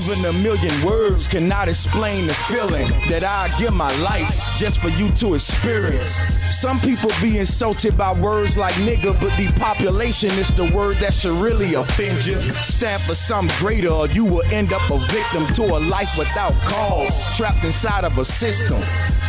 Even a million words cannot explain the feeling that I give my life just for you to experience. Some people be insulted by words like nigga, but depopulation is the word that should really offend you. Stand for something greater or you will end up a victim to a life without cause, trapped inside of a system.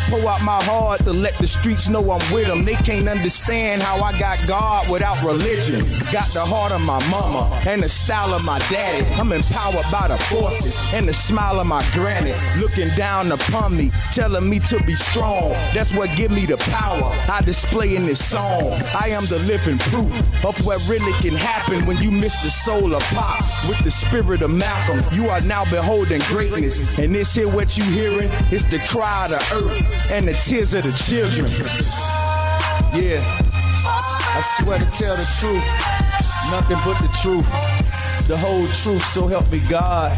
Pour out my heart to let the streets know I'm with them. They can't understand how I got God without religion. Got the heart of my mama and the style of my daddy. I'm empowered by the forces and the smile of my granny. Looking down upon me, telling me to be strong. That's what give me the power I display in this song. I am the living proof of what really can happen when you mix the soul of Pop with the spirit of Malcolm. You are now beholding greatness, and this here what you hearing is the cry of the earth and the tears of the children. Yeah, I swear to tell the truth, nothing but the truth, the whole truth, so help me God.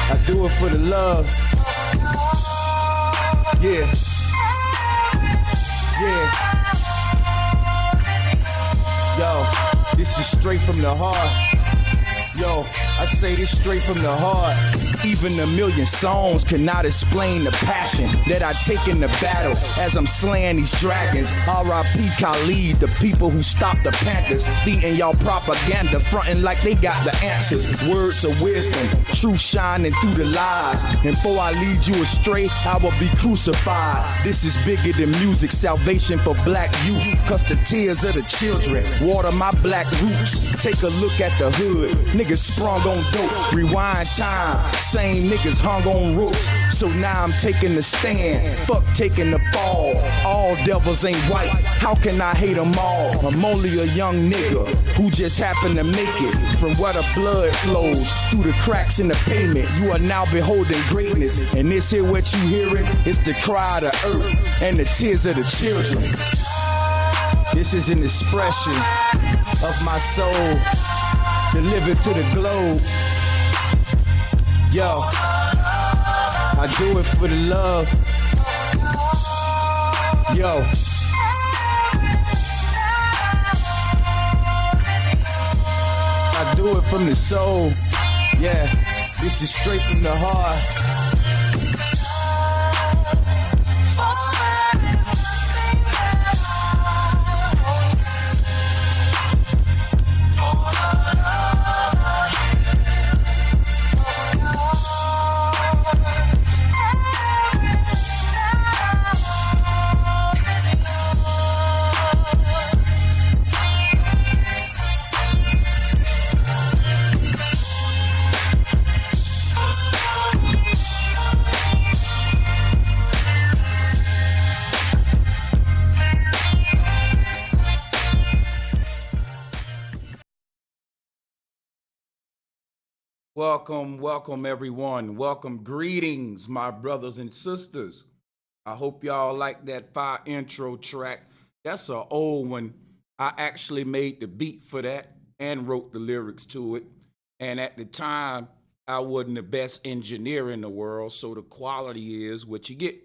I do it for the love. Yeah. Yeah. Yo, this is straight from the heart. Yo, I say this straight from the heart. Even a million songs cannot explain the passion that I take in the battle as I'm slaying these dragons. R.I.P. Khalid, the people who stopped the Panthers, feeding y'all propaganda, fronting like they got the answers. Words of wisdom, truth shining through the lies. And before I lead you astray, I will be crucified. This is bigger than music, salvation for black youth. Cause the tears of the children water my black roots. Take a look at the hood. Niggas sprung on dope, rewind time, same niggas hung on ropes. So now I'm taking the stand, fuck taking the fall. All devils ain't white, how can I hate them all? I'm only a young nigga who just happened to make it from where the blood flows through the cracks in the pavement. You are now beholding greatness, and this here what you hearing is the cry of the earth and the tears of the children. This is an expression of my soul, delivered to the globe. Yo, I do it for the love. Yo. I do it from the soul. Yeah, this is straight from the heart. Welcome everyone. Welcome, greetings, my brothers and sisters. I hope y'all like that fire intro track. That's an old one. I actually made the beat for that and wrote the lyrics to it. And at the time, I wasn't the best engineer in the world, so the quality is what you get.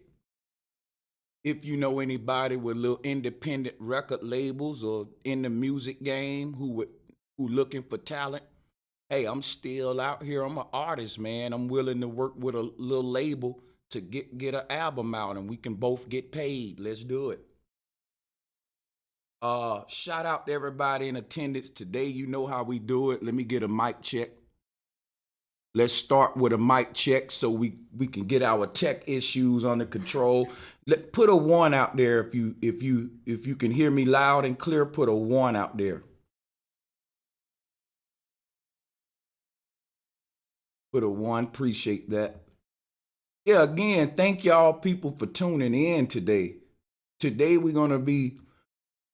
If you know anybody with little independent record labels or in the music game who looking for talent, hey, I'm still out here. I'm an artist, man. I'm willing to work with a little label to get an album out, and we can both get paid. Let's do it. Shout out to everybody in attendance today. You know how we do it. Let me get a mic check. Let's start with a mic check so we can get our tech issues under control. Put a 1 out there if you can hear me loud and clear. Put a 1 out there. Put a 1, appreciate that. Yeah, again, thank y'all people for tuning in today. Today we're going to be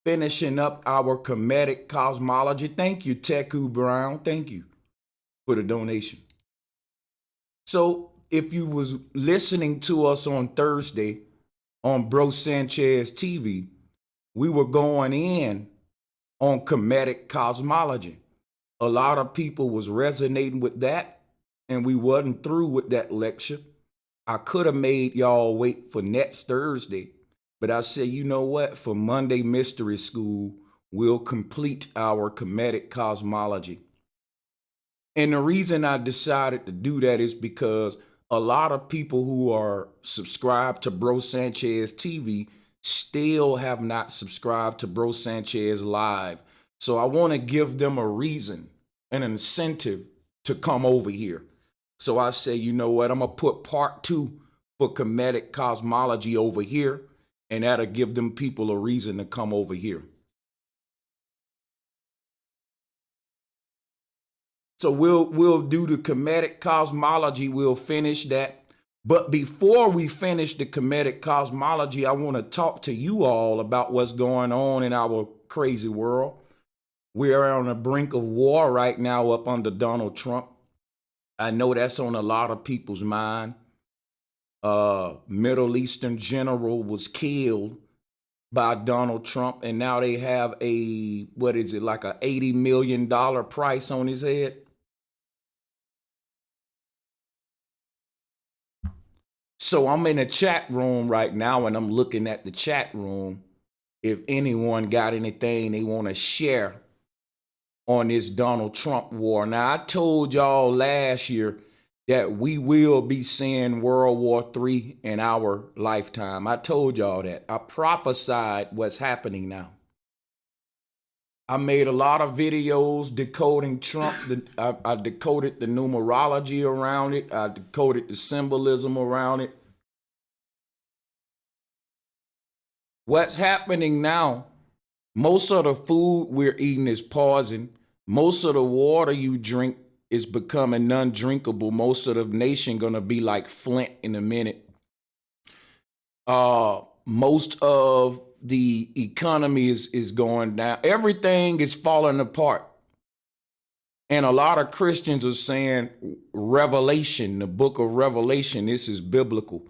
finishing up our Kemetic Cosmology. Thank you, Teku Brown. Thank you for the donation. So if you was listening to us on Thursday on brosancheztv, we were going in on Kemetic Cosmology. A lot of people was resonating with that. And we wasn't through with that lecture. I could have made y'all wait for next Thursday, but I said, you know what? For Monday Mystery School, we'll complete our Kemetic Cosmology. And the reason I decided to do that is because a lot of people who are subscribed to Bro Sanchez TV still have not subscribed to Bro Sanchez Live. So I want to give them a reason, an incentive to come over here. So I say, you know what? I'm going to put part 2 for Kemetic Cosmology over here, and that'll give them people a reason to come over here. So we'll do the Kemetic Cosmology. We'll finish that. But before we finish the Kemetic Cosmology, I want to talk to you all about what's going on in our crazy world. We're on the brink of war right now up under Donald Trump. I know that's on a lot of people's mind. Middle Eastern general was killed by Donald Trump, and now they have a, what is it, like a $80 million price on his head? So I'm in a chat room right now, and I'm looking at the chat room. If anyone got anything they want to share on this Donald Trump war. Now, I told y'all last year that we will be seeing World War III in our lifetime. I told y'all that. I prophesied what's happening now. I made a lot of videos decoding Trump. I decoded the numerology around it. I decoded the symbolism around it. What's happening now, most of the food we're eating is poison. Most of the water you drink is becoming non-drinkable. Most of the nation gonna be like Flint in a minute. Most of the economy is going down. Everything is falling apart. And a lot of Christians are saying Revelation, the book of Revelation, this is biblical.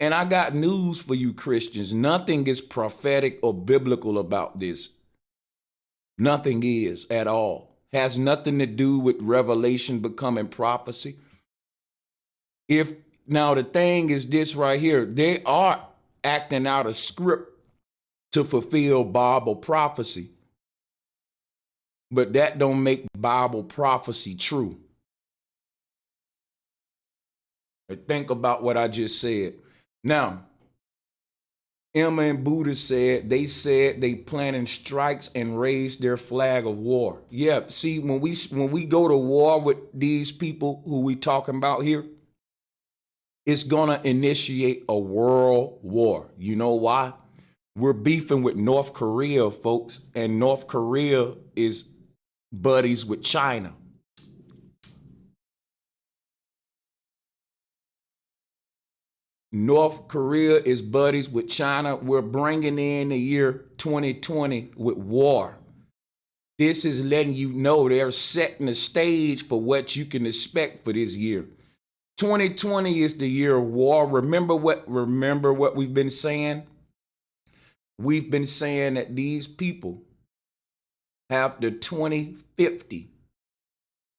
And I got news for you Christians. Nothing is prophetic or biblical about this. Nothing is at all. Has nothing to do with Revelation becoming prophecy. If now the thing is this right here, they are acting out a script to fulfill Bible prophecy. But that don't make Bible prophecy true. Think about what I just said. Now, Emma and Buddha said they planning strikes and raise their flag of war. Yeah, see, when we go to war with these people who we talking about here, it's gonna initiate a world war. You know why? We're beefing with North Korea, folks, and North Korea is buddies with China. North Korea is buddies with China. We're bringing in the year 2020 with war. This is letting you know they're setting the stage for what you can expect for this year. 2020 is the year of war. Remember what we've been saying? We've been saying that these people have the 2050.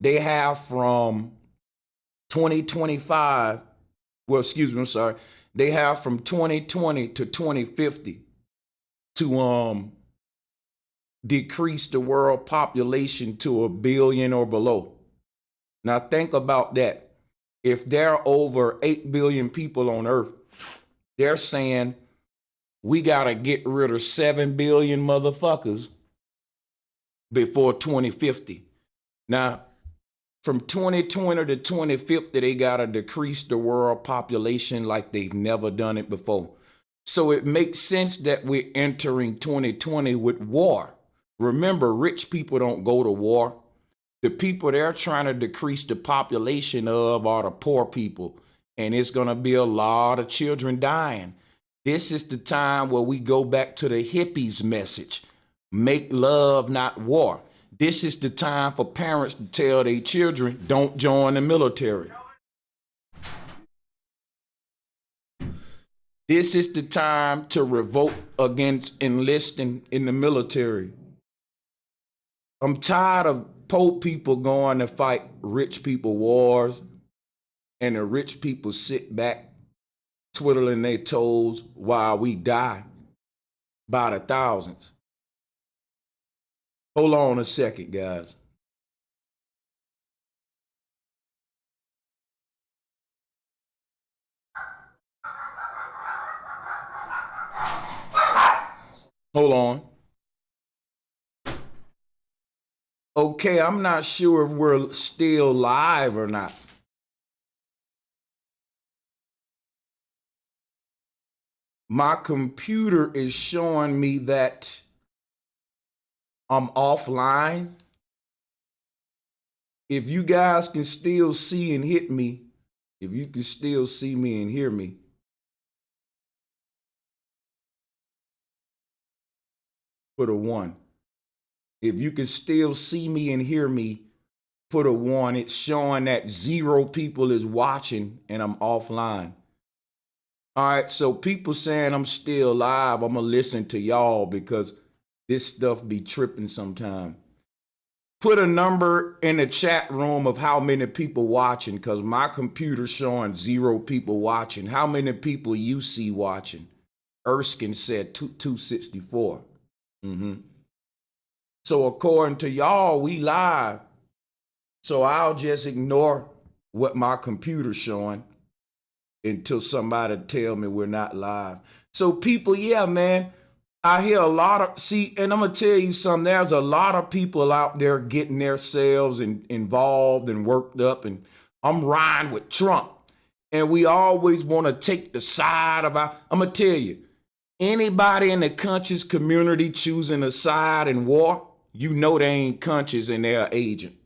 They have from 2025. Well, excuse me, I'm sorry. They have from 2020 to 2050 to decrease the world population to 1 billion or below. Now think about that. If there are over 8 billion people on Earth, they're saying we gotta get rid of 7 billion motherfuckers before 2050. Now, from 2020 to 2050, they got to decrease the world population like they've never done it before. So it makes sense that we're entering 2020 with war. Remember, rich people don't go to war. The people they're trying to decrease the population of are the poor people. And it's going to be a lot of children dying. This is the time where we go back to the hippies message. Make love, not war. This is the time for parents to tell their children, don't join the military. This is the time to revolt against enlisting in the military. I'm tired of poor people going to fight rich people wars and the rich people sit back twiddling their toes while we die by the thousands. Hold on a second, guys. Hold on. Okay, I'm not sure if we're still live or not. My computer is showing me that I'm offline. If you guys can still see and hit me, if you can still see me and hear me, put a 1. If you can still see me and hear me, put a 1. It's showing that 0 people is watching and I'm offline. All right, so people saying I'm still live, I'm gonna listen to y'all because this stuff be tripping sometime. Put a number in the chat room of how many people watching, because my computer's showing 0 people watching. How many people you see watching? Erskine said 264. So according to y'all, we live. So I'll just ignore what my computer's showing until somebody tell me we're not live. So people, yeah, man, I hear a lot of, see, and I'm gonna tell you something, there's a lot of people out there getting themselves involved and worked up, and I'm riding with Trump. And we always want to take the side of our, I'm gonna tell you, anybody in the conscious community choosing a side in war, you know they ain't conscious and they're an agent.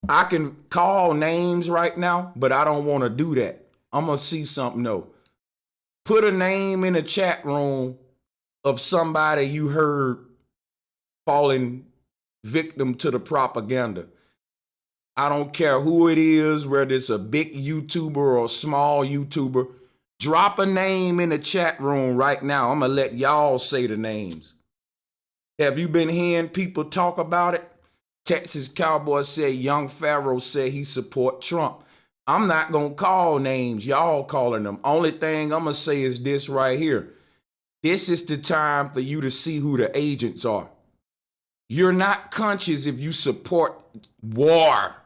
I can call names right now, but I don't want to do that. I'm gonna see something though. Put a name in the chat room of somebody you heard falling victim to the propaganda. I don't care who it is, whether it's a big YouTuber or a small YouTuber. Drop a name in the chat room right now. I'm gonna let y'all say the names. Have you been hearing people talk about it? Texas Cowboy said Young Pharaoh said he support Trump. I'm not gonna call names. Y'all calling them. Only thing I'm gonna say is this right here. This is the time for you to see who the agents are. You're not conscious if you support war.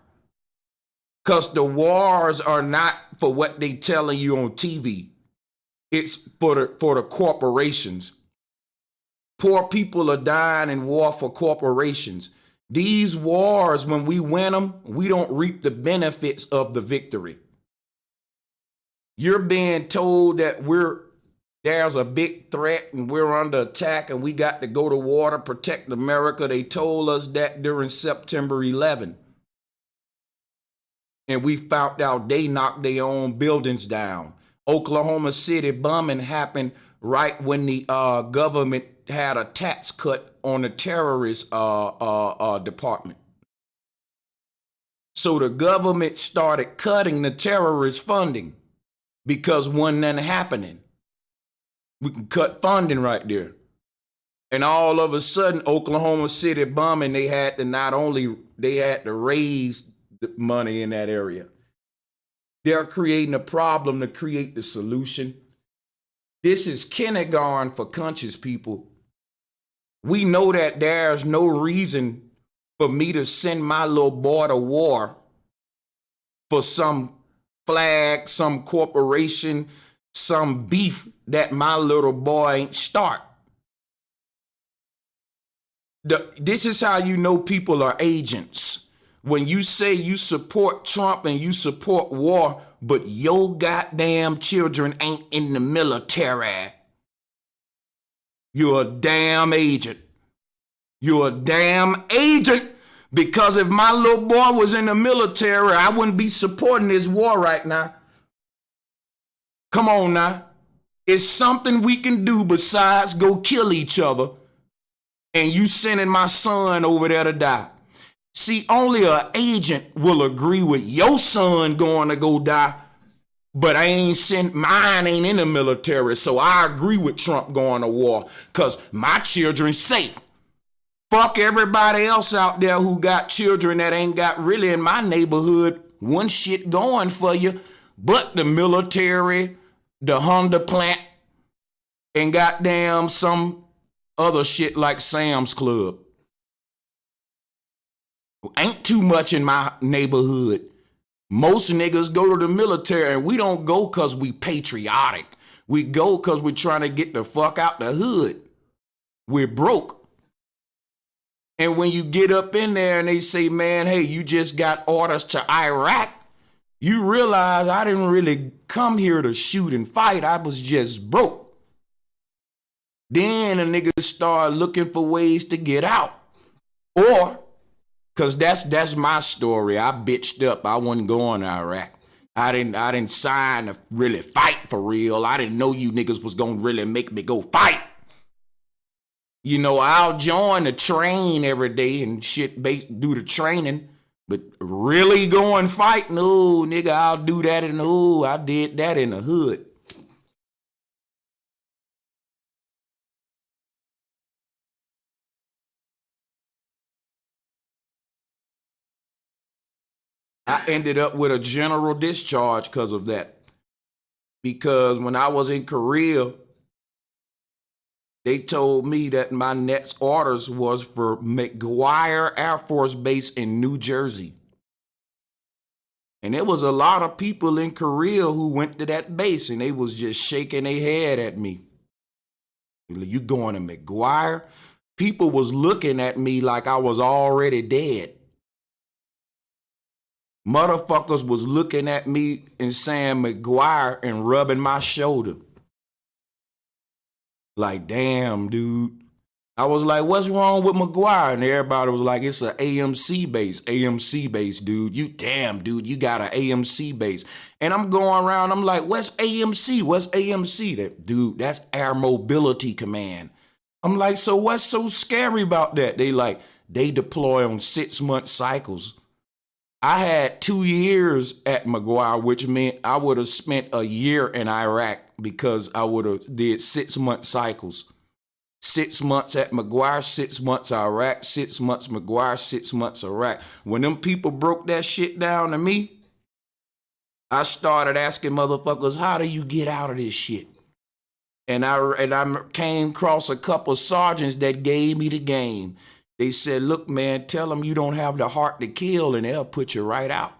Because the wars are not for what they telling you on TV. It's for the corporations. Poor people are dying in war for corporations. These wars, when we win them, we don't reap the benefits of the victory. You're being told that there's a big threat and we're under attack and we got to go to war to protect America. They told us that during September 11. And we found out they knocked their own buildings down. Oklahoma City bombing happened right when the government had a tax cut on the terrorist department. So the government started cutting the terrorist funding because wasn't nothing happening. We can cut funding right there. And all of a sudden, Oklahoma City bombing, they had to raise the money in that area. They're creating a problem to create the solution. This is kindergarten for conscious people. We know that there's no reason for me to send my little boy to war for some flag, some corporation, some beef that my little boy ain't start. This is how you know people are agents. When you say you support Trump and you support war, but your goddamn children ain't in the military, you're a damn agent. You're a damn agent, because if my little boy was in the military, I wouldn't be supporting this war right now. Come on now. It's something we can do besides go kill each other and you sending my son over there to die. See, only an agent will agree with your son going to go die, but mine ain't in the military, so I agree with Trump going to war because my children's safe. Fuck everybody else out there who got children that ain't got really in my neighborhood one shit going for you but the military, the Honda plant, and goddamn some other shit like Sam's Club. Ain't too much in my neighborhood. Most niggas go to the military, and we don't go because we patriotic. We go because we're trying to get the fuck out the hood. We're broke. And when you get up in there and they say, man, hey, you just got orders to Iraq, you realize I didn't really come here to shoot and fight. I was just broke. Then a nigga start looking for ways to get out. Or, cause that's my story. I bitched up. I wasn't going to Iraq. I didn't sign to really fight for real. I didn't know you niggas was gonna really make me go fight. You know, I'll join the train every day and shit, do the training, but really go and fight? No, nigga, I'll do that I did that in the hood. I ended up with a general discharge because of that. Because when I was in Korea, they told me that my next orders was for McGuire Air Force Base in New Jersey. And there was a lot of people in Korea who went to that base and they was just shaking their head at me. You going to McGuire? People was looking at me like I was already dead. Motherfuckers was looking at me and saying McGuire and rubbing my shoulder. Like, damn, dude. I was like, what's wrong with McGuire? And everybody was like, it's an AMC base. AMC base, dude. You damn, dude, you got an AMC base. And I'm going around, I'm like, what's AMC? What's AMC? That, dude, that's Air Mobility Command. I'm like, so what's so scary about that? They deploy on 6-month cycles. I had 2 years at McGuire, which meant I would have spent a year in Iraq because I would have did 6-month cycles. 6 months at McGuire, 6 months Iraq, 6 months McGuire, 6 months Iraq. When them people broke that shit down to me, I started asking motherfuckers, how do you get out of this shit? And I came across a couple sergeants that gave me the game. They said, look, man, tell them you don't have the heart to kill and they'll put you right out.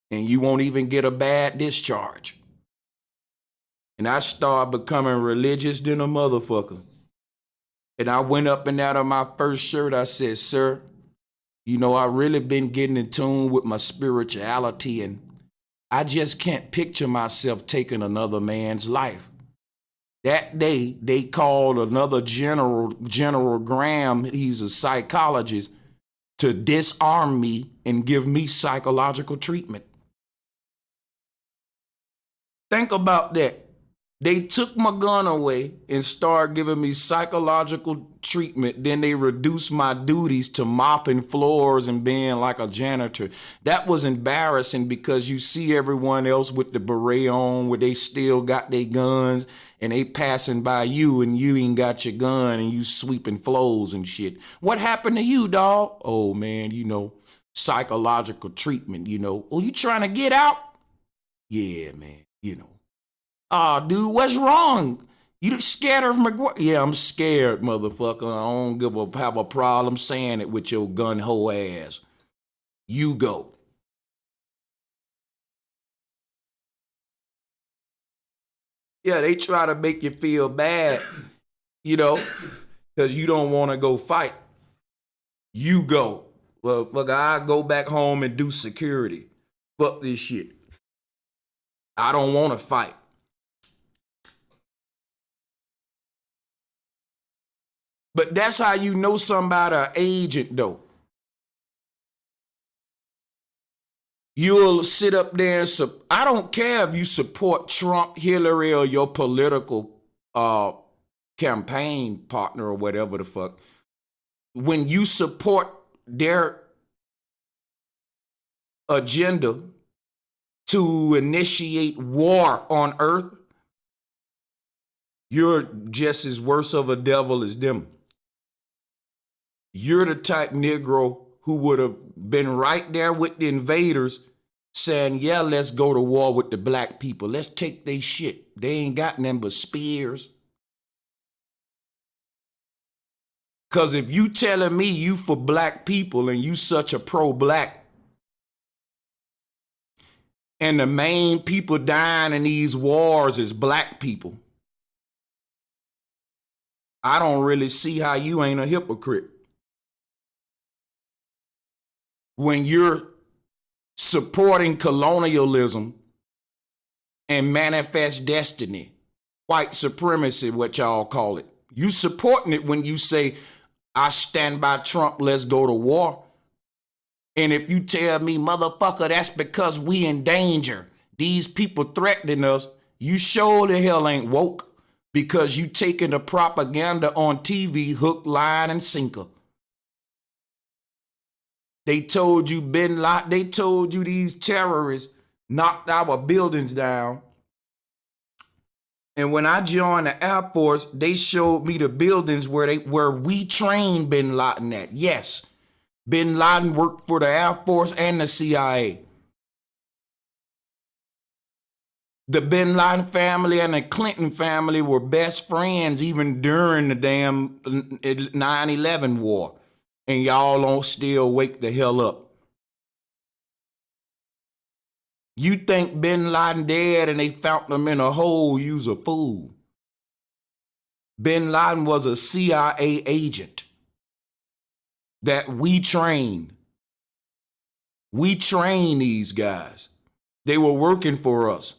And you won't even get a bad discharge. And I started becoming religious than a motherfucker. And I went up and out of my first shirt, I said, sir, you know, I really been getting in tune with my spirituality and I just can't picture myself taking another man's life. That day, they called another General Graham, he's a psychologist, to disarm me and give me psychological treatment. Think about that. They took my gun away and started giving me psychological treatment. Then they reduced my duties to mopping floors and being like a janitor. That was embarrassing because you see everyone else with the beret on where they still got their guns and they passing by you and you ain't got your gun and you sweeping floors and shit. What happened to you, dog? Oh, man, you know, psychological treatment, you know. Oh, you trying to get out? Yeah, man, you know. Oh, dude, what's wrong? You scared of McGuire? Yeah, I'm scared, motherfucker. I don't have a problem saying it with your gun-ho ass. You go. Yeah, they try to make you feel bad, you know, because you don't want to go fight. You go. Well, fuck, I go back home and do security. Fuck this shit. I don't want to fight. But that's how you know somebody an agent, though. You'll sit up there and I don't care if you support Trump, Hillary, or your political campaign partner or whatever the fuck. When you support their agenda to initiate war on Earth, you're just as worse of a devil as them. You're the type Negro who would have been right there with the invaders saying, yeah, let's go to war with the black people. Let's take their shit. They ain't got nothing but spears. Because if you telling me you for black people and you such a pro-black, and the main people dying in these wars is black people, I don't really see how you ain't a hypocrite. When you're supporting colonialism and manifest destiny, white supremacy, what y'all call it. You supporting it when you say, I stand by Trump, let's go to war. And if you tell me, motherfucker, that's because we in danger, these people threatening us, you sure the hell ain't woke, because you taking the propaganda on TV hook, line, and sinker. They told you they told you these terrorists knocked our buildings down. And when I joined the Air Force, they showed me the buildings where we trained Bin Laden at. Yes, Bin Laden worked for the Air Force and the CIA. The Bin Laden family and the Clinton family were best friends even during the damn 9/11 war. And y'all don't still wake the hell up. You think Bin Laden dead and they found him in a hole, you's a fool. Bin Laden was a CIA agent that we trained. We trained these guys. They were working for us.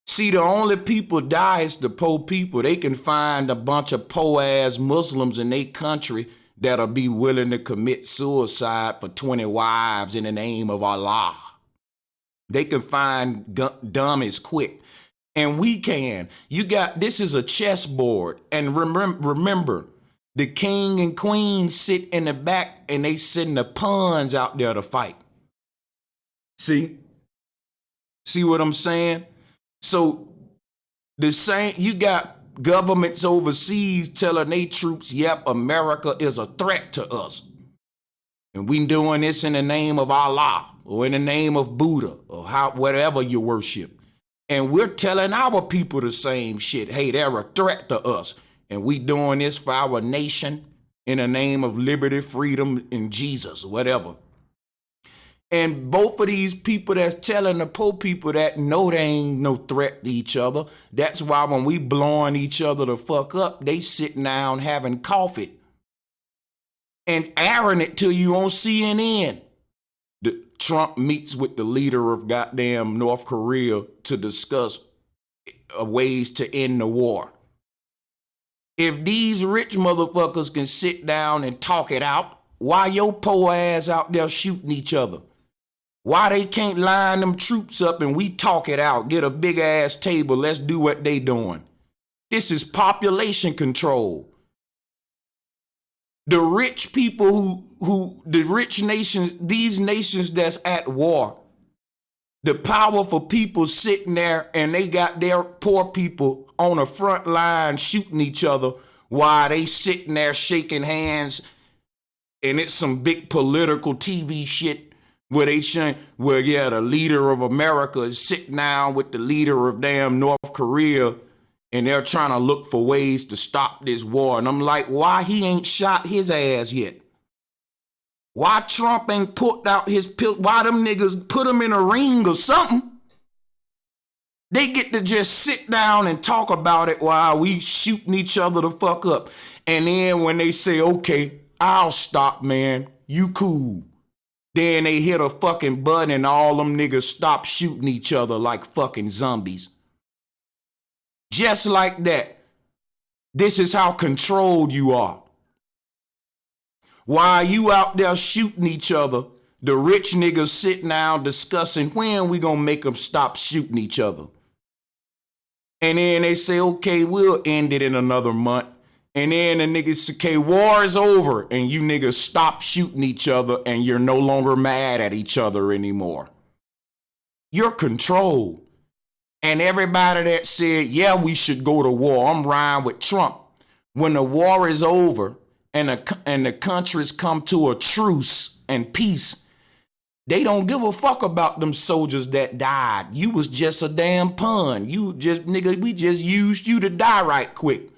See, the only people die is the poor people. They can find a bunch of poor-ass Muslims in their country that'll be willing to commit suicide for 20 wives in the name of Allah. They can find dummies quick. And we can. This is a chessboard. And remember, the king and queen sit in the back and they send the pawns out there to fight. See? See what I'm saying? So you got governments overseas telling their troops, yep, America is a threat to us. And we doing this in the name of Allah or in the name of Buddha or whatever you worship. And we're telling our people the same shit. Hey, they're a threat to us. And we doing this for our nation in the name of liberty, freedom, and Jesus, whatever. And both of these people that's telling the poor people that, no, they ain't no threat to each other. That's why when we blowing each other the fuck up, they sitting down having coffee and airing it to you on CNN. Trump meets with the leader of goddamn North Korea to discuss ways to end the war. If these rich motherfuckers can sit down and talk it out, why your poor ass out there shooting each other? Why they can't line them troops up and we talk it out, get a big ass table, let's do what they doing. This is population control. The rich people the rich nations, these nations that's at war, the powerful people sitting there and they got their poor people on the front line shooting each other while they sitting there shaking hands, and it's some big political TV shit where the leader of America is sitting down with the leader of damn North Korea and they're trying to look for ways to stop this war. And I'm like, why he ain't shot his ass yet? Why Trump ain't put out his pill? Why them niggas put him in a ring or something? They get to just sit down and talk about it while we shooting each other the fuck up. And then when they say, okay, I'll stop, man, you cool. Then they hit a fucking button and all them niggas stop shooting each other like fucking zombies. Just like that. This is how controlled you are. While you out there shooting each other, the rich niggas sitting down discussing when we gonna make them stop shooting each other. And then they say, okay, we'll end it in another month. And then the niggas say, okay, war is over. And you niggas stop shooting each other and you're no longer mad at each other anymore. You're controlled. And everybody that said, yeah, we should go to war, I'm riding with Trump. When the war is over and the countries come to a truce and peace, they don't give a fuck about them soldiers that died. You was just a damn pawn. You just, nigga, we just used you to die right quick.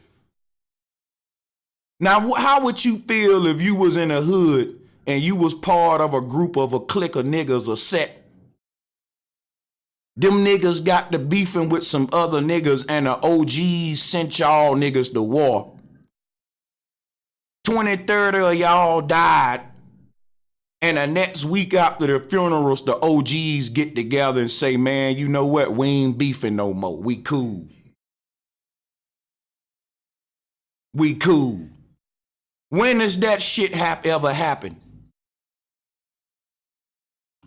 Now, how would you feel if you was in a hood and you was part of a group of a clique of niggas, a set? Them niggas got to beefing with some other niggas and the OGs sent y'all niggas to war. 20, 30 of y'all died. And the next week after the funerals, the OGs get together and say, man, you know what? We ain't beefing no more. We cool. We cool. When does that shit ever happen?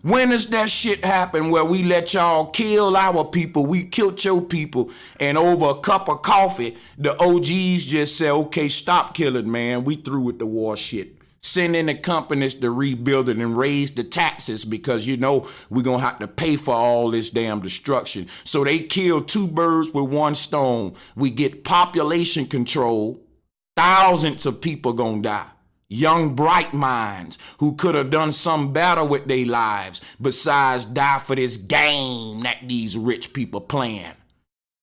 When does that shit happen where we let y'all kill our people, we killed your people, and over a cup of coffee, the OGs just say, okay, stop killing, man. We through with the war shit. Send in the companies to rebuild it and raise the taxes because, you know, we're going to have to pay for all this damn destruction. So they kill two birds with one stone. We get population control. Thousands of people going to die. Young bright minds who could have done something better with their lives besides die for this game that these rich people playing.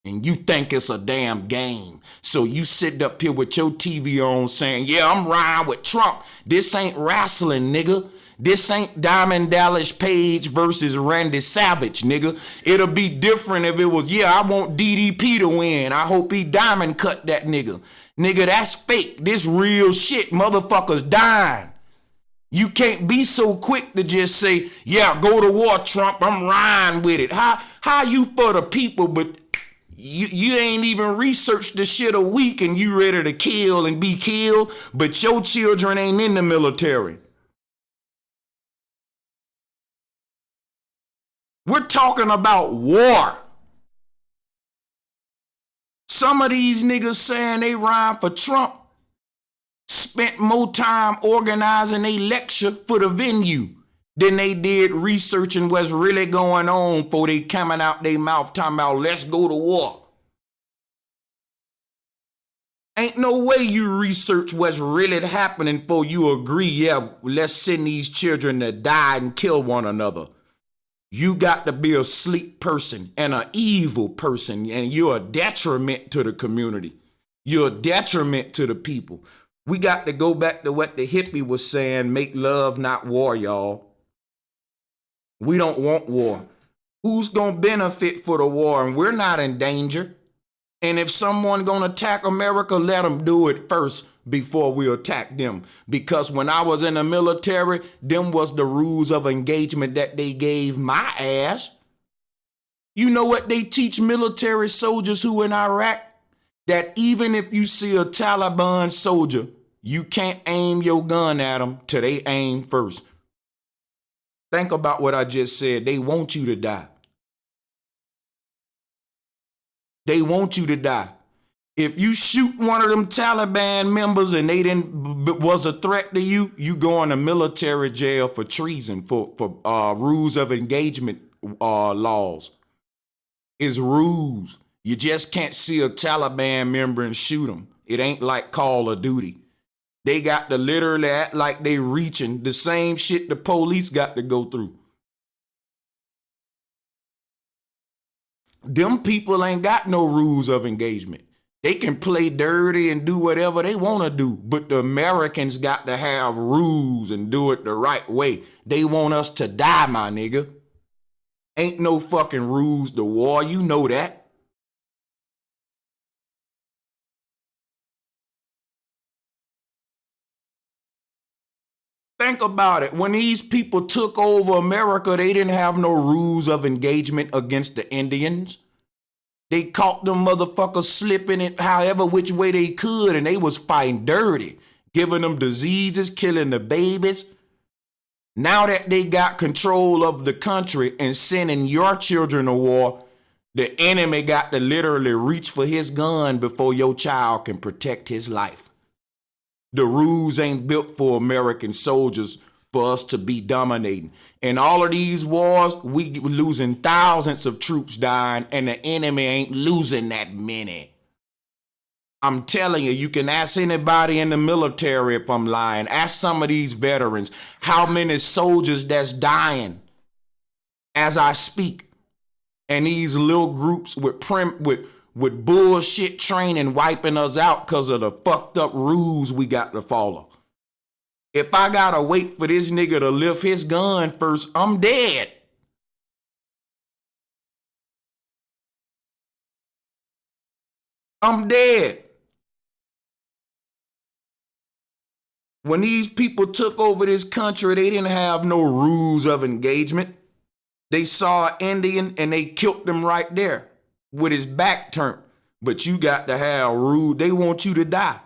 And you think it's a damn game. So you sit up here with your TV on saying, yeah, I'm riding with Trump. This ain't wrestling, nigga. This ain't Diamond Dallas Page versus Randy Savage, nigga. It'll be different if it was, yeah, I want DDP to win. I hope he diamond cut that nigga. Nigga, that's fake. This real shit. Motherfuckers dying. You can't be so quick to just say, yeah, go to war, Trump. I'm riding with it. How you for the people, but you ain't even researched the shit a week and you ready to kill and be killed, but your children ain't in the military. We're talking about war. Some of these niggas saying they ride for Trump spent more time organizing a lecture for the venue than they did researching what's really going on before they coming out their mouth talking about let's go to war. Ain't no way you research what's really happening before you agree, yeah, let's send these children to die and kill one another. You got to be a sleep person and an evil person, and you're a detriment to the community. You're a detriment to the people. We got to go back to what the hippie was saying, make love, not war, y'all. We don't want war. Who's going to benefit for the war? And we're not in danger. And if someone going to attack America, let them do it first before we attack them. Because when I was in the military, them was the rules of engagement that they gave my ass. You know what they teach military soldiers who in Iraq? That even if you see a Taliban soldier, you can't aim your gun at them till they aim first. Think about what I just said. They want you to die. They want you to die. If you shoot one of them Taliban members and they was a threat to you, you go in a military jail for treason, for rules of engagement laws. It's rules. You just can't see a Taliban member and shoot them. It ain't like Call of Duty. They got to literally act like they reaching the same shit the police got to go through. Them people ain't got no rules of engagement. They can play dirty and do whatever they want to do, but the Americans got to have rules and do it the right way. They want us to die, my nigga. Ain't no fucking rules to war, you know that. Think about it. When these people took over America, they didn't have no rules of engagement against the Indians. They caught them motherfuckers slipping it however which way they could, and they was fighting dirty, giving them diseases, killing the babies. Now that they got control of the country and sending your children to war, the enemy got to literally reach for his gun before your child can protect his life. The rules ain't built for American soldiers for us to be dominating. In all of these wars, we losing thousands of troops dying, and the enemy ain't losing that many. I'm telling you, you can ask anybody in the military if I'm lying. Ask some of these veterans how many soldiers that's dying as I speak. And these little groups with bullshit training wiping us out because of the fucked up rules we got to follow. If I gotta wait for this nigga to lift his gun first, I'm dead. I'm dead. When these people took over this country, they didn't have no rules of engagement. They saw an Indian and they killed him right there with his back turned. But you got to have rules. They want you to die.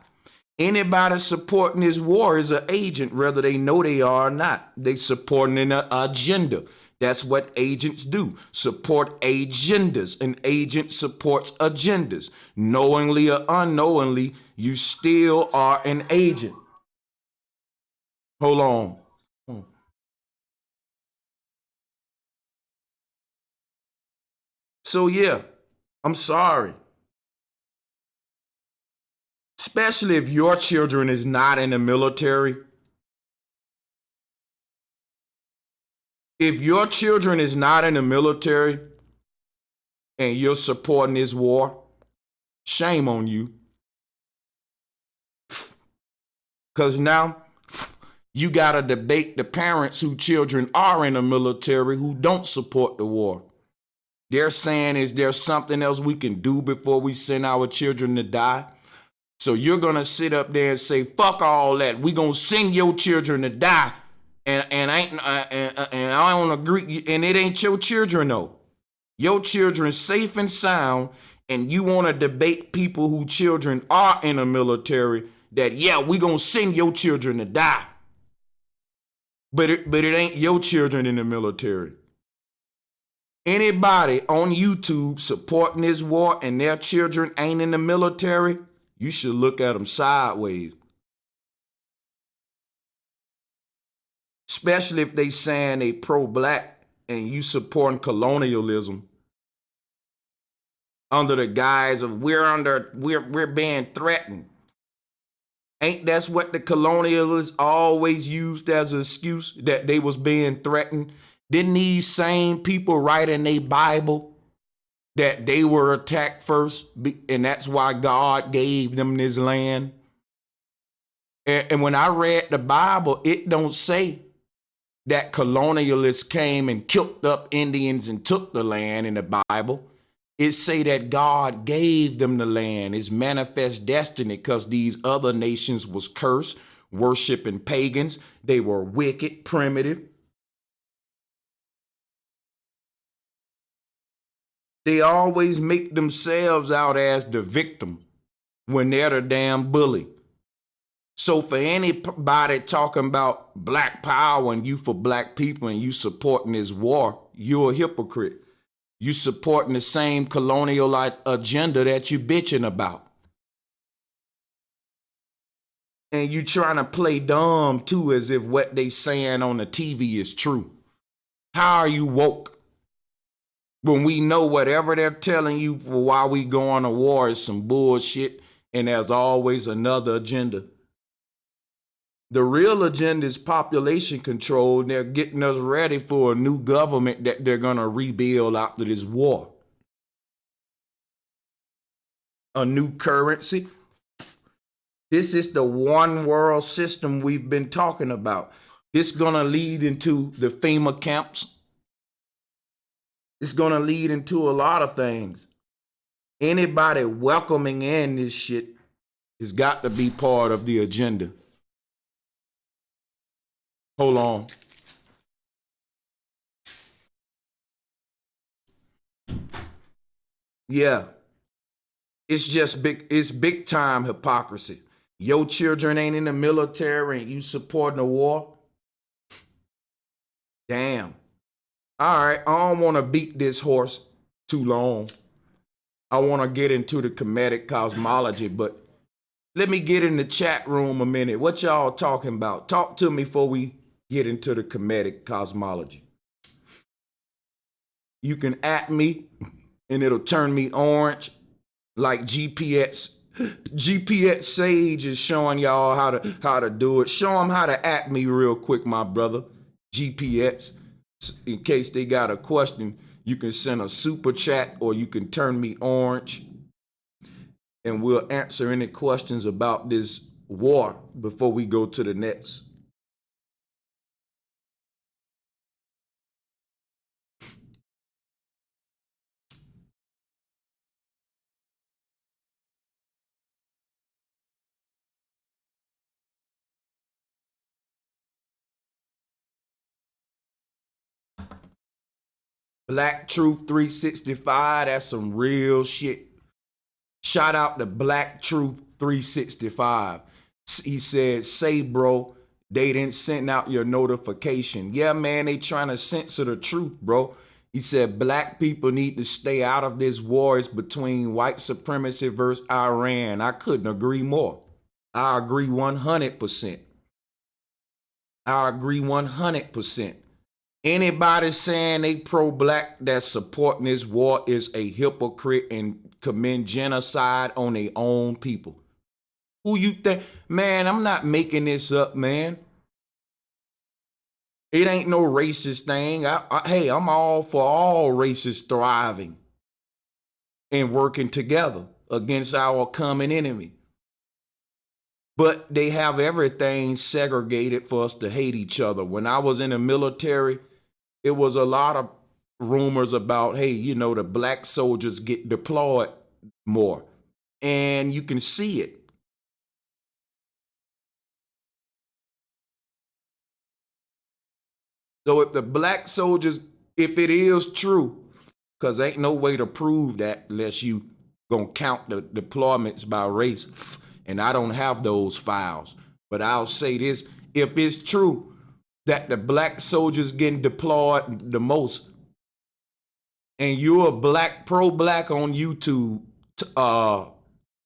Anybody supporting this war is an agent, whether they know they are or not. They supporting an agenda. That's what agents do. Support agendas. An agent supports agendas. Knowingly or unknowingly, you still are an agent. Hold on. So yeah, I'm sorry. Especially if your children is not in the military. If your children is not in the military and you're supporting this war, shame on you. Because now you got to debate the parents whose children are in the military who don't support the war. They're saying, is there something else we can do before we send our children to die? So you're going to sit up there and say, fuck all that. We're going to send your children to die. And I don't agree. And it ain't your children, though. Your children safe and sound. And you want to debate people whose children are in the military that, yeah, we're going to send your children to die. But it ain't your children in the military. Anybody on YouTube supporting this war and their children ain't in the military, you should look at them sideways. Especially if they saying they pro-black and you supporting colonialism under the guise of we're being threatened. Ain't that's what the colonialists always used as an excuse, that they was being threatened? Didn't these same people write in their Bible that they were attacked first, and that's why God gave them this land? And when I read the Bible, it don't say that colonialists came and killed up Indians and took the land in the Bible. It say that God gave them the land. It's manifest destiny, because these other nations was cursed, worshiping pagans. They were wicked, primitive. They always make themselves out as the victim when they're the damn bully. So for anybody talking about black power and you for black people and you supporting this war, you're a hypocrite. You supporting the same colonial agenda that you bitching about. And you trying to play dumb too, as if what they saying on the TV is true. How are you woke when we know whatever they're telling you for why we going to war is some bullshit, and there's always another agenda? The real agenda is population control, and they're getting us ready for a new government that they're going to rebuild after this war. A new currency. This is the one world system we've been talking about. It's going to lead into the FEMA camps. It's going to lead into a lot of things. Anybody welcoming in this shit has got to be part of the agenda. Hold on. Yeah. It's just big time hypocrisy. Your children ain't in the military and you supporting the war? Damn. All right, I don't want to beat this horse too long. I want to get into the Kemetic cosmology, but let me get in the chat room a minute. What y'all talking about? Talk to me before we get into the Kemetic cosmology. You can at me and it'll turn me orange like GPS. GPS Sage is showing y'all how to do it. Show them how to at me real quick, my brother. GPS. In case they got a question, you can send a super chat or you can turn me orange, and we'll answer any questions about this war before we go to the next. Black Truth 365, that's some real shit. Shout out to Black Truth 365. He said, say, bro, they didn't send out your notification. Yeah, man, they trying to censor the truth, bro. He said, black people need to stay out of this war. It's between white supremacy versus Iran. I couldn't agree more. I agree 100%. I agree 100%. Anybody saying they pro-black that's supporting this war is a hypocrite and commit genocide on their own people. Who you think? Man, I'm not making this up, man. It ain't no racist thing. Hey, I'm all for all races thriving and working together against our common enemy. But they have everything segregated for us to hate each other. When I was in the military, it was a lot of rumors about, hey, you know, the black soldiers get deployed more. And you can see it. So if the black soldiers, if it is true, because ain't no way to prove that unless you gonna count the deployments by race, and I don't have those files. But I'll say this, if it's true that the black soldiers getting deployed the most, and you're a black, pro-black on YouTube,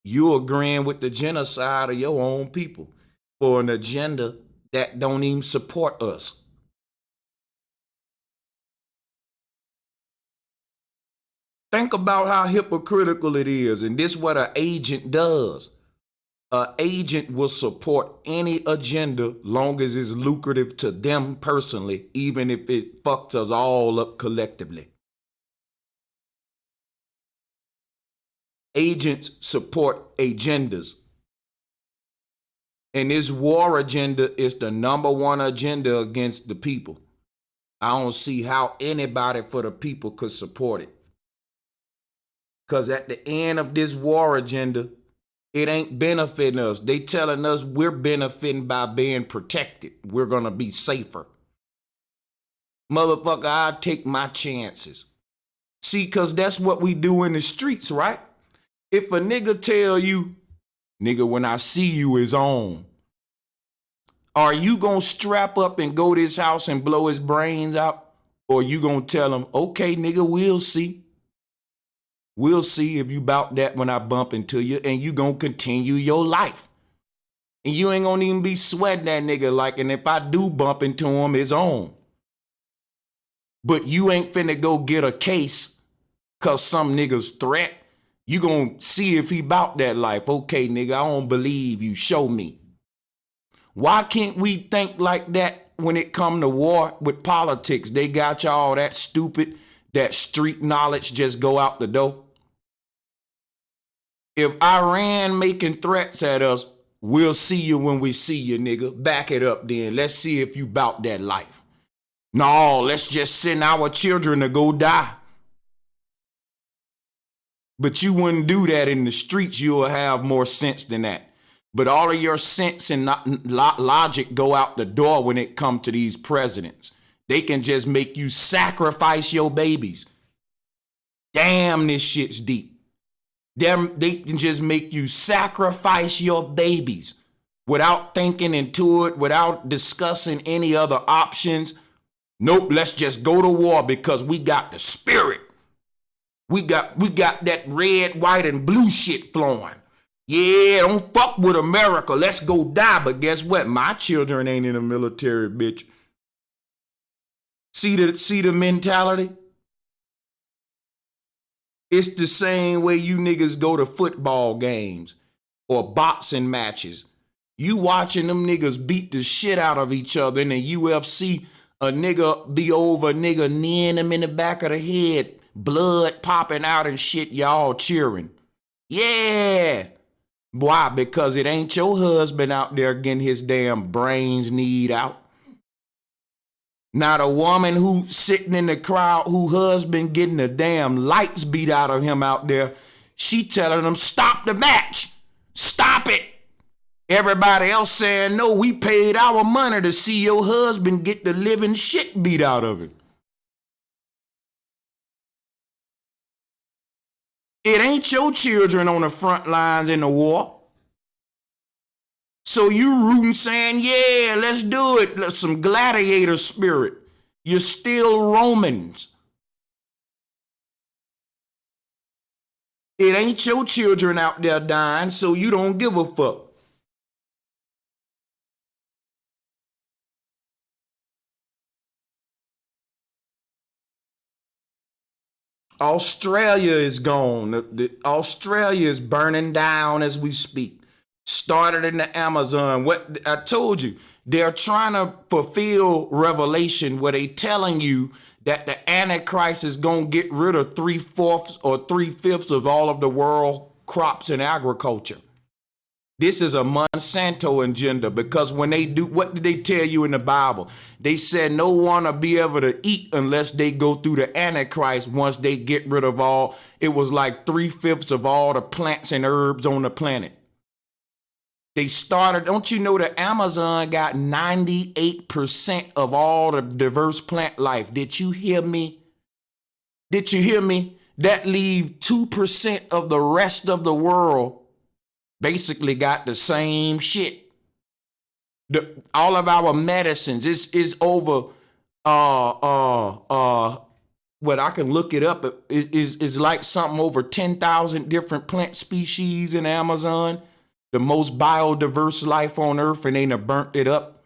you're agreeing with the genocide of your own people for an agenda that don't even support us. Think about how hypocritical it is, and this is what an agent does. An agent will support any agenda long as it's lucrative to them personally, even if it fucks us all up collectively. Agents support agendas. And this war agenda is the #1 agenda against the people. I don't see how anybody for the people could support it. Because at the end of this war agenda, it ain't benefiting us. They telling us we're benefiting by being protected. We're going to be safer. Motherfucker, I'll take my chances. See, because that's what we do in the streets, right? If a nigga tell you, nigga, when I see you is on, are you going to strap up and go to his house and blow his brains out? Or you going to tell him, okay, nigga, we'll see. We'll see if you bout that when I bump into you, and you gonna continue your life. And you ain't gonna even be sweating that nigga like, and if I do bump into him, it's on. But you ain't finna go get a case cause some nigga's threat. You gonna see if he bout that life. Okay, nigga, I don't believe you. Show me. Why can't we think like that when it come to war with politics? They got y'all that stupid, that street knowledge just go out the door. If Iran making threats at us, we'll see you when we see you, nigga. Back it up then. Let's see if you bout that life. No, let's just send our children to go die. But you wouldn't do that in the streets. You'll have more sense than that. But all of your sense and logic go out the door when it comes to these presidents. They can just make you sacrifice your babies. Damn, this shit's deep. They can just make you sacrifice your babies without thinking into it, without discussing any other options. Nope, let's just go to war because we got the spirit. We got that red, white, and blue shit flowing. Yeah, don't fuck with America. Let's go die. But guess what? My children ain't in the military, bitch. See the mentality? It's the same way you niggas go to football games or boxing matches. You watching them niggas beat the shit out of each other in the UFC. A nigga be over a nigga, kneeing him in the back of the head, blood popping out and shit, y'all cheering. Yeah. Why? Because it ain't your husband out there getting his damn brains kneed out. Not a woman who sitting in the crowd, who husband getting the damn lights beat out of him out there. She telling them, stop the match. Stop it. Everybody else saying, no, we paid our money to see your husband get the living shit beat out of him. It ain't your children on the front lines in the war. So you rooting saying, yeah, let's do it. Some gladiator spirit. You're still Romans. It ain't your children out there dying, so you don't give a fuck. Australia is gone. Australia is burning down as we speak. Started in the Amazon. What I told you, they're trying to fulfill Revelation where they telling you that the Antichrist is going to get rid of 3/4 or 3/5 of all of the world crops and agriculture. This is a Monsanto agenda, because when they do, what did they tell you in the Bible? They said no one will be able to eat unless they go through the Antichrist. Once they get rid of all, it was like 3/5 of all the plants and herbs on the planet. They started, don't you know the Amazon got 98% of all the diverse plant life? Did you hear me? Did you hear me? That leave 2% of the rest of the world basically got the same shit. All of our medicines is over what I can look it up, is like something over 10,000 different plant species in Amazon. The most biodiverse life on earth, and they done burnt it up.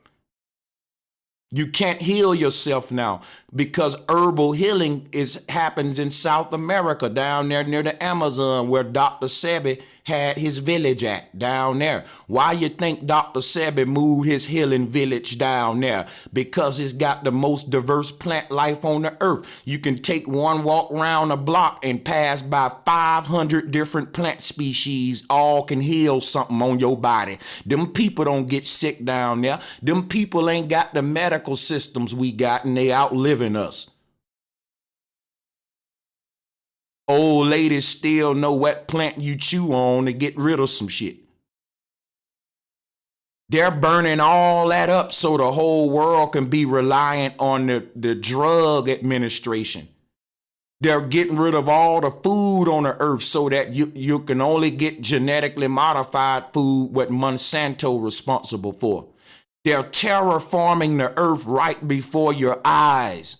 You can't heal yourself now because herbal healing happens in South America, down there near the Amazon, where Dr. Sebi had his village at, down there. Why you think Dr. Sebi moved his healing village down there? Because it's got the most diverse plant life on the earth. You can take one walk around a block and pass by 500 different plant species. All can heal something on your body. Them people don't get sick down there. Them people ain't got the medical systems we got, and they outliving us. Old ladies still know what plant you chew on to get rid of some shit. They're burning all that up so the whole world can be reliant on the drug administration. They're getting rid of all the food on the earth so that you can only get genetically modified food, what Monsanto responsible for. They're terraforming the earth right before your eyes,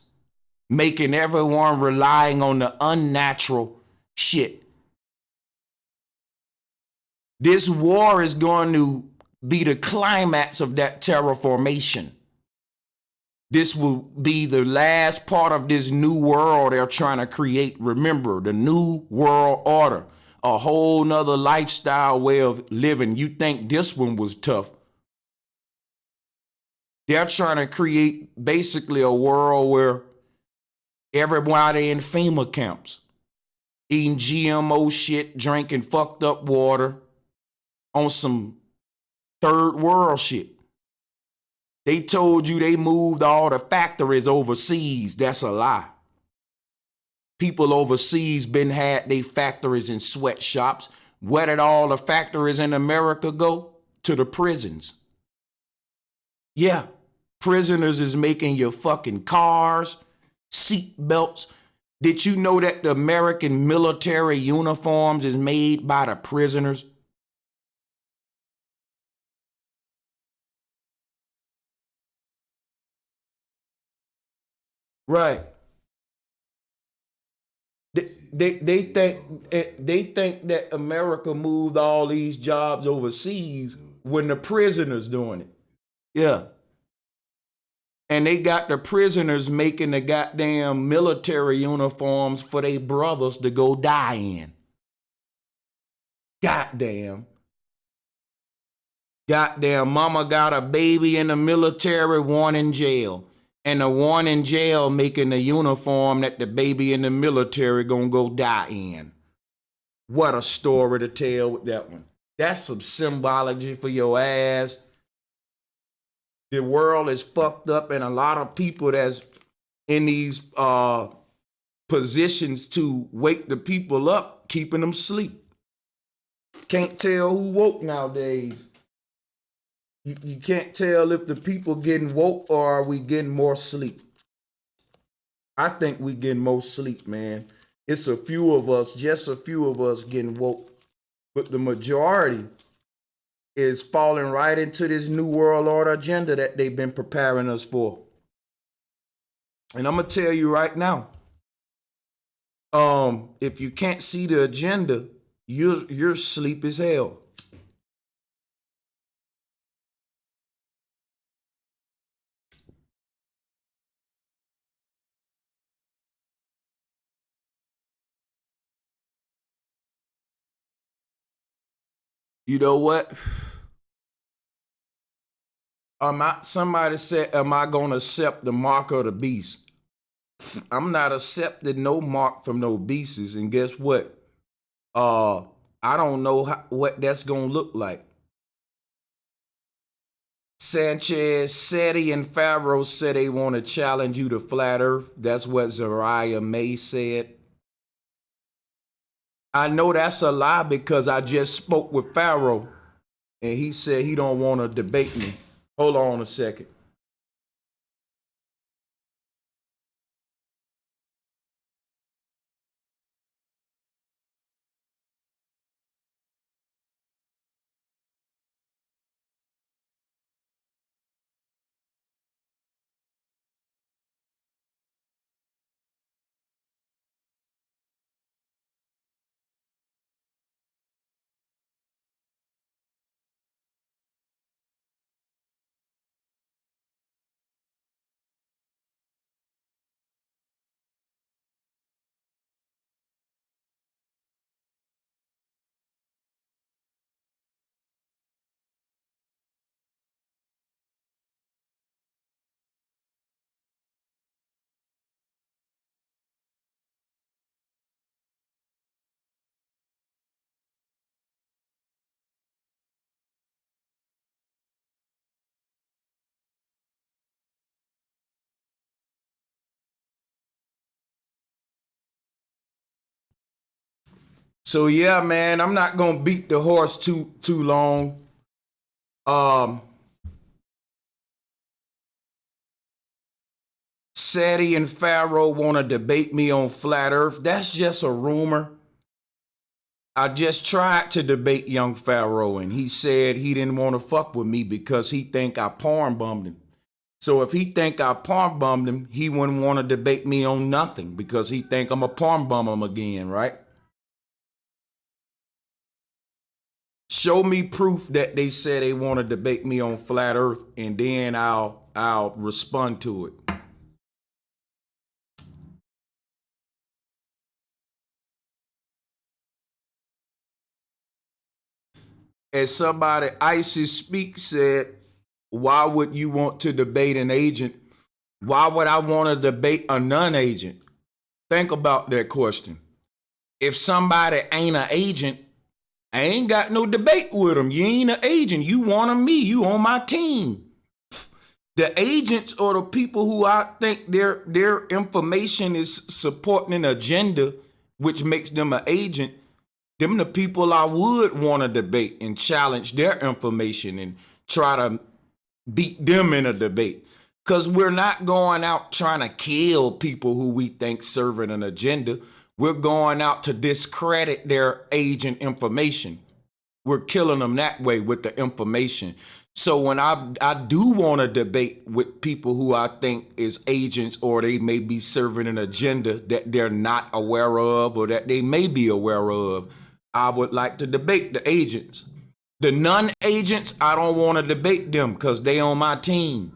making everyone relying on the unnatural shit. This war is going to be the climax of that terraformation. This will be the last part of this new world they're trying to create. Remember, the new world order, a whole nother lifestyle way of living. You think this one was tough? They're trying to create basically a world where everybody in FEMA camps, eating GMO shit, drinking fucked up water on some third world shit. They told you they moved all the factories overseas. That's a lie. People overseas been had their factories in sweatshops. Where did all the factories in America go? To the prisons. Yeah, prisoners is making your fucking cars, seat belts. Did you know that the American military uniforms is made by the prisoners? Right. They think that America moved all these jobs overseas when the prisoners doing it. Yeah. And they got the prisoners making the goddamn military uniforms for their brothers to go die in. Goddamn. Goddamn, mama got a baby in the military, one in jail. And the one in jail making the uniform that the baby in the military gonna go die in. What a story to tell with that one. That's some symbology for your ass. The world is fucked up, and a lot of people that's in these positions to wake the people up, keeping them asleep. Can't tell who woke nowadays. You can't tell if the people getting woke or are we getting more sleep. I think we getting more sleep, man. It's a few of us, just a few of us getting woke. But the majority is falling right into this new world order agenda that they've been preparing us for. And I'm gonna tell you right now, if you can't see the agenda, you're asleep as hell. You know what? Somebody said, am I gonna accept the mark of the beast? I'm not accepting no mark from no beasts. And guess what? I don't know what that's gonna look like. Sanchez, Seti, and Pharaoh said they want to challenge you to flat earth. That's what Zariah May said. I know that's a lie because I just spoke with Pharaoh and he said he don't want to debate me. Hold on a second. So yeah, man, I'm not gonna beat the horse too long. Seti and Pharaoh want to debate me on flat earth. That's just a rumor. I just tried to debate young Pharaoh and he said he didn't want to fuck with me because he think I porn bummed him. So if he think I porn bummed him, he wouldn't want to debate me on nothing because he think I'm a porn bum him again, right? Show me proof that they said they want to debate me on flat earth and then I'll respond to it. As somebody, Isis Speak said, why would you want to debate an agent? Why would I want to debate a non-agent? Think about that question. If somebody ain't an agent, I ain't got no debate with them. You ain't an agent. You one of me. You on my team. The agents or the people who I think their information is supporting an agenda, which makes them an agent, them the people I would want to debate and challenge their information and try to beat them in a debate. Because we're not going out trying to kill people who we think serving an agenda. We're going out to discredit their agent information. We're killing them that way with the information. So when I do want to debate with people who I think is agents or they may be serving an agenda that they're not aware of or that they may be aware of, I would like to debate the agents. The non-agents, I don't want to debate them because they on my team.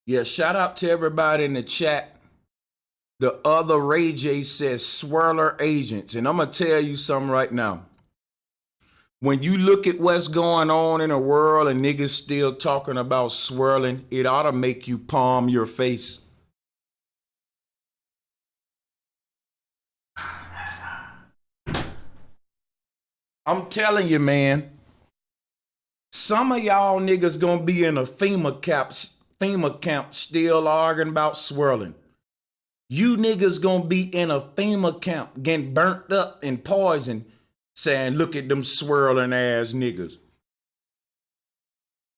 Yeah, shout out to everybody in the chat. The other Ray J says swirler agents. And I'm going to tell you something right now. When you look at what's going on in the world and niggas still talking about swirling, it ought to make you palm your face. I'm telling you, man, some of y'all niggas gonna be in a FEMA camp still arguing about swirling. You niggas gonna be in a FEMA camp getting burnt up and poisoned saying, look at them swirling ass niggas.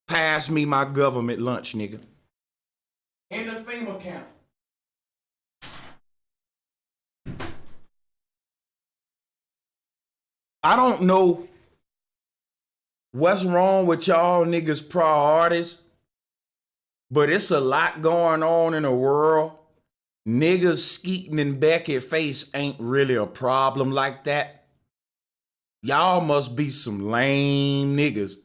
Pass me my government lunch, nigga. In the FEMA camp. I don't know what's wrong with y'all niggas priorities, but it's a lot going on in the world. Niggas skeeting in Becky face ain't really a problem like that. Y'all must be some lame niggas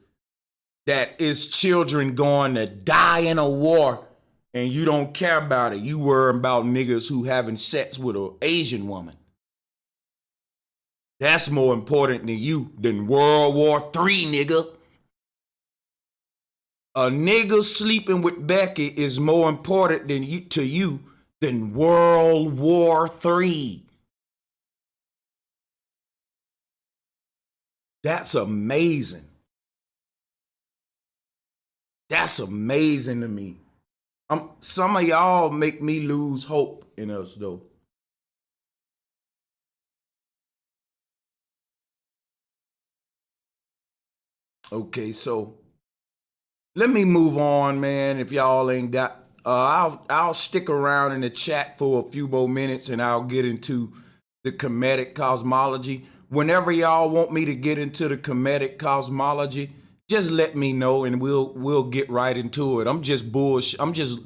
that is children going to die in a war and you don't care about it. You worry about niggas who having sex with an Asian woman. That's more important to you than World War III, nigga. A nigga sleeping with Becky is more important to you than World War III. That's amazing. That's amazing to me. Some of y'all make me lose hope in us, though. Okay, so let me move on, man. If y'all ain't got, I'll stick around in the chat for a few more minutes, and I'll get into the Kemetic cosmology. Whenever y'all want me to get into the Kemetic cosmology, just let me know, and we'll get right into it. I'm just bullshit. I'm just,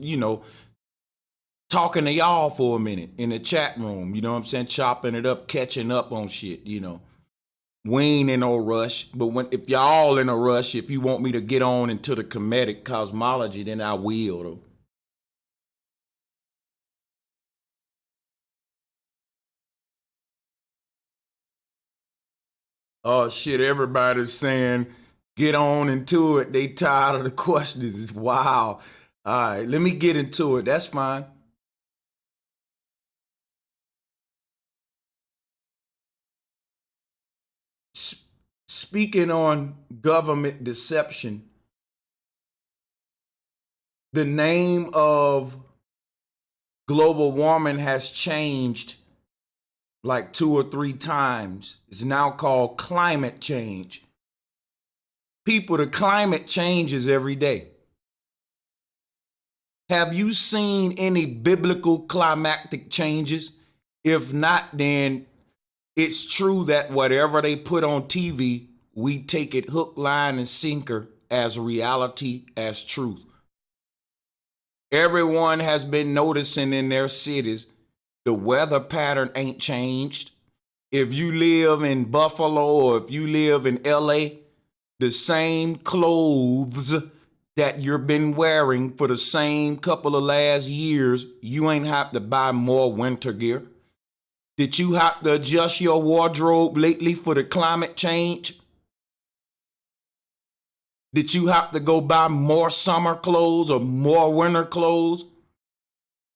talking to y'all for a minute in the chat room. You know what I'm saying? Chopping it up, catching up on shit. We ain't in no rush, but if y'all in a rush, if you want me to get on into the Kemetic cosmology, then I will, though. Oh shit, everybody's saying get on into it. They tired of the questions. Wow. All right, let me get into it. That's fine. Speaking on government deception, the name of global warming has changed like 2 or 3 times. It's now called climate change. People, the climate changes every day. Have you seen any biblical climatic changes? If not, then it's true that whatever they put on TV, we take it hook, line, and sinker as reality, as truth. Everyone has been noticing in their cities, the weather pattern ain't changed. If you live in Buffalo or if you live in LA, the same clothes that you've been wearing for the same couple of last years, you ain't have to buy more winter gear. Did you have to adjust your wardrobe lately for the climate change? Did you have to go buy more summer clothes or more winter clothes?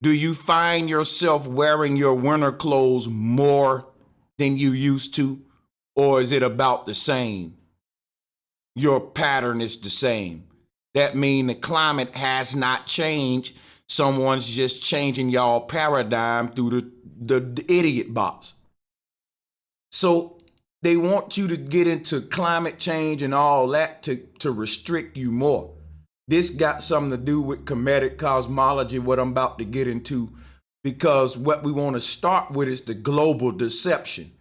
Do you find yourself wearing your winter clothes more than you used to? Or is it about the same? Your pattern is the same. That means the climate has not changed. Someone's just changing y'all paradigm through the idiot box. So they want you to get into climate change and all that to restrict you more. This got something to do with Kemetic cosmology, what I'm about to get into, because what we want to start with is the global deception.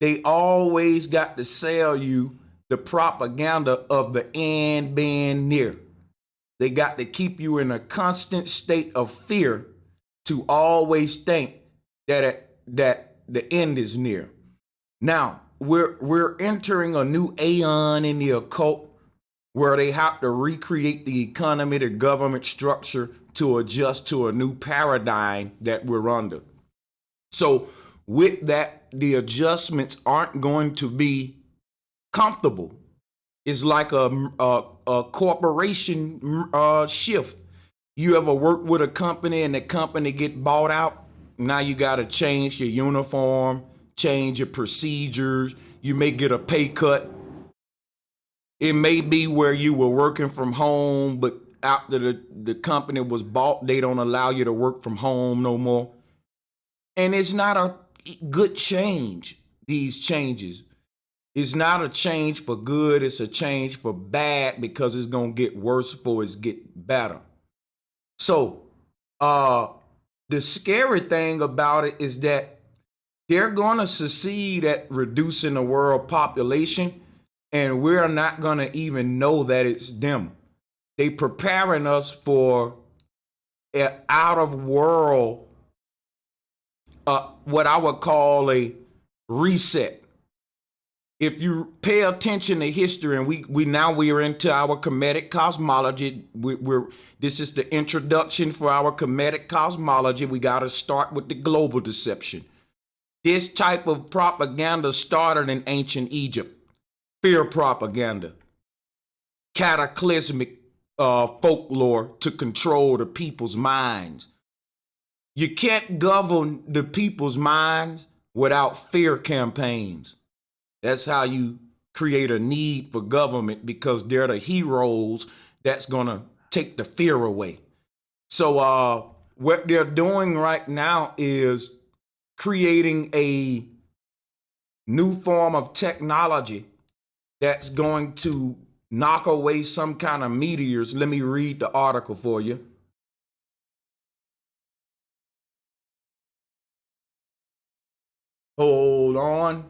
They always got to sell you the propaganda of the end being near. They got to keep you in a constant state of fear to always think that the end is near. Now, we're entering a new aeon in the occult where they have to recreate the economy, the government structure to adjust to a new paradigm that we're under. So with that, the adjustments aren't going to be comfortable. It's like a corporation shift. You ever work with a company and the company get bought out? Now you got to change your uniform, change your procedures. You may get a pay cut. It may be where you were working from home, but after the company was bought, they don't allow you to work from home no more. And it's not a good change, these changes. It's not a change for good, it's a change for bad because it's going to get worse before it get better. So the scary thing about it is that they're going to succeed at reducing the world population, and we're not going to even know that it's them. They preparing us for an out of world, what I would call a reset. If you pay attention to history, and we are into our Kemetic cosmology. This is the introduction for our Kemetic cosmology. We got to start with the global deception. This type of propaganda started in ancient Egypt. Fear propaganda, cataclysmic folklore to control the people's minds. You can't govern the people's mind without fear campaigns. That's how you create a need for government, because they're the heroes that's going to take the fear away. So what they're doing right now is creating a new form of technology that's going to knock away some kind of meteors. Let me read the article for you. Hold on.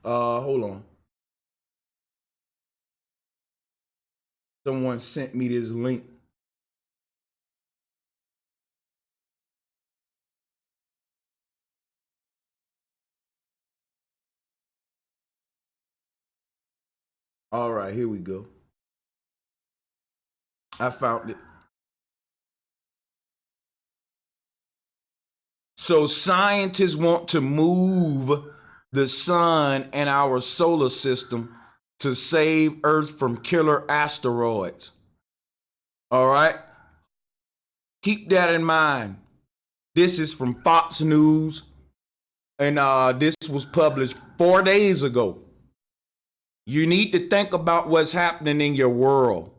Hold on. Someone sent me this link. All right, here we go. I found it. So scientists want to move the sun and our solar system to save Earth from killer asteroids. All right? Keep that in mind. This is from Fox News, and this was published 4 days ago. You need to think about what's happening in your world.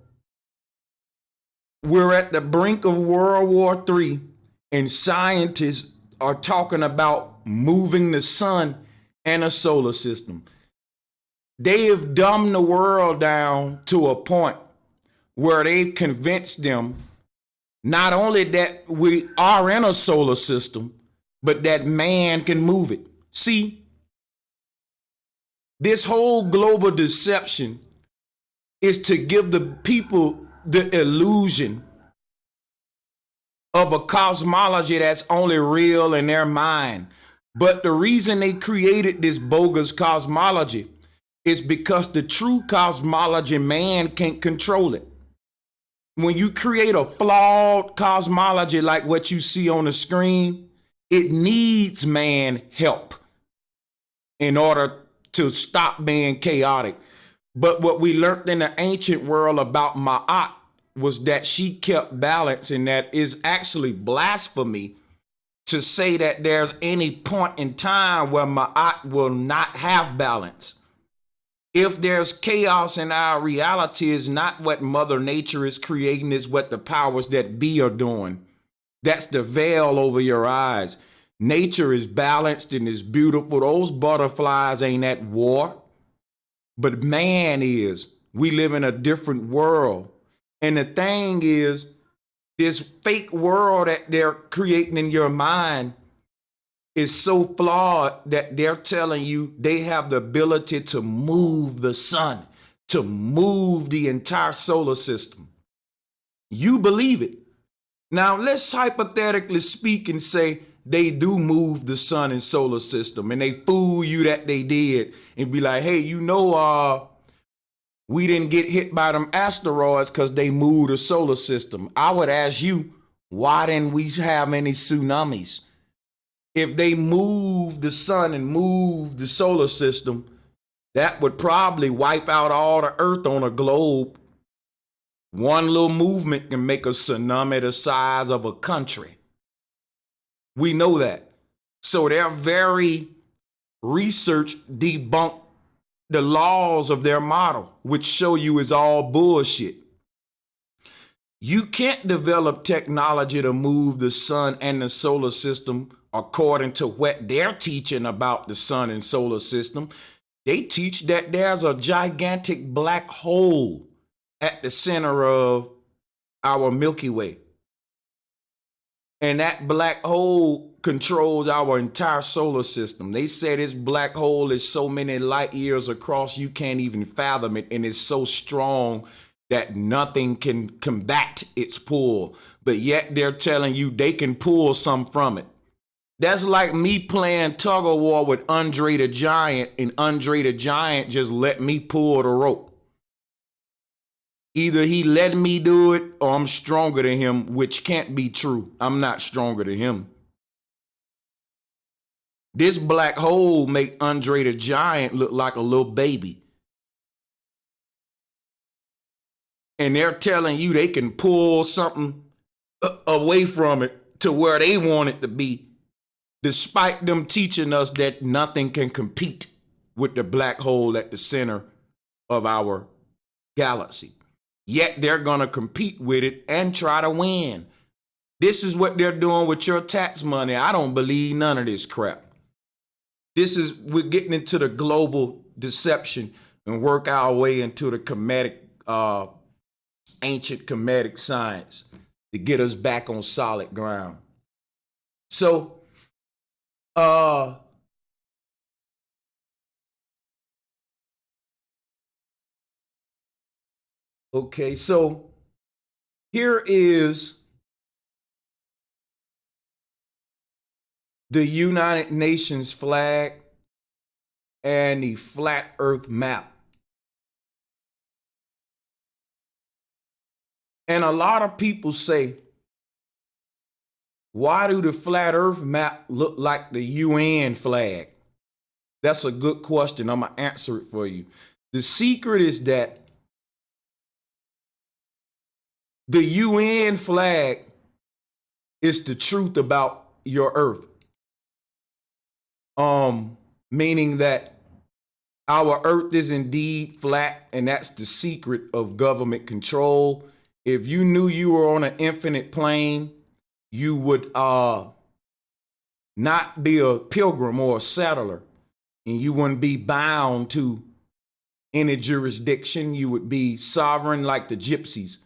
We're at the brink of World War III, and scientists are talking about moving the sun and a solar system. They have dumbed the world down to a point where they've convinced them not only that we are in a solar system, but that man can move it. See, this whole global deception is to give the people the illusion of a cosmology that's only real in their mind. But the reason they created this bogus cosmology is because the true cosmology, man can't control it. When you create a flawed cosmology like what you see on the screen, it needs man help in order to stop being chaotic. But what we learned in the ancient world about Ma'at was that she kept balance, and that is actually blasphemy to say that there's any point in time where Ma'at will not have balance. If there's chaos in our reality, is not what Mother Nature is creating, is what the powers that be are doing. That's the veil over your eyes. Nature is balanced and is beautiful. Those butterflies ain't at war, but man is. We live in a different world. And the thing is, this fake world that they're creating in your mind is so flawed that they're telling you they have the ability to move the sun, to move the entire solar system. You believe it. Now, let's hypothetically speak and say they do move the sun and solar system, and they fool you that they did and be like, hey, we didn't get hit by them asteroids because they moved the solar system. I would ask you, why didn't we have any tsunamis? If they moved the sun and moved the solar system, that would probably wipe out all the earth on a globe. One little movement can make a tsunami the size of a country. We know that. So their very research debunked the laws of their model, which show you is all bullshit. You can't develop technology to move the sun and the solar system according to what they're teaching about the sun and solar system. They teach that there's a gigantic black hole at the center of our Milky Way. And that black hole controls our entire solar system. They say this black hole is so many light years across, you can't even fathom it. And it's so strong that nothing can combat its pull. But yet they're telling you they can pull some from it. That's like me playing tug of war with Andre the Giant, and Andre the Giant just let me pull the rope. Either he let me do it or I'm stronger than him, which can't be true. I'm not stronger than him. This black hole make Andre the Giant look like a little baby. And they're telling you they can pull something away from it to where they want it to be, despite them teaching us that nothing can compete with the black hole at the center of our galaxy. Yet they're going to compete with it and try to win. This is what they're doing with your tax money. I don't believe none of this crap. We're getting into the global deception and work our way into the Kemetic, ancient Kemetic science to get us back on solid ground. So, okay, so here is the United Nations flag and the flat earth map. And a lot of people say, why do the flat earth map look like the UN flag? That's a good question. I'm going to answer it for you. The secret is that the UN flag is the truth about your earth. Meaning that our earth is indeed flat, and that's the secret of government control. If you knew you were on an infinite plane, you would not be a pilgrim or a settler, and you wouldn't be bound to any jurisdiction. You would be sovereign like the gypsies.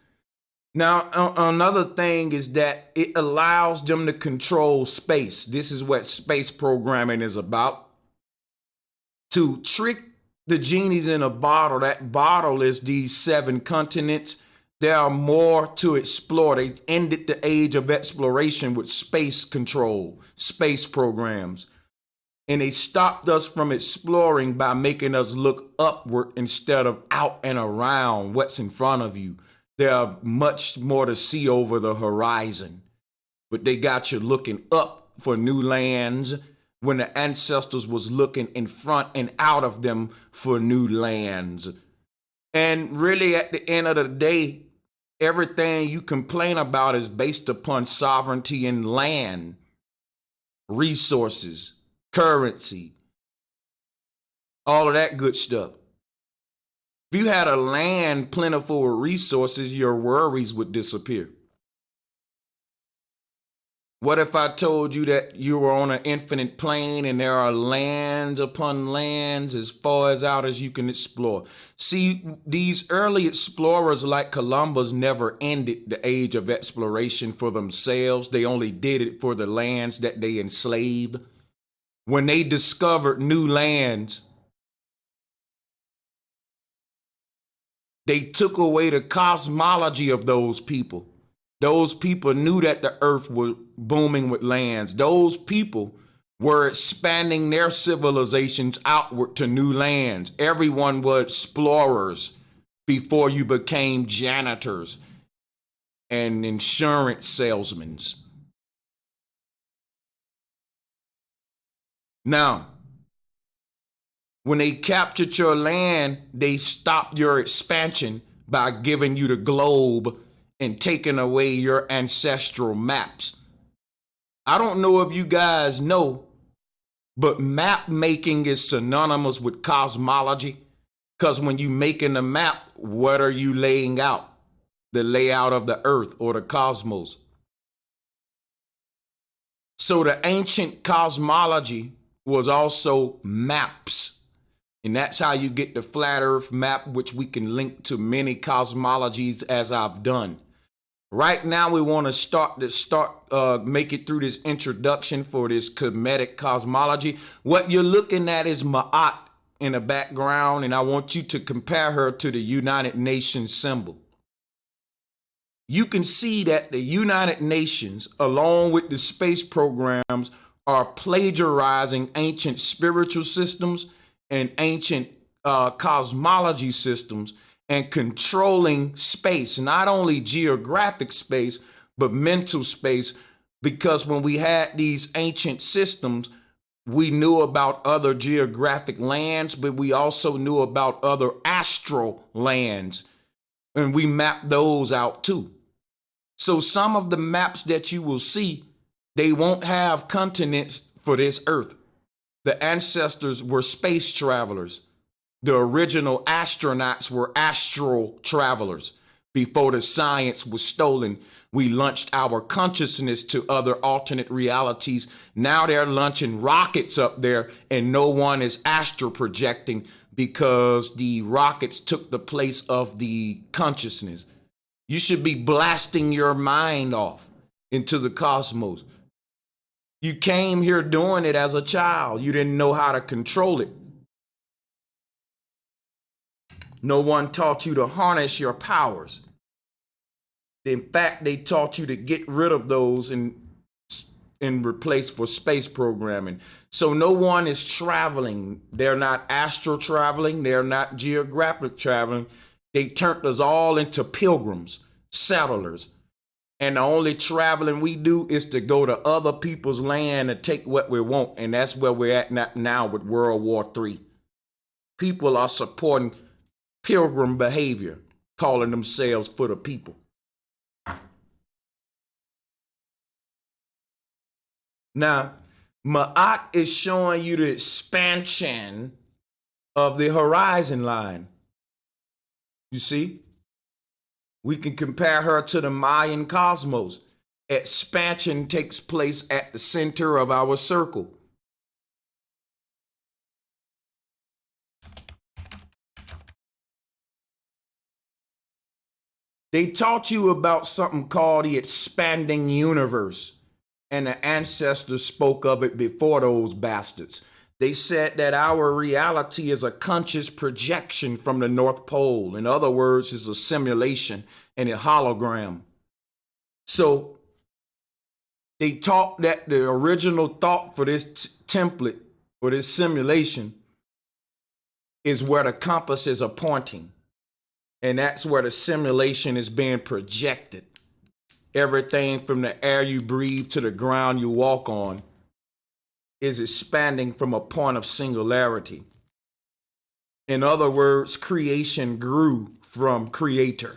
Now, another thing is that it allows them to control space. This is what space programming is about. To trick the genies in a bottle. That bottle is these 7 continents. There are more to explore. They ended the age of exploration with space control, space programs. And they stopped us from exploring by making us look upward instead of out and around what's in front of you. There's much more to see over the horizon, but they got you looking up for new lands when the ancestors was looking in front and out of them for new lands. And really at the end of the day, everything you complain about is based upon sovereignty in land, resources, currency, all of that good stuff. If you had a land plentiful with resources, your worries would disappear. What if I told you that you were on an infinite plane and there are lands upon lands as far as out as you can explore? See, these early explorers like Columbus never ended the age of exploration for themselves. They only did it for the lands that they enslaved. When they discovered new lands, they took away the cosmology of those people. Those people knew that the earth was booming with lands. Those people were expanding their civilizations outward to new lands. Everyone was explorers before you became janitors and insurance salesmen. Now, when they captured your land, they stopped your expansion by giving you the globe and taking away your ancestral maps. I don't know if you guys know, but map making is synonymous with cosmology, because when you making a map, what are you laying out? the layout of the earth or the cosmos. So the ancient cosmology was also maps. And that's how you get the flat earth map, which we can link to many cosmologies as I've done. Right now, we want to make it through this introduction for this Kemetic cosmology. What you're looking at is Ma'at in the background, and I want you to compare her to the United Nations symbol. You can see that the United Nations, along with the space programs, are plagiarizing ancient spiritual systems and ancient cosmology systems and controlling space, not only geographic space, but mental space. Because when we had these ancient systems, we knew about other geographic lands, but we also knew about other astral lands, and we mapped those out too. So some of the maps that you will see, they won't have continents for this earth. The ancestors were space travelers. The original astronauts were astral travelers. Before the science was stolen, we launched our consciousness to other alternate realities. Now they're launching rockets up there, and no one is astral projecting because the rockets took the place of the consciousness. You should be blasting your mind off into the cosmos. You came here doing it as a child. You didn't know how to control it. No one taught you to harness your powers. In fact, they taught you to get rid of those and replace for space programming. So no one is traveling. They're not astral traveling. They're not geographic traveling. They turned us all into pilgrims, settlers. And the only traveling we do is to go to other people's land and take what we want. And that's where we're at now with World War III. People are supporting pilgrim behavior, calling themselves for the people. Now, Ma'at is showing you the expansion of the horizon line. You see? We can compare her to the Mayan cosmos. Expansion takes place at the center of our circle. They taught you about something called the expanding universe, and the ancestors spoke of it before those bastards. They said that our reality is a conscious projection from the North Pole. In other words, it's a simulation and a hologram. So they taught that the original thought for this template, for this simulation, is where the compass is pointing. And that's where the simulation is being projected. Everything from the air you breathe to the ground you walk on is expanding from a point of singularity. In other words, creation grew from creator.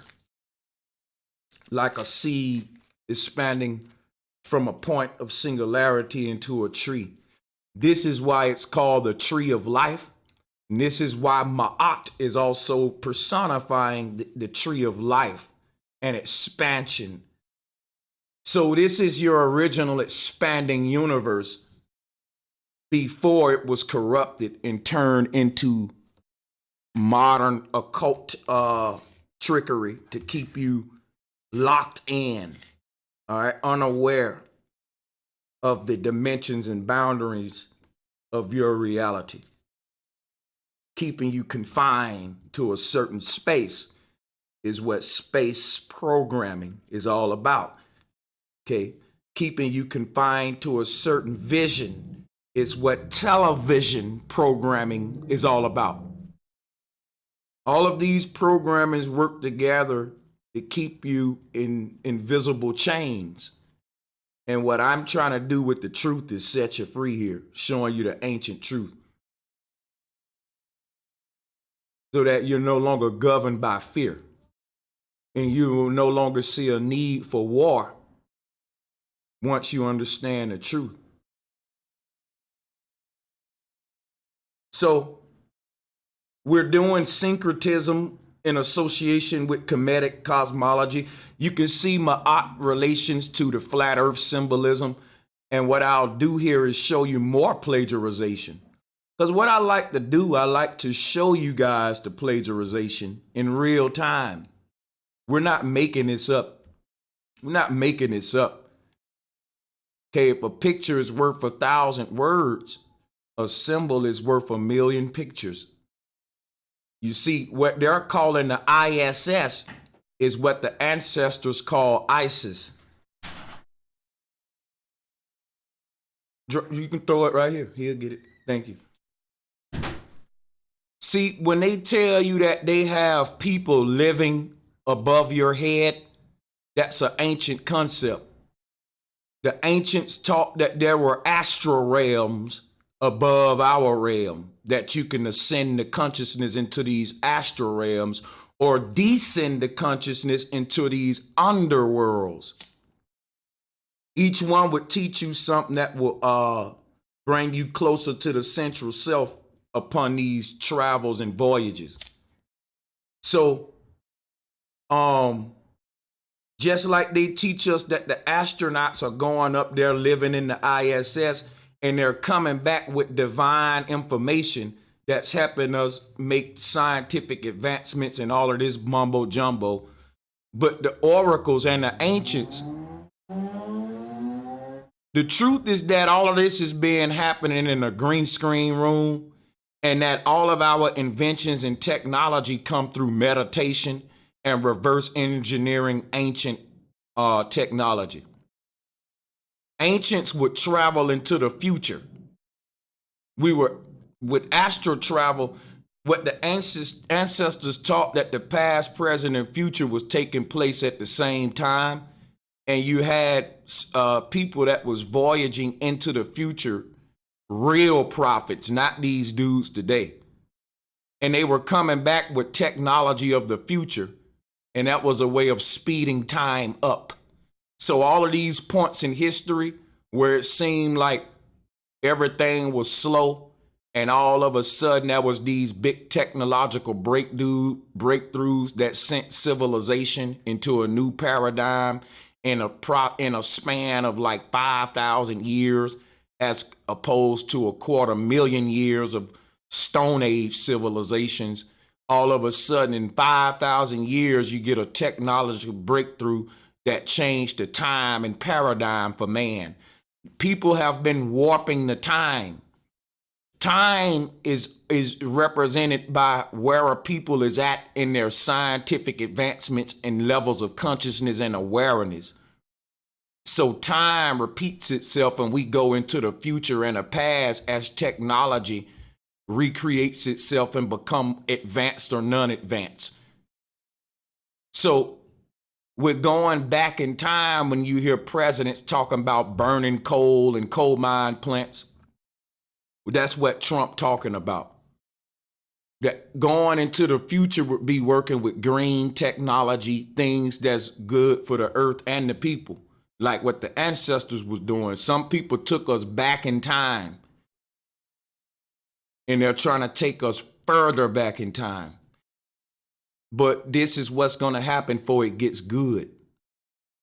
Like a seed expanding from a point of singularity into a tree. This is why it's called the tree of life. And this is why Ma'at is also personifying the tree of life and expansion. So this is your original expanding universe before it was corrupted and turned into modern occult trickery to keep you locked in, all right, unaware of the dimensions and boundaries of your reality, keeping you confined to a certain space is what space programming is all about. Okay, keeping you confined to a certain vision is what television programming is all about. All of these programmings work together to keep you in invisible chains. And what I'm trying to do with the truth is set you free here, showing you the ancient truth. So that you're no longer governed by fear. And you will no longer see a need for war once you understand the truth. So we're doing syncretism in association with Kemetic cosmology. You can see Ma'at relations to the flat earth symbolism. And what I'll do here is show you more plagiarization. Because what I like to do, I like to show you guys the plagiarization in real time. We're not making this up. We're not making this up. Okay, if a picture is worth 1,000 words, a symbol is worth 1,000,000 pictures. You see, what they're calling the ISS is what the ancestors call ISIS. You can throw it right here. He'll get it. Thank you. See, when they tell you that they have people living above your head, that's an ancient concept. The ancients taught that there were astral realms above our realm, that you can ascend the consciousness into these astral realms or descend the consciousness into these underworlds. Each one would teach you something that will bring you closer to the central self upon these travels and voyages. So, just like they teach us that the astronauts are going up there living in the ISS and they're coming back with divine information that's helping us make scientific advancements and all of this mumbo jumbo. But the oracles and the ancients, the truth is that all of this is happening in a green screen room, and that all of our inventions and technology come through meditation and reverse engineering ancient technology. Ancients would travel into the future. We were, with astral travel, what the ancestors taught that the past, present, and future was taking place at the same time. And you had people that was voyaging into the future, real prophets, not these dudes today. And they were coming back with technology of the future. And that was a way of speeding time up. So all of these points in history where it seemed like everything was slow, and all of a sudden there was these big technological breakthroughs that sent civilization into a new paradigm in a span of like 5,000 years, as opposed to 250,000 years of Stone Age civilizations. All of a sudden in 5,000 years, you get a technological breakthrough that changed the time and paradigm for man. People have been warping the time. Time is represented by where a people is at in their scientific advancements and levels of consciousness and awareness. So time repeats itself and we go into the future and the past as technology recreates itself and become advanced or non-advanced. So we're going back in time when you hear presidents talking about burning coal and coal mine plants. That's what Trump talking about. That going into the future would be working with green technology, things that's good for the earth and the people, like what the ancestors was doing. Some people took us back in time, and they're trying to take us further back in time. But this is what's going to happen before it gets good.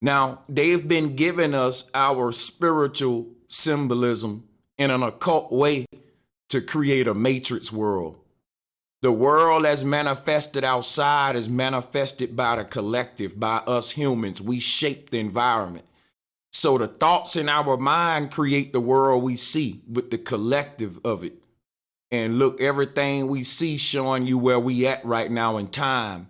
Now, they've been giving us our spiritual symbolism in an occult way to create a matrix world. The world as manifested outside is manifested by the collective, by us humans. We shape the environment. So the thoughts in our mind create the world we see with the collective of it. And look, everything we see showing you where we at right now in time.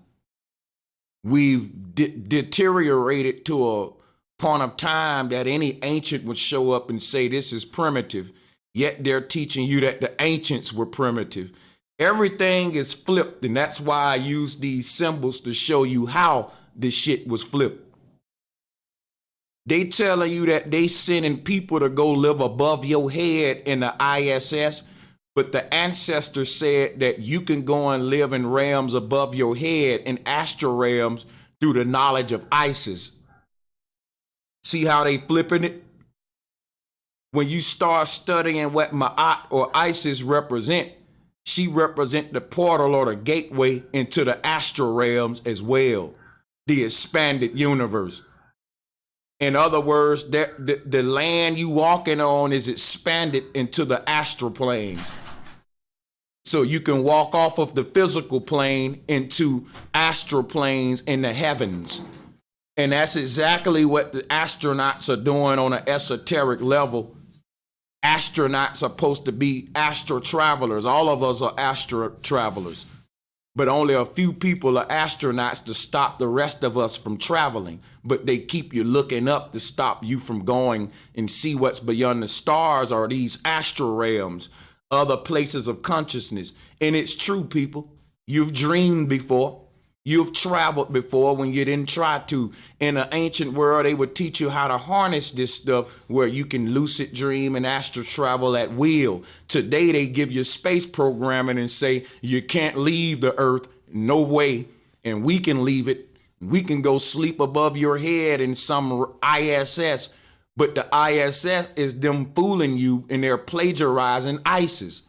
We've deteriorated to a point of time that any ancient would show up and say this is primitive. Yet they're teaching you that the ancients were primitive. Everything is flipped, and that's why I use these symbols to show you how this shit was flipped. They telling you that they sending people to go live above your head in the ISS, but the ancestors said that you can go and live in realms above your head, in astral realms, through the knowledge of Isis. See how they flipping it? When you start studying what Ma'at or Isis represent, She represents the portal or the gateway into the astral realms as well, the expanded universe. In other words, the land you walking on is expanded into the astral planes. So you can walk off of the physical plane into astral planes in the heavens. And that's exactly what the astronauts are doing on an esoteric level. Astronauts are supposed to be astral travelers. All of us are astral travelers. But only a few people are astronauts to stop the rest of us from traveling. But they keep you looking up to stop you from going and see what's beyond the stars or these astral realms, other places of consciousness. And it's true, people. You've dreamed before. You've traveled before when you didn't try to. In the ancient world, they would teach you how to harness this stuff where you can lucid dream and astral travel at will. Today, they give you space programming and say you can't leave the earth. No way. And we can leave it. We can go sleep above your head in some ISS. But the ISS is them fooling you and they're plagiarizing ISIS.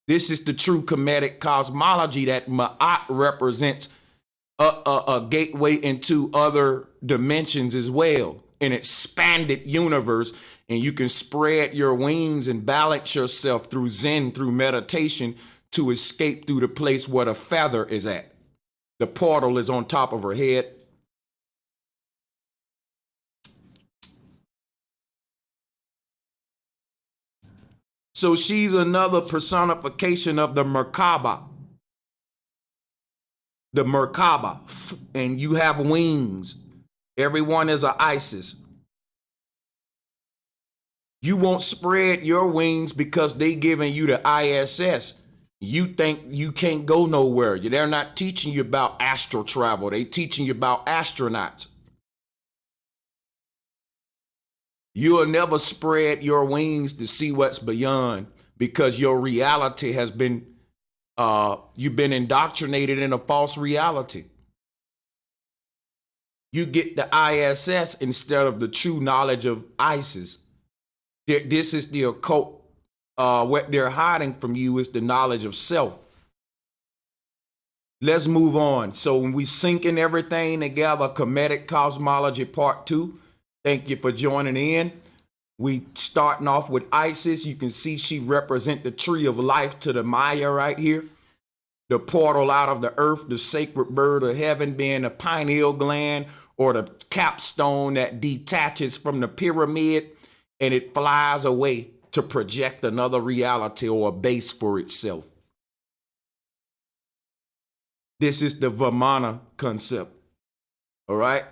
This is the true Kemetic cosmology that Ma'at represents a gateway into other dimensions as well, an expanded universe. And you can spread your wings and balance yourself through Zen, through meditation, to escape through the place where the feather is at. The portal is on top of her head. So she's another personification of the Merkaba. The Merkaba. And you have wings. Everyone is an Isis. You won't spread your wings because they giving you the ISS. You think you can't go nowhere. They're not teaching you about astral travel. They teaching you about astronauts. You'll never spread your wings to see what's beyond because your reality has been, you've been indoctrinated in a false reality. You get the ISS instead of the true knowledge of ISIS. This is the occult. What they're hiding from you is the knowledge of self. Let's move on. So when we syncing everything together, Kemetic Cosmology Part 2, thank you for joining in. We starting off with Isis. You can see she represents the tree of life to the Maya right here. The portal out of the earth, the sacred bird of heaven being the pineal gland or the capstone that detaches from the pyramid and it flies away to project another reality or a base for itself. This is the Vamana concept. All right.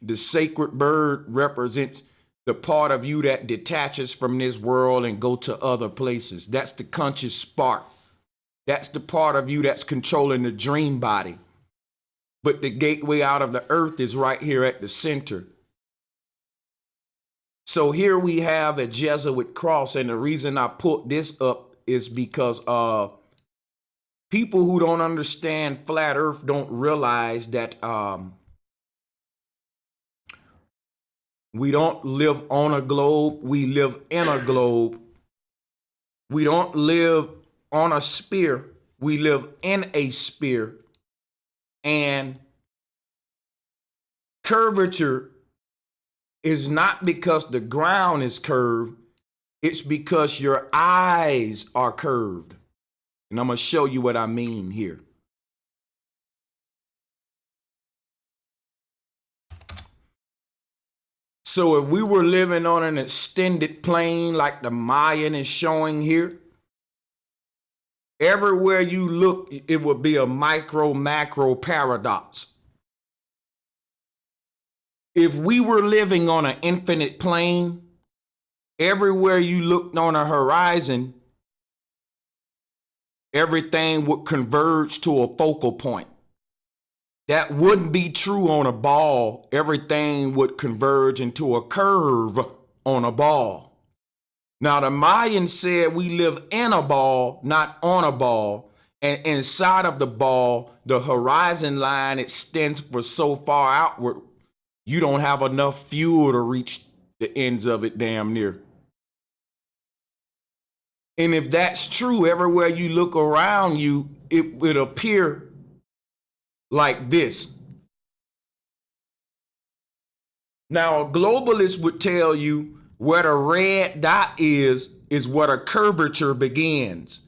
The sacred bird represents the part of you that detaches from this world and go to other places. That's the conscious spark. That's the part of you that's controlling the dream body. But the gateway out of the earth is right here at the center. So here we have a Jesuit cross. And the reason I put this up is because people who don't understand flat earth don't realize that we don't live on a globe. We live in a globe. We don't live on a sphere. We live in a sphere. And curvature is not because the ground is curved. It's because your eyes are curved. And I'm going to show you what I mean here. So if we were living on an extended plane like the Mayan is showing here, everywhere you look, it would be a micro-macro paradox. If we were living on an infinite plane, everywhere you looked on a horizon, everything would converge to a focal point. That wouldn't be true on a ball. Everything would converge into a curve on a ball. Now, the Mayans said we live in a ball, not on a ball. And inside of the ball, the horizon line extends for so far outward, you don't have enough fuel to reach the ends of it damn near. And if that's true, everywhere you look around you, it would appear like this. Now, a globalist would tell you where the red dot is where a curvature begins.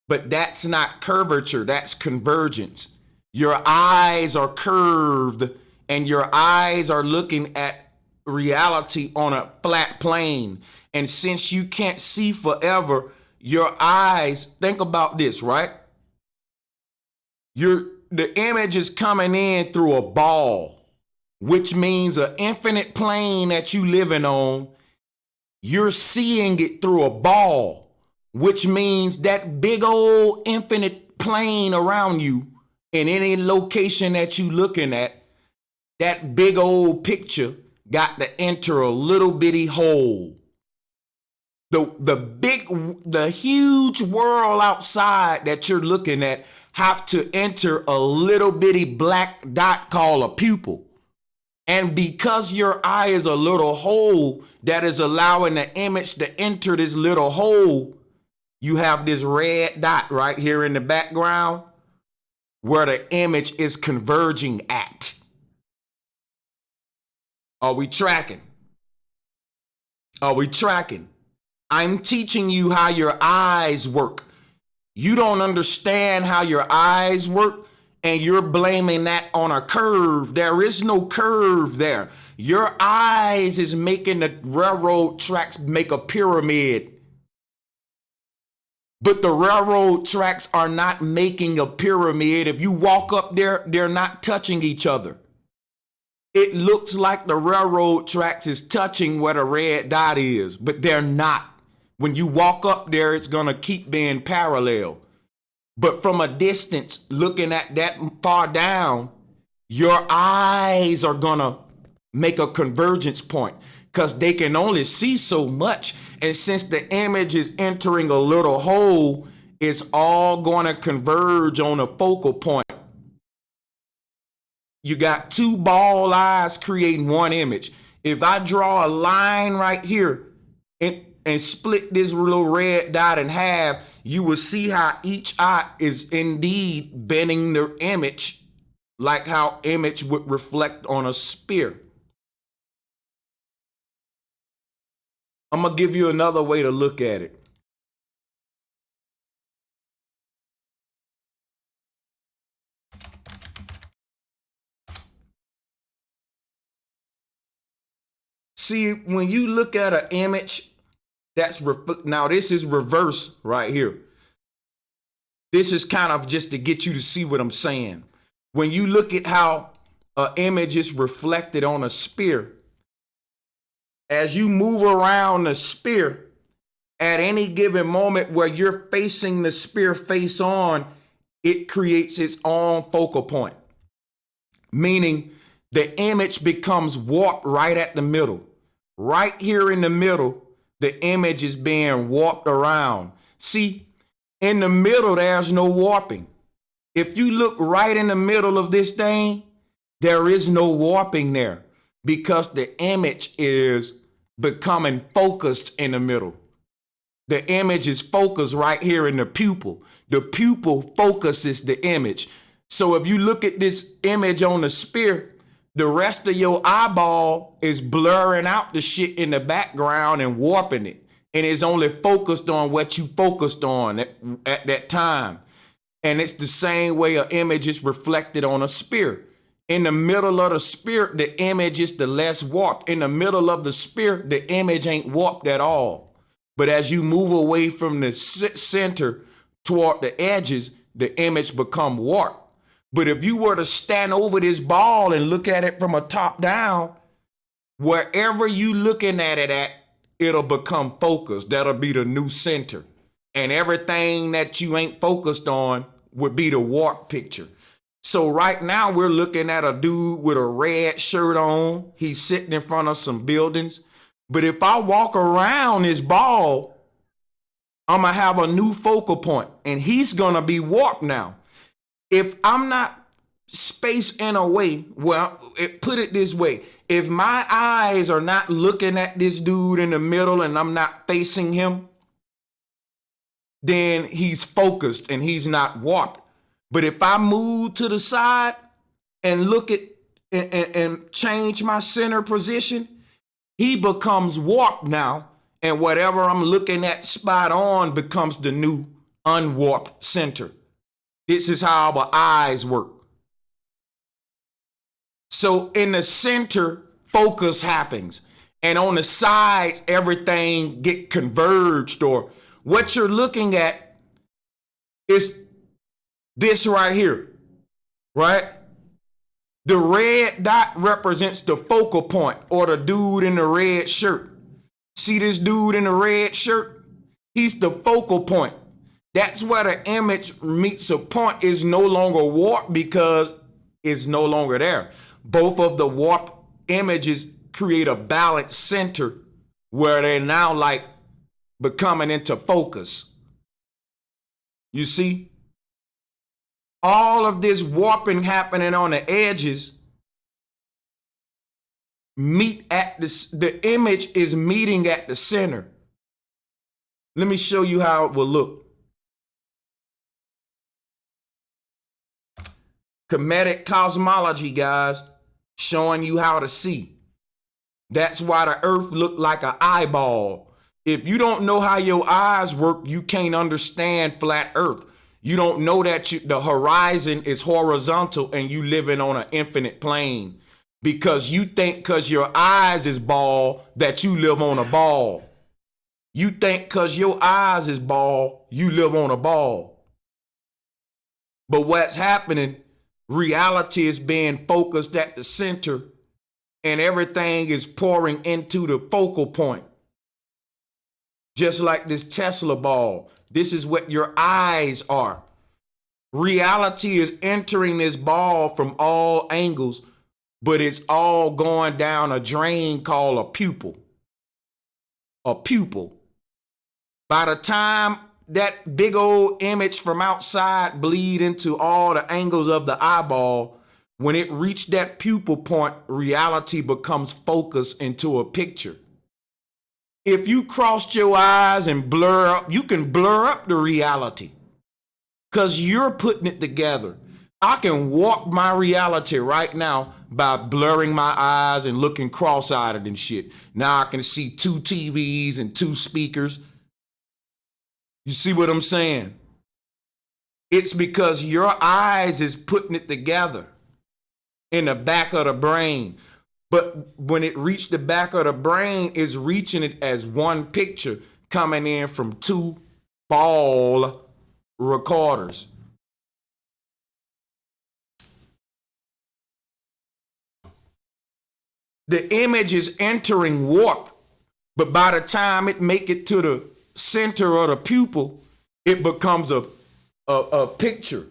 But that's not curvature, that's convergence. Your eyes are curved and your eyes are looking at reality on a flat plane. And since you can't see forever, your eyes, think about this, right? The image is coming in through a ball, which means an infinite plane that you living on. You're seeing it through a ball, which means that big old infinite plane around you in any location that you looking at, that big old picture got to enter a little bitty hole. The huge world outside that you're looking at have to enter a little bitty black dot called a pupil. And because your eye is a little hole that is allowing the image to enter this little hole, you have this red dot right here in the background where the image is converging at. Are we tracking? Are we tracking? I'm teaching you how your eyes work. You don't understand how your eyes work, and you're blaming that on a curve. There is no curve there. Your eyes is making the railroad tracks make a pyramid. But the railroad tracks are not making a pyramid. If you walk up there, they're not touching each other. It looks like the railroad tracks is touching where the red dot is, but they're not. When you walk up there, it's going to keep being parallel. But from a distance, looking at that far down, your eyes are going to make a convergence point because they can only see so much. And since the image is entering a little hole, it's all going to converge on a focal point. You got two ball eyes creating one image. If I draw a line right here and split this little red dot in half, you will see how each eye is indeed bending the image like how image would reflect on a sphere. I'm going to give you another way to look at it. See, when you look at an image, now this is reverse right here. This is kind of just to get you to see what I'm saying. When you look at how an image is reflected on a sphere, as you move around the sphere, at any given moment where you're facing the sphere face on, it creates its own focal point. Meaning the image becomes warped right at the middle. Right here in the middle, the image is being warped around. See, in the middle, there's no warping. If you look right in the middle of this thing, there is no warping there because the image is becoming focused in the middle. The image is focused right here in the pupil. The pupil focuses the image. So if you look at this image on the sphere, the rest of your eyeball is blurring out the shit in the background and warping it. And it's only focused on what you focused on at that time. And it's the same way an image is reflected on a sphere. In the middle of the sphere, the image is the less warped. In the middle of the sphere, the image ain't warped at all. But as you move away from the center toward the edges, the image become warped. But if you were to stand over this ball and look at it from a top down, wherever you looking at it at, it'll become focused. That'll be the new center. And everything that you ain't focused on would be the warp picture. So right now we're looking at a dude with a red shirt on. He's sitting in front of some buildings. But if I walk around this ball, I'm going to have a new focal point and he's going to be warped now. If I'm not spaced in a way, well, put it this way. If my eyes are not looking at this dude in the middle and I'm not facing him, then he's focused and he's not warped. But if I move to the side and look at and change my center position, he becomes warped now. And whatever I'm looking at spot on becomes the new unwarped center. This is how our eyes work. So in the center, focus happens. And on the sides, everything get converged, or what you're looking at is this right here, right? The red dot represents the focal point, or the dude in the red shirt. See this dude in the red shirt? He's the focal point. That's where the image meets a point. Is no longer warped because it's no longer there. Both of the warped images create a balanced center where they're now like becoming into focus. You see? All of this warping happening on the edges meet at the image is meeting at the center. Let me show you how it will look. Kemetic cosmology, guys, showing you how to see. That's why the earth looked like an eyeball. If you don't know how your eyes work, you can't understand flat earth. You don't know that the horizon is horizontal and you living on an infinite plane. Because you think because your eyes is ball that you live on a ball. You think because your eyes is ball, you live on a ball. But what's happening, reality is being focused at the center and everything is pouring into the focal point. Just like this Tesla ball. This is what your eyes are. Reality is entering this ball from all angles, but it's all going down a drain called a pupil. A pupil. By the time that big old image from outside bleed into all the angles of the eyeball, when it reached that pupil point, reality becomes focused into a picture. If you crossed your eyes and blur up, you can blur up the reality because you're putting it together. I can warp my reality right now by blurring my eyes and looking cross-eyed and shit. Now I can see 2 TVs and 2 speakers. You see what I'm saying? It's because your eyes is putting it together in the back of the brain. But when it reached the back of the brain, it's reaching it as one picture coming in from 2 ball recorders. The image is entering warp, but by the time it make it to the center of the pupil, it becomes a picture.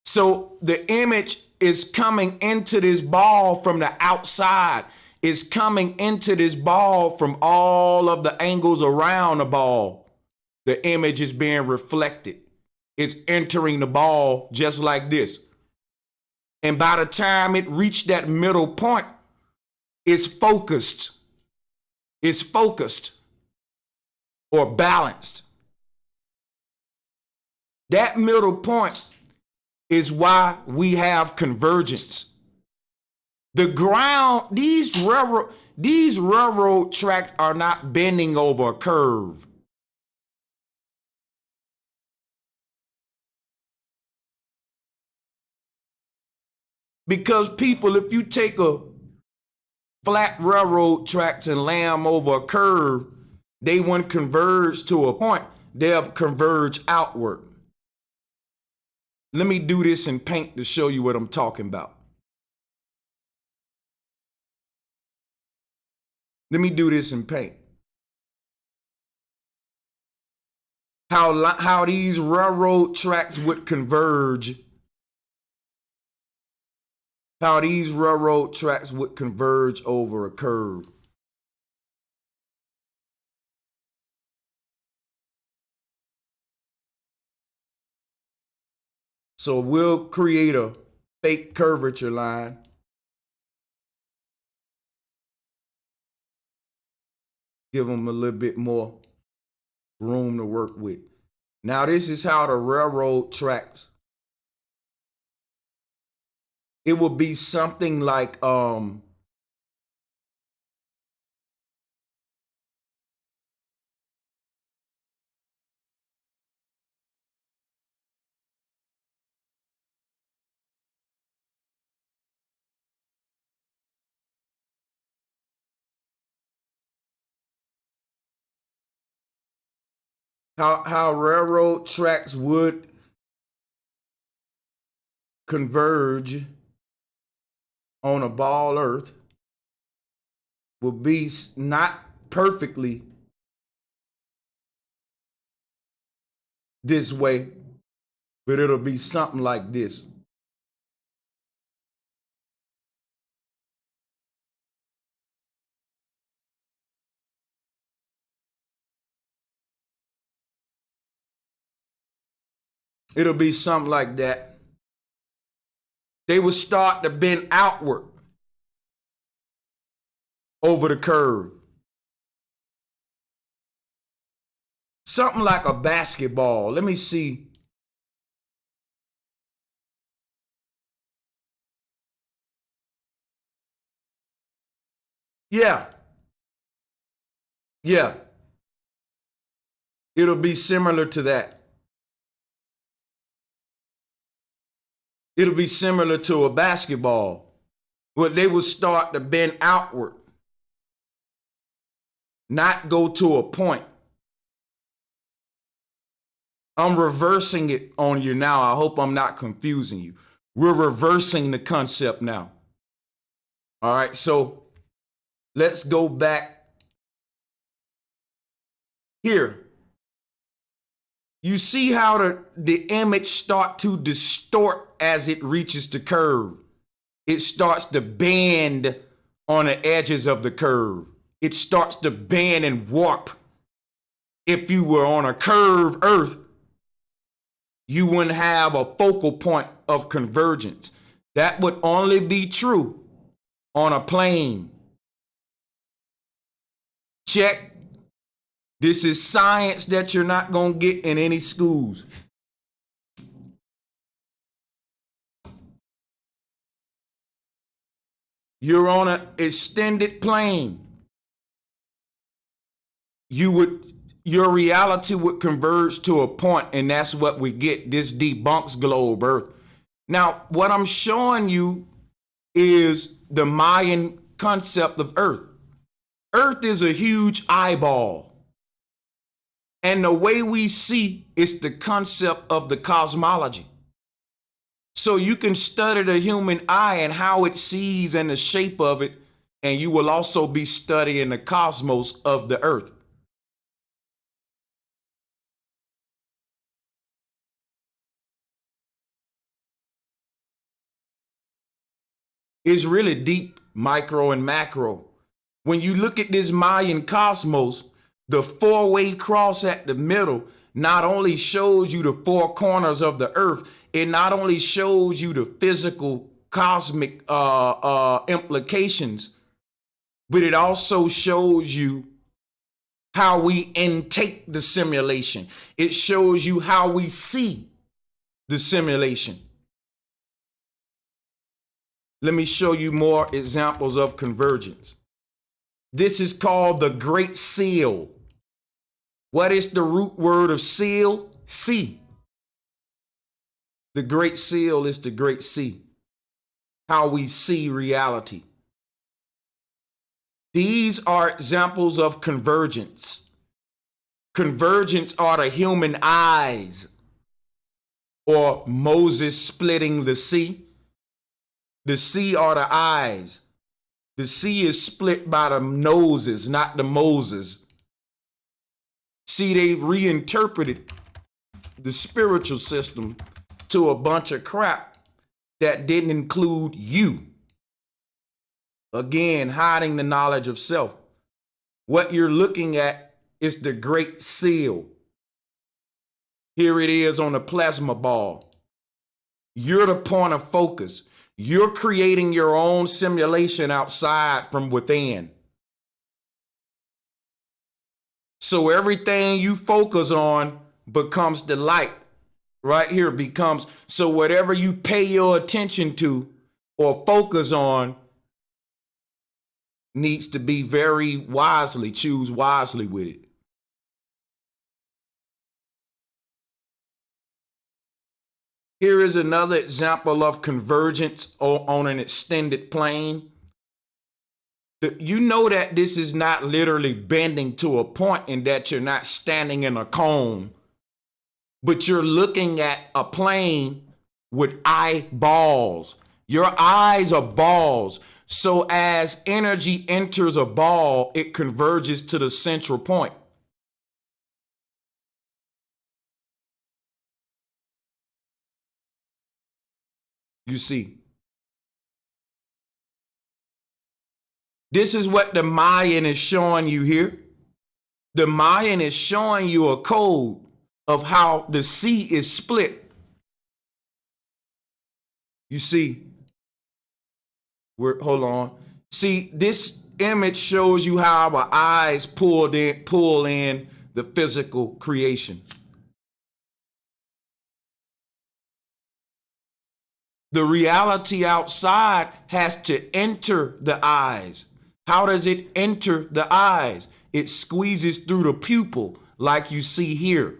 So the image is coming into this ball from the outside. It's coming into this ball from all of the angles around the ball. The image is being reflected. It's entering the ball just like this. And by the time it reached that middle point, it's focused. It's focused or balanced. That middle point is why we have convergence. The ground, these railroad tracks are not bending over a curve. Because people, if you take a flat railroad tracks and lay them over a curve, they wouldn't converge to a point. They'll converge outward. Let me do this in paint to show you what I'm talking about. Let me do this in paint. How these railroad tracks would converge. How these railroad tracks would converge over a curve. So we'll create a fake curvature line. Give them a little bit more room to work with. Now, this is how the railroad tracks. It will be something like how railroad tracks would converge on a ball earth will be not perfectly this way, but it'll be something like this. It'll be something like that. They will start to bend outward over the curve. Something like a basketball. Let me see. Yeah. Yeah. It'll be similar to that. It'll be similar to a basketball. Where they will start to bend outward, not go to a point. I'm reversing it on you now. I hope I'm not confusing you. We're reversing the concept now. All right, so let's go back here. You see how the image start to distort as it reaches the curve. It starts to bend on the edges of the curve. It starts to bend and warp. If you were on a curved earth, you wouldn't have a focal point of convergence. That would only be true on a plane. Check. This is science that you're not going to get in any schools. You're on an extended plane. Your reality would converge to a point, and that's what we get. This debunks globe Earth. Now, what I'm showing you is the Mayan concept of Earth. Earth is a huge eyeball. And the way we see is the concept of the cosmology. So you can study the human eye and how it sees and the shape of it, and you will also be studying the cosmos of the earth. It's really deep, micro and macro. When you look at this Mayan cosmos, the four-way cross at the middle not only shows you the four corners of the earth, it not only shows you the physical cosmic implications, but it also shows you how we intake the simulation. It shows you how we see the simulation. Let me show you more examples of convergence. This is called the Great Seal. What is the root word of seal? See. The Great Seal is the Great Sea. How we see reality. These are examples of convergence. Convergence are the human eyes, or Moses splitting the sea. The sea are the eyes. The sea is split by the noses, not the Moses. See, they've reinterpreted the spiritual system to a bunch of crap that didn't include you. Again, hiding the knowledge of self. What you're looking at is the Great Seal. Here it is on a plasma ball. You're the point of focus. You're creating your own simulation outside from within. So everything you focus on becomes the light. Right here becomes, so whatever you pay your attention to or focus on needs to be very wisely, choose wisely with it. Here is another example of convergence on an extended plane. You know that this is not literally bending to a point and that you're not standing in a cone, but you're looking at a plane with eyeballs. Your eyes are balls. So as energy enters a ball, it converges to the central point. You see, this is what the Mayan is showing you here. The Mayan is showing you a code of how the sea is split. You see, hold on. See, this image shows you how our eyes pull in the physical creation. The reality outside has to enter the eyes. How does it enter the eyes? It squeezes through the pupil like you see here.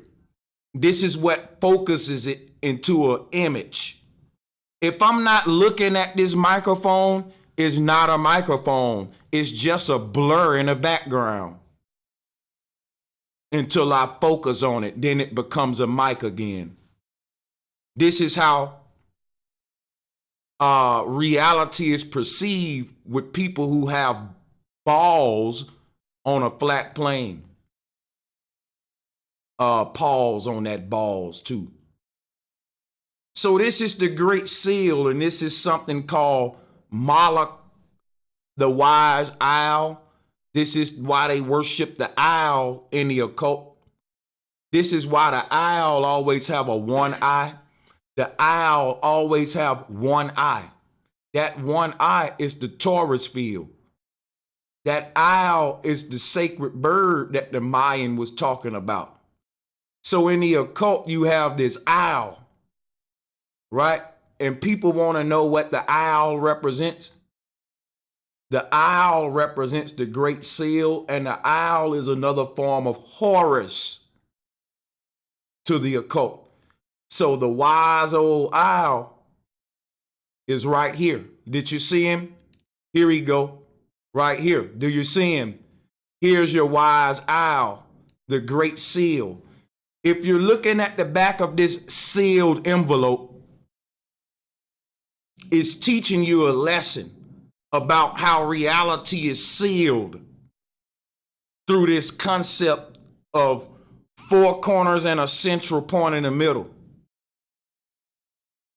This is what focuses it into an image. If I'm not looking at this microphone, it's not a microphone. It's just a blur in the background. Until I focus on it, then it becomes a mic again. This is how reality is perceived with people who have balls on a flat plane. Pause on that balls too. So this is the Great Seal, and this is something called Moloch, the wise owl. This is why they worship the owl in the occult. This is why the owl always have a one eye. The owl always have one eye. That one eye is the Taurus field. That owl is the sacred bird that the Mayan was talking about. So in the occult, you have this owl, right? And people want to know what the owl represents. The owl represents the Great Seal, and the owl is another form of Horus to the occult. So the wise old owl is right here. Did you see him? Here we go. Right here. Do you see him? Here's your wise owl, the Great Seal. If you're looking at the back of this sealed envelope, it's teaching you a lesson about how reality is sealed through this concept of four corners and a central point in the middle.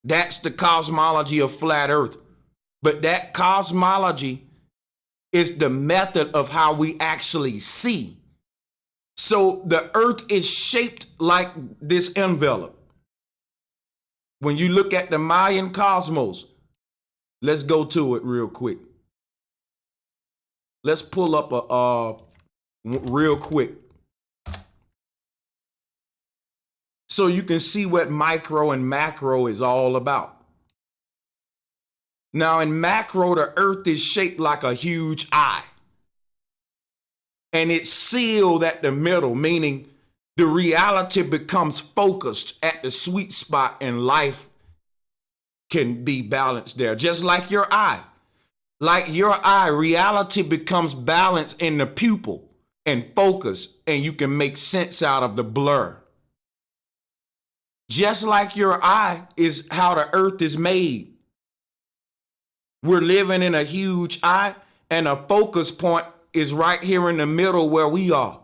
That's the cosmology of flat earth. But that cosmology is the method of how we actually see. So the earth is shaped like this envelope. When you look at the Mayan cosmos, let's go to it real quick. Let's pull up a real quick, so you can see what micro and macro is all about. Now in macro, the earth is shaped like a huge eye. And it's sealed at the middle, meaning the reality becomes focused at the sweet spot and life can be balanced there. Just like your eye. Like your eye, reality becomes balanced in the pupil and focus, and you can make sense out of the blur. Just like your eye is how the earth is made. We're living in a huge eye, and a focus point is right here in the middle where we are,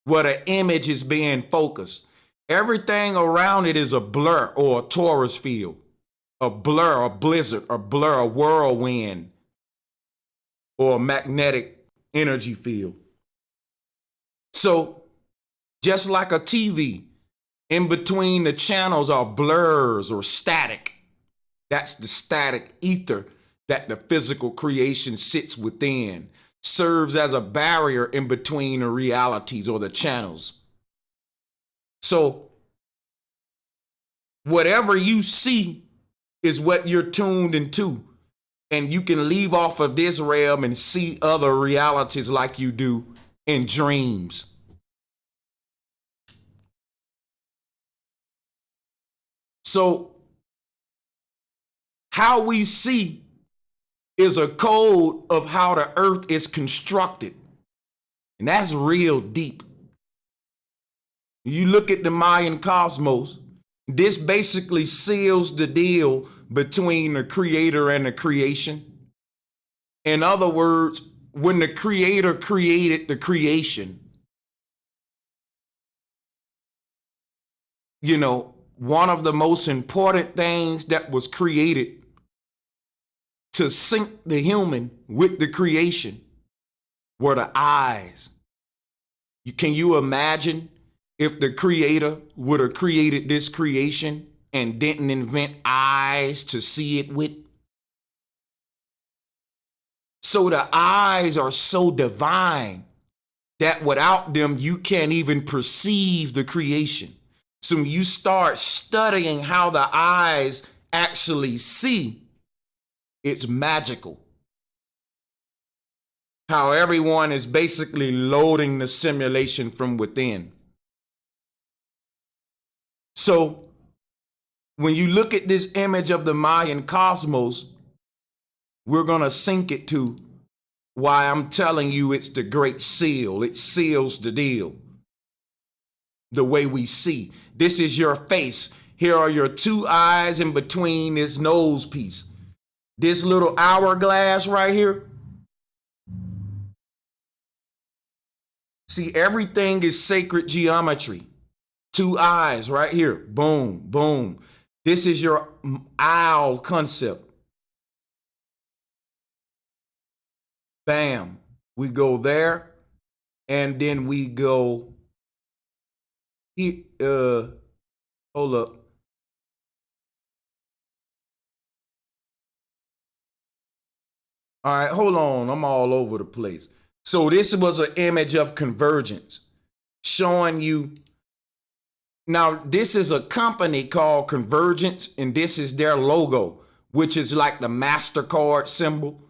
where the image is being focused. Everything around it is a blur or a torus field, a blur, a blizzard, a blur, a whirlwind, or a magnetic energy field. So just like a TV, in between the channels are blurs or static. That's the static ether that the physical creation sits within. serves as a barrier in between the realities or the channels. So whatever you see is what you're tuned into. And you can leave off of this realm and see other realities like you do in dreams. So how we see is a code of how the earth is constructed. And that's real deep. You look at the Mayan cosmos, this basically seals the deal between the creator and the creation. In other words, when the creator created the creation, you know, one of the most important things that was created to sync the human with the creation were the eyes. Can you imagine if the creator would have created this creation and didn't invent eyes to see it with? So the eyes are so divine that without them, you can't even perceive the creation. So when you start studying how the eyes actually see, it's magical. How everyone is basically loading the simulation from within. So when you look at this image of the Mayan cosmos, we're going to sync it to why I'm telling you it's the great seal. It seals the deal. The way we see. This is your face. Here are your two eyes in between this nose piece. This little hourglass right here. See, everything is sacred geometry. Two eyes right here. Boom, boom. This is your owl concept. Bam. We go there. And then we go. Hold up. All right, hold on. I'm all over the place. So this was an image of convergence showing you. Now, this is a company called Convergence, and this is their logo, which is like the MasterCard symbol.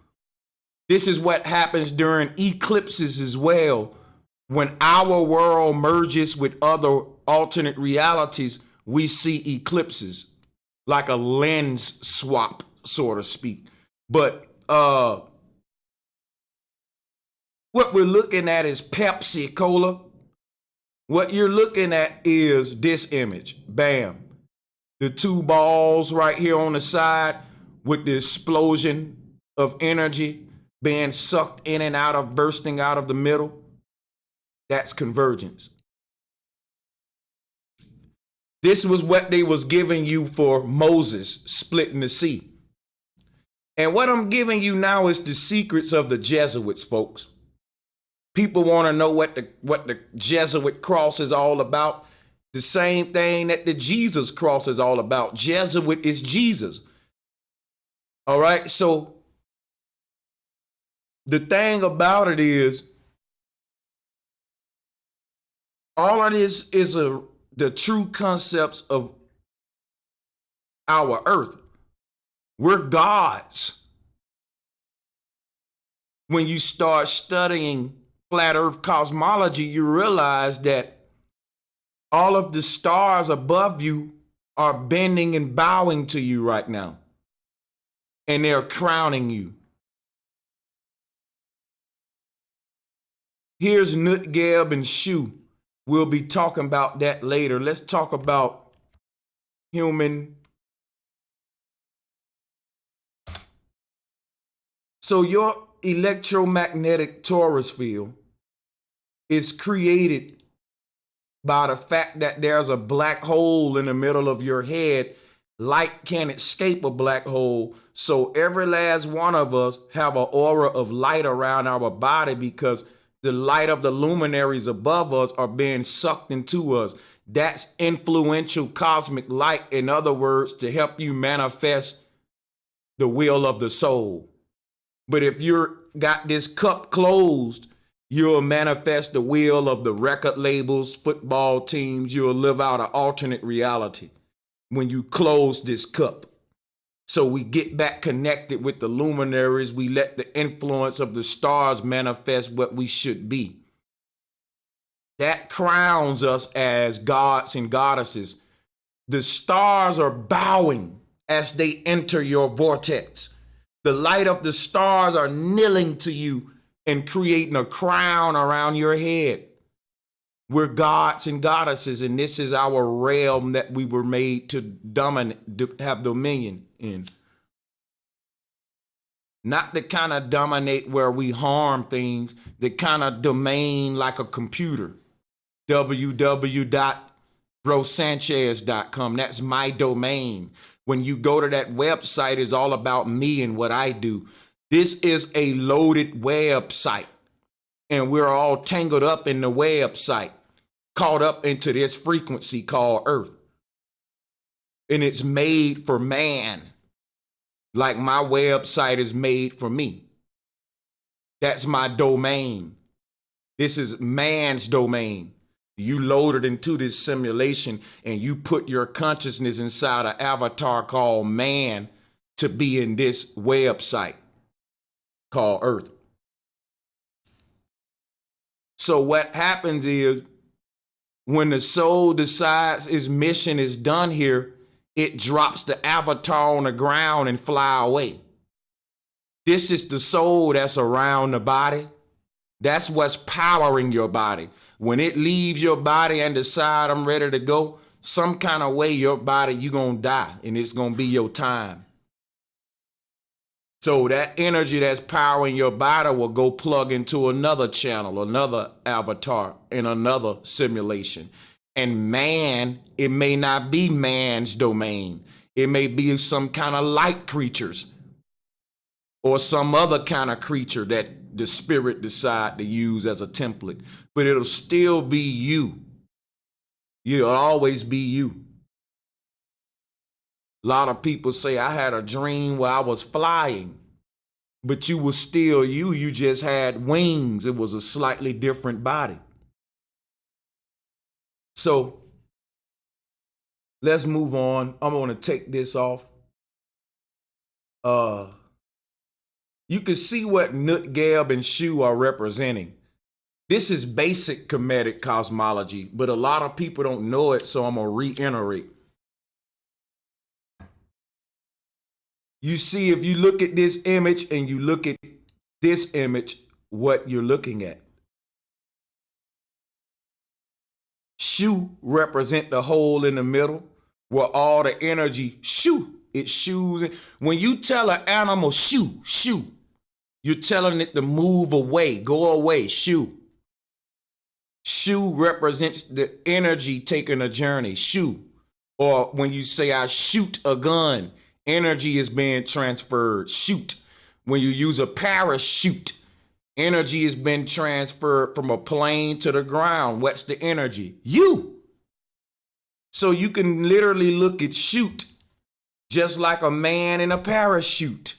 This is what happens during eclipses as well. When our world merges with other alternate realities, we see eclipses, like a lens swap, so to speak. But what we're looking at is Pepsi Cola. What you're looking at is this image. Bam. The two balls right here on the side with the explosion of energy being sucked in and out of, bursting out of the middle. That's convergence. This was what they was giving you for Moses splitting the sea. And what I'm giving you now is the secrets of the Jesuits, folks. People want to know what the Jesuit cross is all about. The same thing that the Jesus cross is all about. Jesuit is Jesus. All right. So the thing about it is, all of this is the true concepts of our earth. We're gods. When you start studying flat earth cosmology, you realize that all of the stars above you are bending and bowing to you right now. And they're crowning you. Here's Nut, Geb, and Shu. We'll be talking about that later. Let's talk about human. So your electromagnetic torus field is created by the fact that there's a black hole in the middle of your head. Light can't escape a black hole. So every last one of us have an aura of light around our body because the light of the luminaries above us are being sucked into us. That's influential cosmic light. In other words, to help you manifest the will of the soul. But if you're got this cup closed, you'll manifest the will of the record labels, football teams. You'll live out an alternate reality when you close this cup. So we get back connected with the luminaries. We let the influence of the stars manifest what we should be. That crowns us as gods and goddesses. The stars are bowing as they enter your vortex. The light of the stars are kneeling to you and creating a crown around your head. We're gods and goddesses, and this is our realm that we were made to have dominion in. Not the kind of dominate where we harm things, the kind of domain like a computer. www.brosancheztv.com. That's my domain. When you go to that website, it's all about me and what I do. This is a loaded website, and we're all tangled up in the website, caught up into this frequency called Earth. And it's made for man, like my website is made for me. That's my domain. This is man's domain. You loaded into this simulation and you put your consciousness inside an avatar called man to be in this website called Earth. So what happens is when the soul decides its mission is done here, it drops the avatar on the ground and fly away. This is the soul that's around the body. That's what's powering your body. When it leaves your body and decide I'm ready to go, some kind of way your body, you're going to die and it's going to be your time. So that energy that's powering your body will go plug into another channel, another avatar, in another simulation. And man, it may not be man's domain. It may be some kind of light creatures or some other kind of creature that the spirit decide to use as a template. But it'll still be you. It'll always be you. A lot of people say, I had a dream where I was flying, but you were still you. You just had wings. It was a slightly different body. So let's move on. I'm going to take this off. You can see what Nut, Gab, and Shu are representing. This is basic Kemetic cosmology, but a lot of people don't know it, so I'm going to reiterate. You see, if you look at this image and you look at this image, what you're looking at. Shu represent the hole in the middle where all the energy, shoo, it shoos. When you tell an animal, shoo, shoo, you're telling it to move away, go away, shoo. Shoo represents the energy taking a journey, shoo. Or when you say, I shoot a gun, energy is being transferred, shoot. When you use a parachute, energy has been transferred from a plane to the ground. What's the energy? You. So you can literally look at shoot just like a man in a parachute.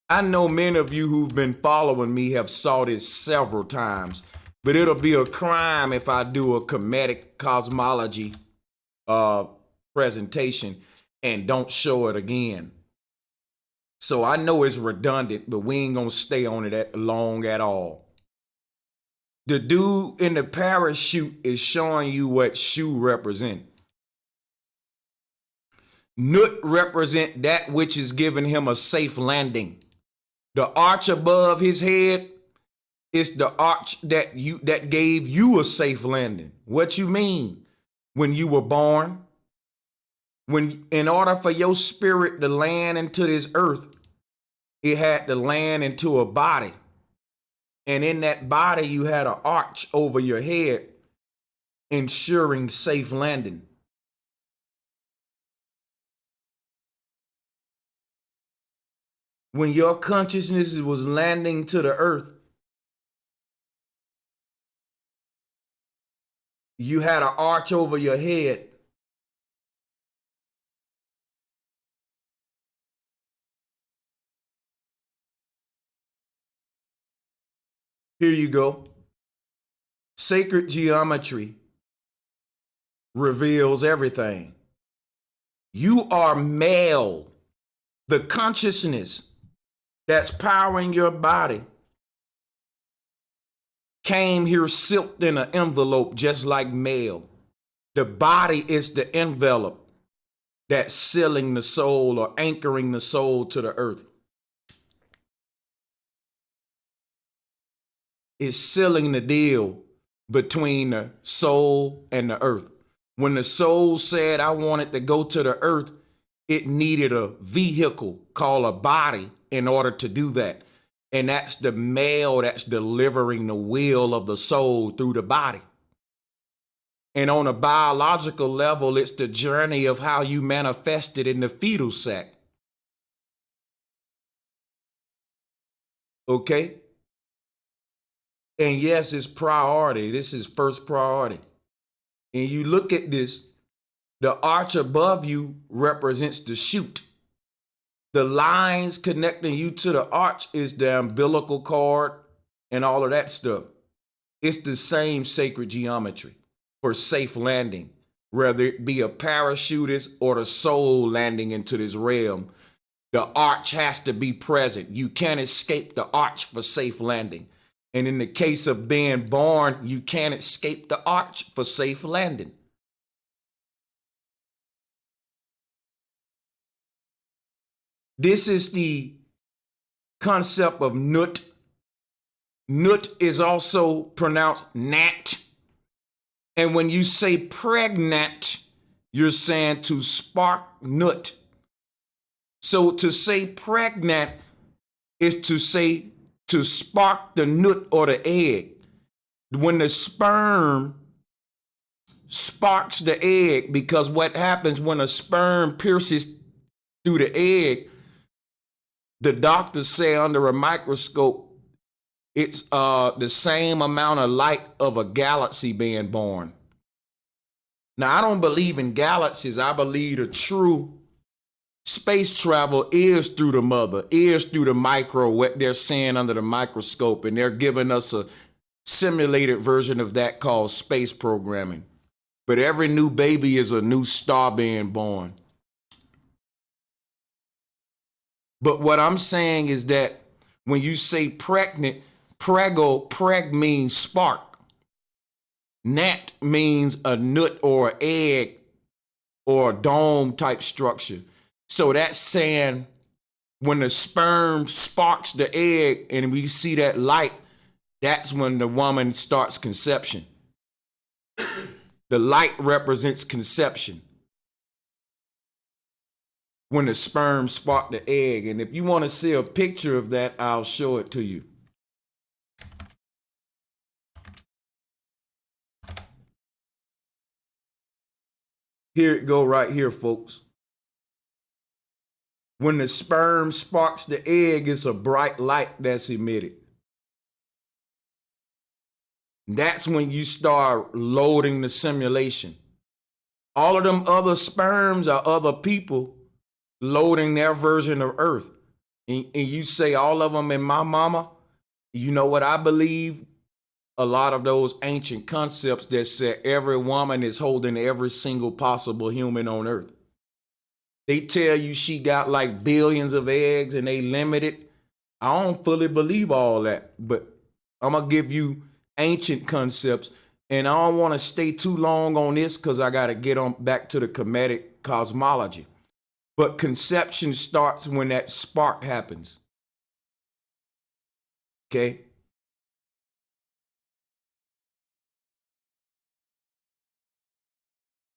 I know many of you who've been following me have saw this several times, but it'll be a crime if I do a Kemetic cosmology presentation and don't show it again. So I know it's redundant, but we ain't gonna stay on it that long at all. The dude in the parachute is showing you what Shu represent. Nut represent that which is giving him a safe landing. The arch above his head is the arch that gave you a safe landing. What you mean? When you were born, when in order for your spirit to land into this earth, it had to land into a body. And in that body, you had an arch over your head, ensuring safe landing. When your consciousness was landing to the earth, you had an arch over your head. Here you go. Sacred geometry reveals everything. You are male. The consciousness that's powering your body came here sealed in an envelope just like male. The body is the envelope that's sealing the soul or anchoring the soul to the earth. It's sealing the deal between the soul and the earth. When the soul said, I wanted to go to the earth, it needed a vehicle called a body in order to do that. And that's the male that's delivering the will of the soul through the body. And on a biological level, it's the journey of how you manifested in the fetal sac. Okay? And yes, it's priority. This is first priority. And you look at this, the arch above you represents the chute. The lines connecting you to the arch is the umbilical cord and all of that stuff. It's the same sacred geometry for safe landing, whether it be a parachutist or the soul landing into this realm. The arch has to be present. You can't escape the arch for safe landing. And in the case of being born, you can't escape the arch for safe landing. This is the concept of nut. Nut is also pronounced nat. And when you say pregnant, you're saying to spark nut. So to say pregnant is to say to spark the nut or the egg. When the sperm sparks the egg, because what happens when a sperm pierces through the egg, the doctors say under a microscope, it's the same amount of light of a galaxy being born. Now, I don't believe in galaxies. I believe the true space travel is through the mother, is through the micro, what they're seeing under the microscope, and they're giving us a simulated version of that called space programming. But every new baby is a new star being born. But what I'm saying is that when you say pregnant, preg means spark. Nat means a nut or an egg or a dome type structure. So that's saying when the sperm sparks the egg and we see that light, that's when the woman starts conception. The light represents conception. When the sperm spark the egg. And if you want to see a picture of that, I'll show it to you. Here it go right here, folks. When the sperm sparks the egg, it's a bright light that's emitted. That's when you start loading the simulation. All of them other sperms are other people loading their version of Earth. And you say all of them in my mama. You know what I believe? A lot of those ancient concepts that said every woman is holding every single possible human on Earth. They tell you she got like billions of eggs and they limited. I don't fully believe all that, but I'm going to give you ancient concepts. And I don't want to stay too long on this because I got to get on back to the Kemetic cosmology. But conception starts when that spark happens. Okay?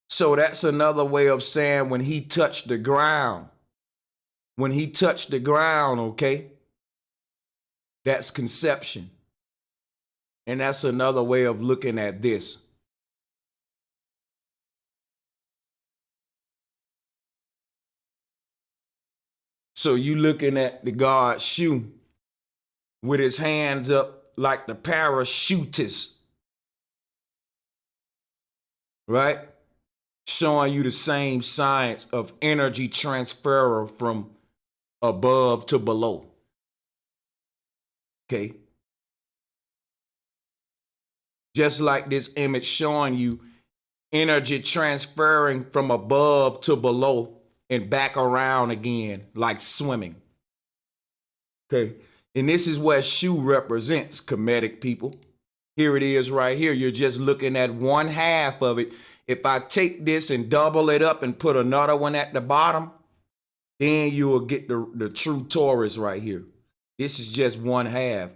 So that's another way of saying when he touched the ground. When he touched the ground, okay? That's conception. And that's another way of looking at this. So you looking at the God's shoe with his hands up like the parachutist, right? Showing you the same science of energy transfer from above to below. Okay. Just like this image showing you energy transferring from above to below and back around again, like swimming. Okay. And this is what Shu represents, Kemetic people. Here it is right here. You're just looking at one half of it. If I take this and double it up and put another one at the bottom, then you will get the true Taurus right here. This is just one half.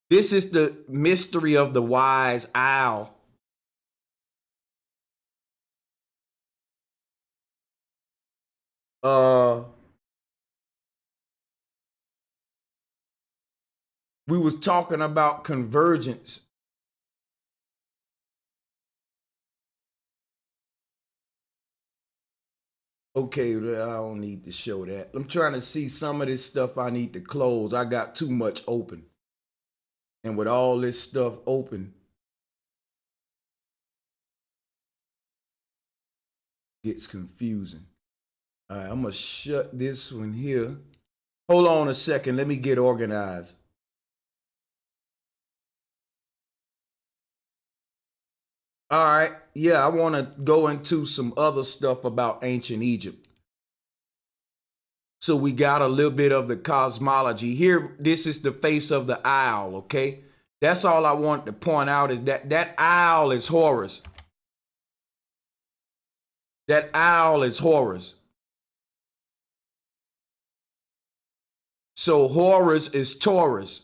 This is the mystery of the wise owl. We was talking about convergence. Okay, I don't need to show that. I'm trying to see some of this stuff I need to close. I got too much open. And with all this stuff open, gets confusing. All right, I'm going to shut this one here. Hold on a second. Let me get organized. All right. Yeah, I want to go into some other stuff about ancient Egypt. So we got a little bit of the cosmology. Here, this is the face of the owl, okay? That's all I want to point out is that owl is Horus. That owl is Horus. So Horus is Taurus.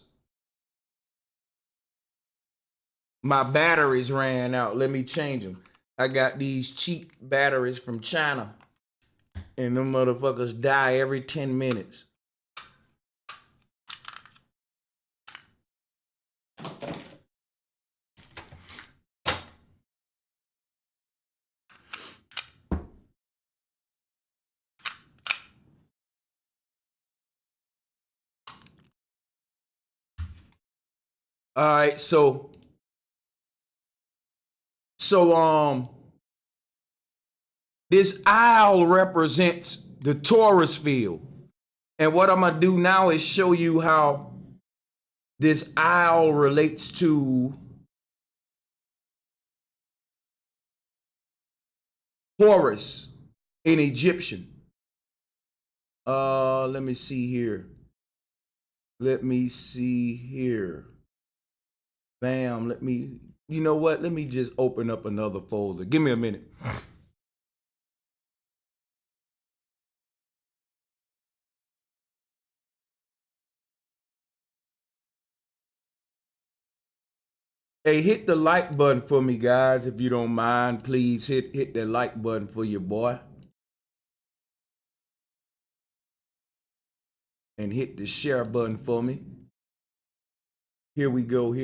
My batteries ran out. Let me change them. I got these cheap batteries from China. And them motherfuckers die every 10 minutes. All right, so this owl represents the Taurus field. And what I'm gonna do now is show you how this owl relates to Horus in Egyptian. Let me see here. Bam, you know what? Let me just open up another folder. Give me a minute. Hey, hit the like button for me, guys, if you don't mind. Please hit the like button for your boy. And hit the share button for me. Here we go.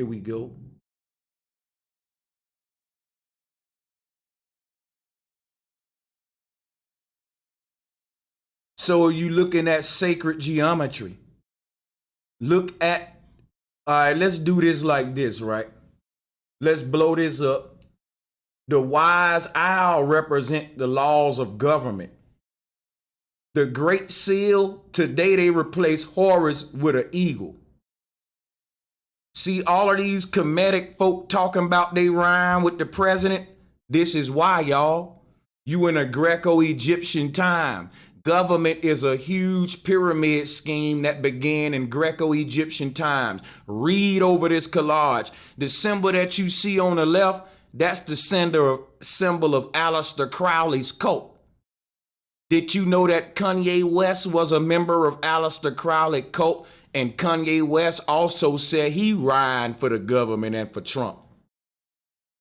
So are you looking at sacred geometry? All right, let's do this like this, right? Let's blow this up. The wise owl represent the laws of government. The great seal, today they replace Horus with an eagle. See all of these Kemetic folk talking about they rhyme with the president? This is why, y'all. You in a Greco-Egyptian time. Government is a huge pyramid scheme that began in Greco-Egyptian times. Read over this collage. The symbol that you see on the left, that's the symbol of Aleister Crowley's cult. Did you know that Kanye West was a member of Aleister Crowley's cult? And Kanye West also said he rhymed for the government and for Trump.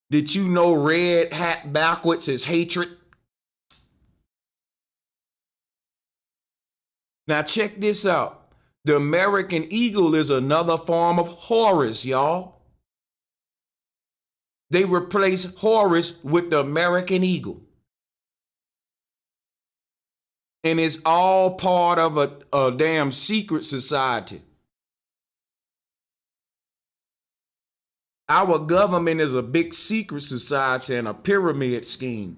Did you know red hat backwards is hatred? Now check this out. The American eagle is another form of Horus, y'all. They replace Horus with the American eagle. And it's all part of a damn secret society. Our government is a big secret society and a pyramid scheme.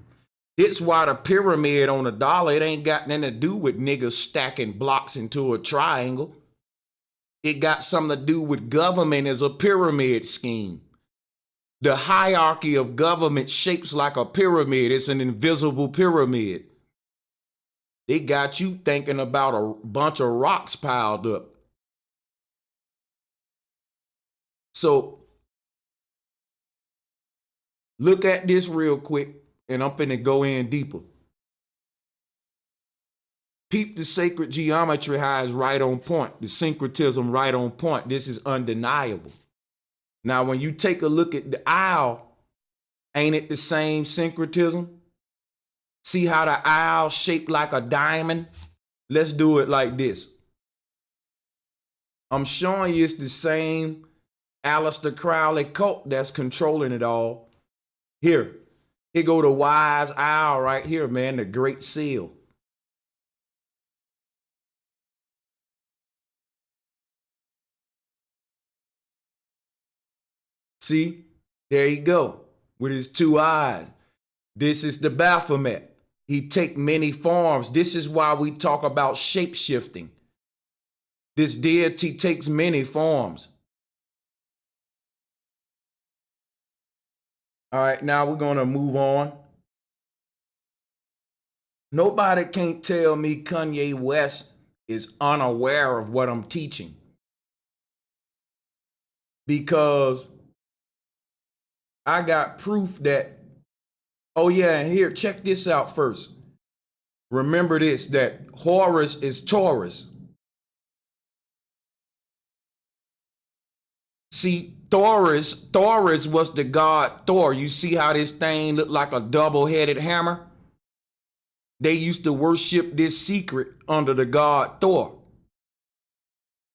It's why the pyramid on a dollar, it ain't got nothing to do with niggas stacking blocks into a triangle. It got something to do with government as a pyramid scheme. The hierarchy of government shapes like a pyramid. It's an invisible pyramid. They got you thinking about a bunch of rocks piled up. So look at this real quick, and I'm finna go in deeper. Peep the sacred geometry how it's right on point. The syncretism right on point. This is undeniable. Now, when you take a look at the owl, ain't it the same syncretism? See how the owl shaped like a diamond? Let's do it like this. I'm showing you it's the same Aleister Crowley cult that's controlling it all. Here go the wise owl right here, man, the great seal. See, there you go, with his two eyes. This is the Baphomet. He take many forms. This is why we talk about shape-shifting. This deity takes many forms. All right, now we're gonna move on. Nobody can't tell me Kanye West is unaware of what I'm teaching. Because I got proof that, oh yeah, and here, check this out first. Remember this, that Horus is Taurus. See, Taurus was the god Thor. You see how this thing looked like a double-headed hammer? They used to worship this secret under the god Thor.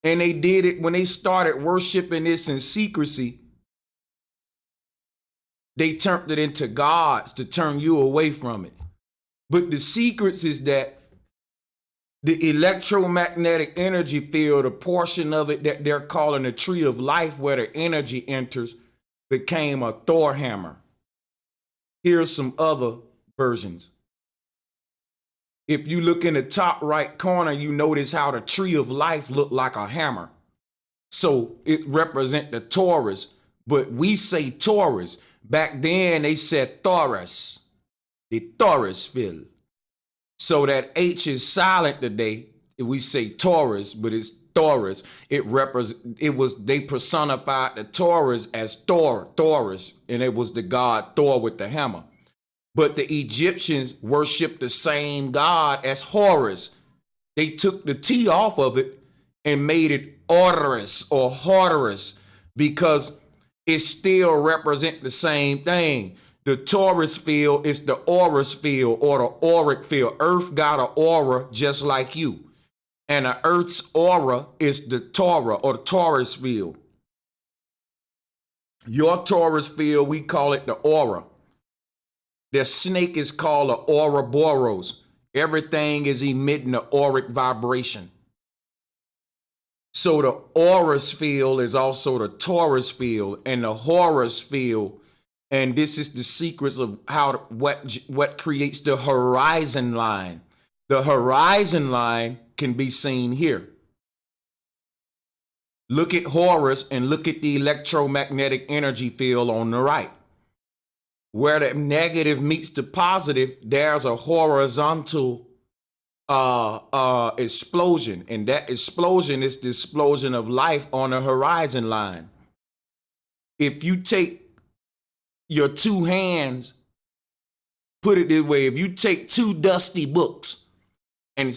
And they did it when they started worshiping this in secrecy. They turned it into gods to turn you away from it. But the secrets is that the electromagnetic energy field, a portion of it that they're calling the tree of life where the energy enters, became a Thor hammer. Here's some other versions. If you look in the top right corner, you notice how the tree of life looked like a hammer. So it represents the Taurus, but we say Taurus. Back then, they said Taurus, the Taurus field. So that H is silent today. We say Taurus, but it's Taurus. They personified the Taurus as Taurus, and it was the god Thor with the hammer. But the Egyptians worshiped the same god as Horus. They took the T off of it and made it Orus or Horus because it still represents the same thing. The Taurus field is the Orus field or the auric field. Earth got an aura just like you. And the Earth's aura is the Torah or the Taurus field. Your Taurus field, we call it the aura. The snake is called an Ouroboros. Everything is emitting the auric vibration. So the Orus field is also the Taurus field and the Horus field. And this is the secrets of what creates the horizon line. The horizon line can be seen here. Look at Horus and look at the electromagnetic energy field on the right. Where the negative meets the positive, there's a horizontal explosion. And that explosion is the explosion of life on the horizon line. If you take your two hands, put it this way, if you take two dusty books and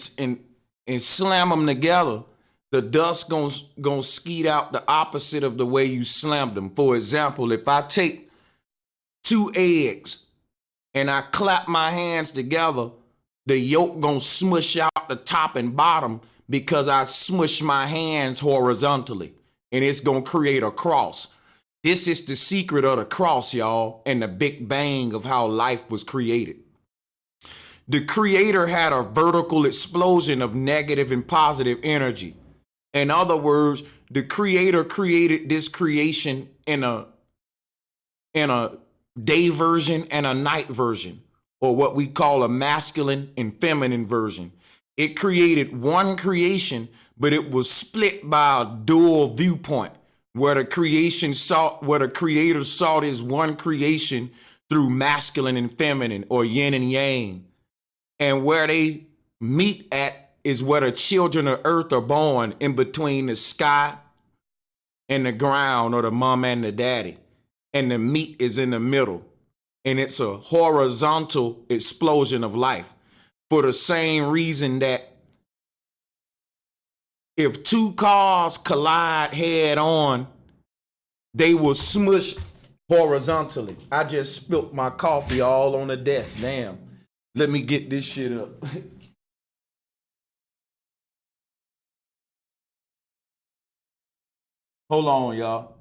slam them together, the dust gonna skeet out the opposite of the way you slammed them. For example, if I take two eggs and I clap my hands together, the yolk gonna smush out the top and bottom because I smush my hands horizontally, and it's gonna create a cross. This is the secret of the cross, y'all, and the Big Bang of how life was created. The creator had a vertical explosion of negative and positive energy. In other words, the creator created this creation in a day version and a night version, or what we call a masculine and feminine version. It created one creation, but it was split by a dual viewpoint. where the creator saw this one creation through masculine and feminine, or yin and yang. And where they meet at is where the children of earth are born, in between the sky and the ground, or the mom and the daddy. And the meat is in the middle. And it's a horizontal explosion of life. For the same reason that if two cars collide head on, they will smush horizontally. I just spilt my coffee all on the desk. Damn. Let me get this shit up. Hold on, y'all.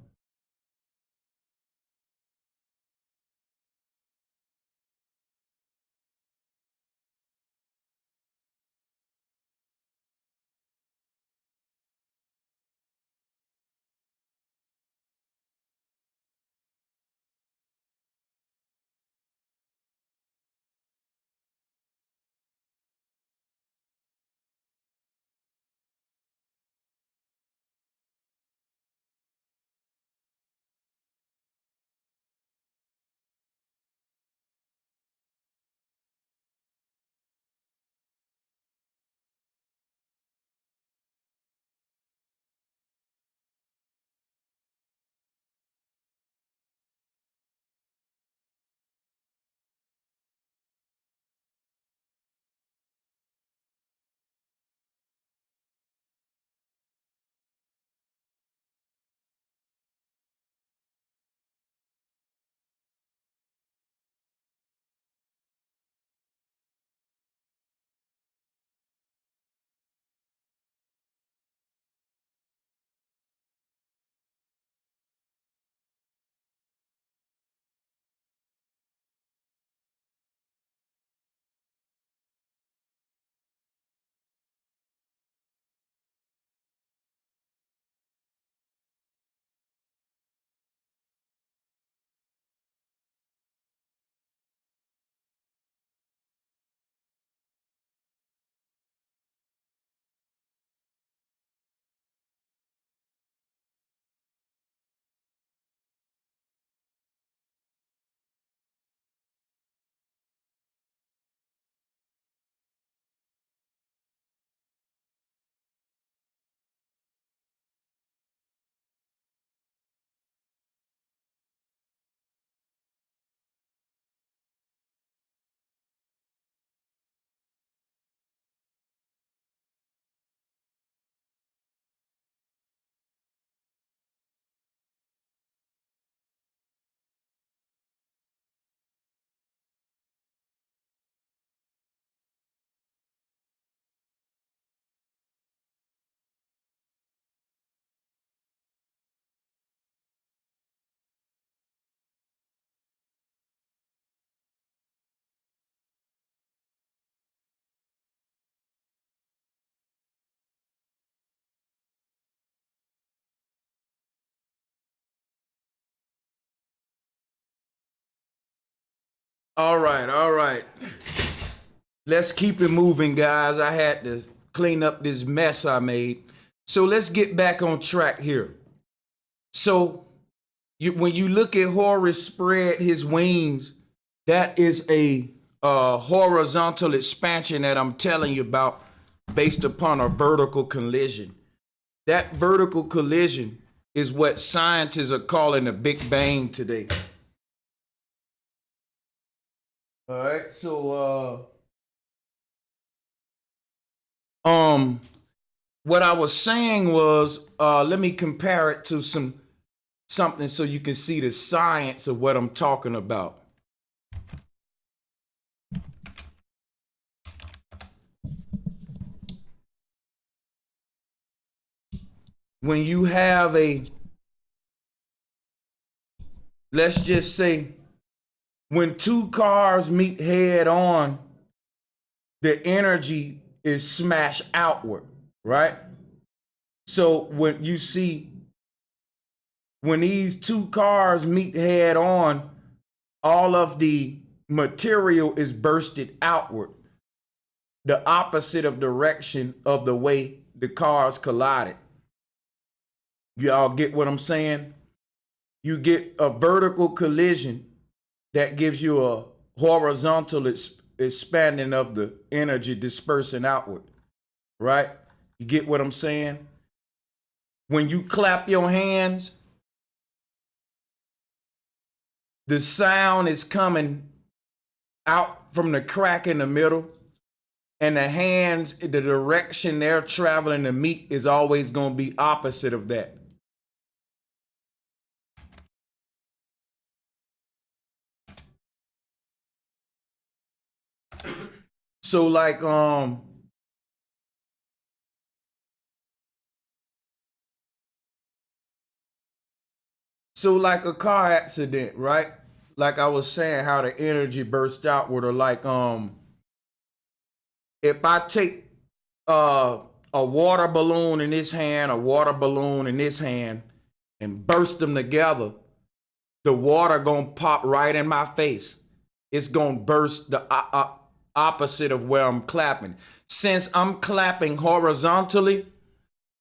All right, all right. Let's keep it moving, guys. I had to clean up this mess I made. So let's get back on track here. So when you look at Horus spread his wings, that is a horizontal expansion that I'm telling you about, based upon a vertical collision. That vertical collision is what scientists are calling a Big Bang today. All right, so what I was saying was, let me compare it to something so you can see the science of what I'm talking about. When you have let's just say, when two cars meet head on, the energy is smashed outward, right? So when you see, when these two cars meet head on, all of the material is bursted outward, the opposite of direction of the way the cars collided. Y'all get what I'm saying? You get a vertical collision that gives you a horizontal expanding of the energy dispersing outward, right? You get what I'm saying? When you clap your hands, the sound is coming out from the crack in the middle, and the hands, the direction they're traveling to meet is always going to be opposite of that. So like a car accident, right? Like I was saying, how the energy bursts outward, or like if I take a water balloon in this hand, a water balloon in this hand, and burst them together, the water gonna pop right in my face. It's gonna burst the opposite of where I'm clapping. Since I'm clapping horizontally,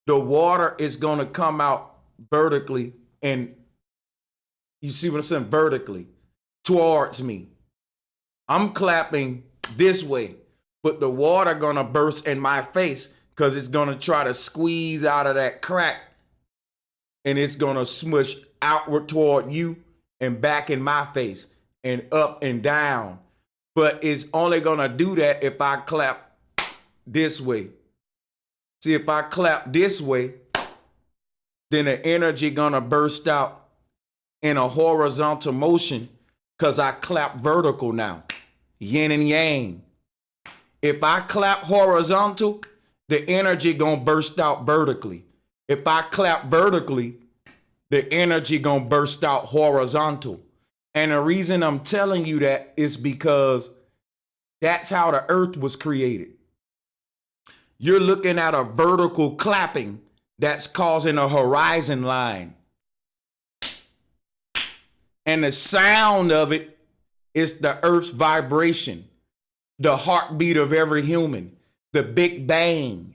the water is gonna come out vertically, and you see what I'm saying? Vertically towards me. I'm clapping this way, but the water gonna burst in my face because it's gonna try to squeeze out of that crack, and it's gonna smush outward toward you and back in my face and up and down. But it's only gonna do that if I clap this way. See, if I clap this way, then the energy gonna burst out in a horizontal motion because I clap vertical now. Yin and yang. If I clap horizontal, the energy gonna burst out vertically. If I clap vertically, the energy gonna burst out horizontal. And the reason I'm telling you that is because that's how the earth was created. You're looking at a vertical clapping that's causing a horizon line. And the sound of it is the earth's vibration, the heartbeat of every human, the Big Bang.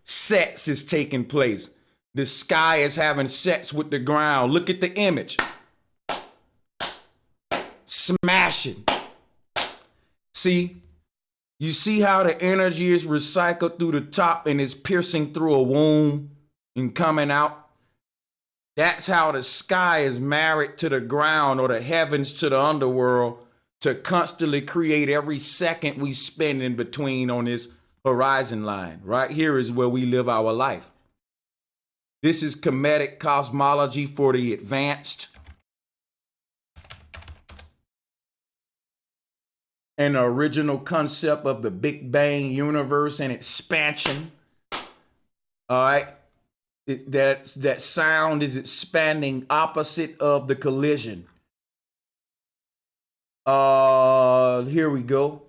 Sex is taking place. The sky is having sex with the ground. Look at the image. Smashing. See, you see how the energy is recycled through the top and is piercing through a womb and coming out? That's how the sky is married to the ground, or the heavens to the underworld, to constantly create every second we spend in between on this horizon line. Right here is where we live our life. This is Kemetic cosmology for the advanced. And the original concept of the Big Bang universe and expansion. All right. That sound is expanding opposite of the collision. Here we go.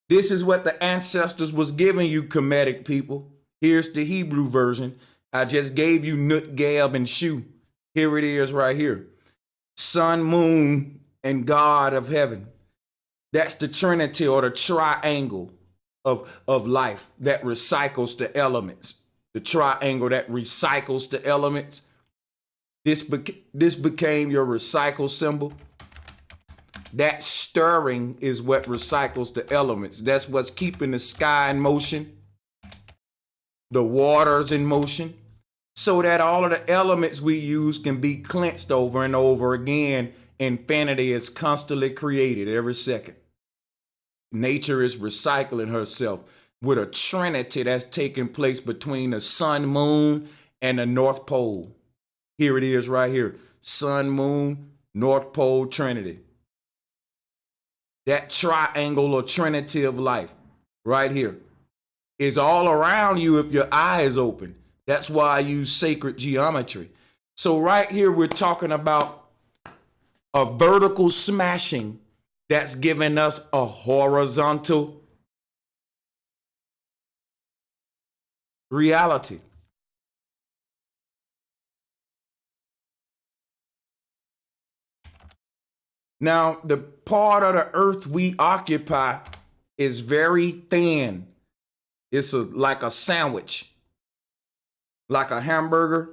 This is what the ancestors was giving you, Kemetic people. Here's the Hebrew version. I just gave you Nut, Gab, and Shu. Here it is right here. Sun, moon, and God of heaven. That's the Trinity, or the triangle of life that recycles the elements. The triangle that recycles the elements. This became your recycle symbol. That stirring is what recycles the elements. That's what's keeping the sky in motion, the waters in motion, so that all of the elements we use can be cleansed over and over again. Infinity is constantly created every second. Nature is recycling herself with a trinity that's taking place between the sun, moon, and the North Pole. Here it is right here. Sun, moon, North Pole, trinity. That triangle or trinity of life right here is all around you if your eye is open. That's why I use sacred geometry. So right here, we're talking about a vertical smashing that's giving us a horizontal reality. Now, the part of the earth we occupy is very thin. It's like a sandwich, like a hamburger.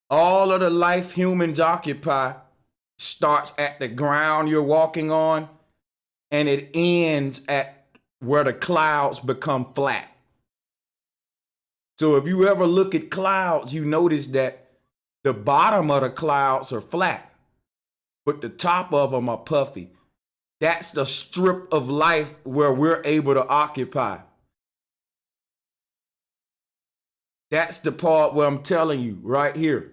All of the life humans occupy starts at the ground you're walking on, and it ends at where the clouds become flat. So if you ever look at clouds, you notice that the bottom of the clouds are flat, but the top of them are puffy. That's the strip of life where we're able to occupy. That's the part where I'm telling you right here.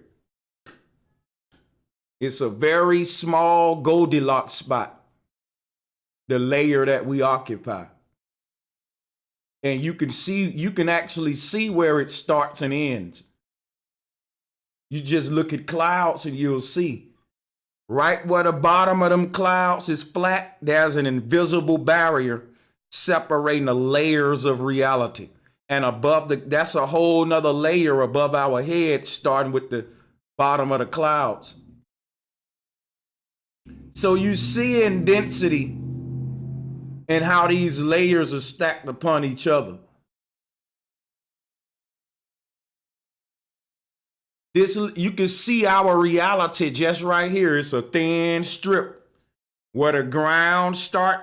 It's a very small Goldilocks spot, the layer that we occupy. And you can actually see where it starts and ends. You just look at clouds and you'll see. Right where the bottom of them clouds is flat, there's an invisible barrier separating the layers of reality. And above that's a whole nother layer above our head, starting with the bottom of the clouds. So you see in density and how these layers are stacked upon each other. You can see our reality just right here. It's a thin strip where the ground start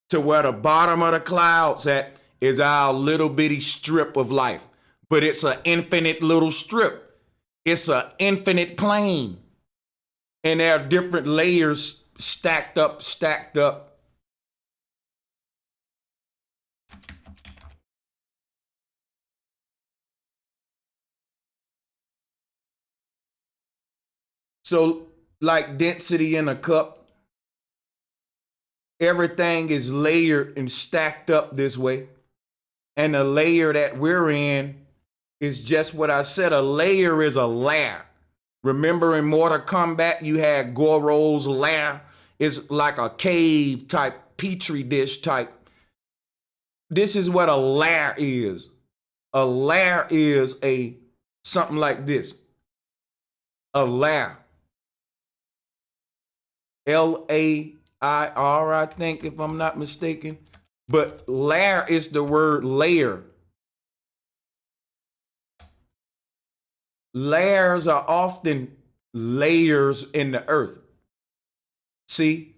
to where the bottom of the clouds at is our little bitty strip of life. But it's an infinite little strip. It's an infinite plane. And there are different layers stacked up. So like density in a cup, everything is layered and stacked up this way. And the layer that we're in is just what I said. A layer is a lair. Remember in Mortal Kombat, you had Goro's lair. It's like a cave type, petri dish type. This is what a lair is. A lair is something like this. A lair. L-A-I-R, I think, if I'm not mistaken. But lair is the word layer. Layers are often layers in the earth. See,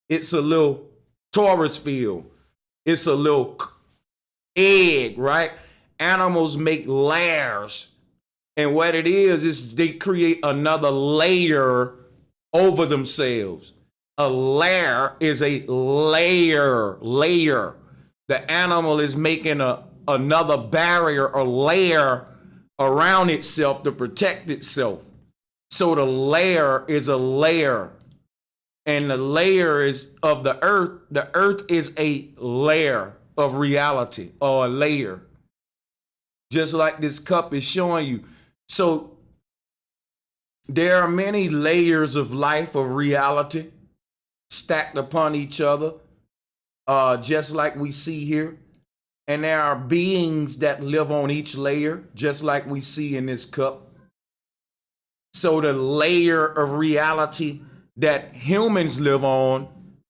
it's a little torus field. It's a little egg, right? Animals make layers. And what it is they create another layer over themselves. A lair is a layer. The animal is making another barrier or layer around itself to protect itself. So the layer is a layer. And the layer is of the earth. The earth is a layer of reality, or a layer. Just like this cup is showing you. So there are many layers of life, of reality, stacked upon each other, just like we see here. And there are beings that live on each layer, just like we see in this cup. So the layer of reality that humans live on,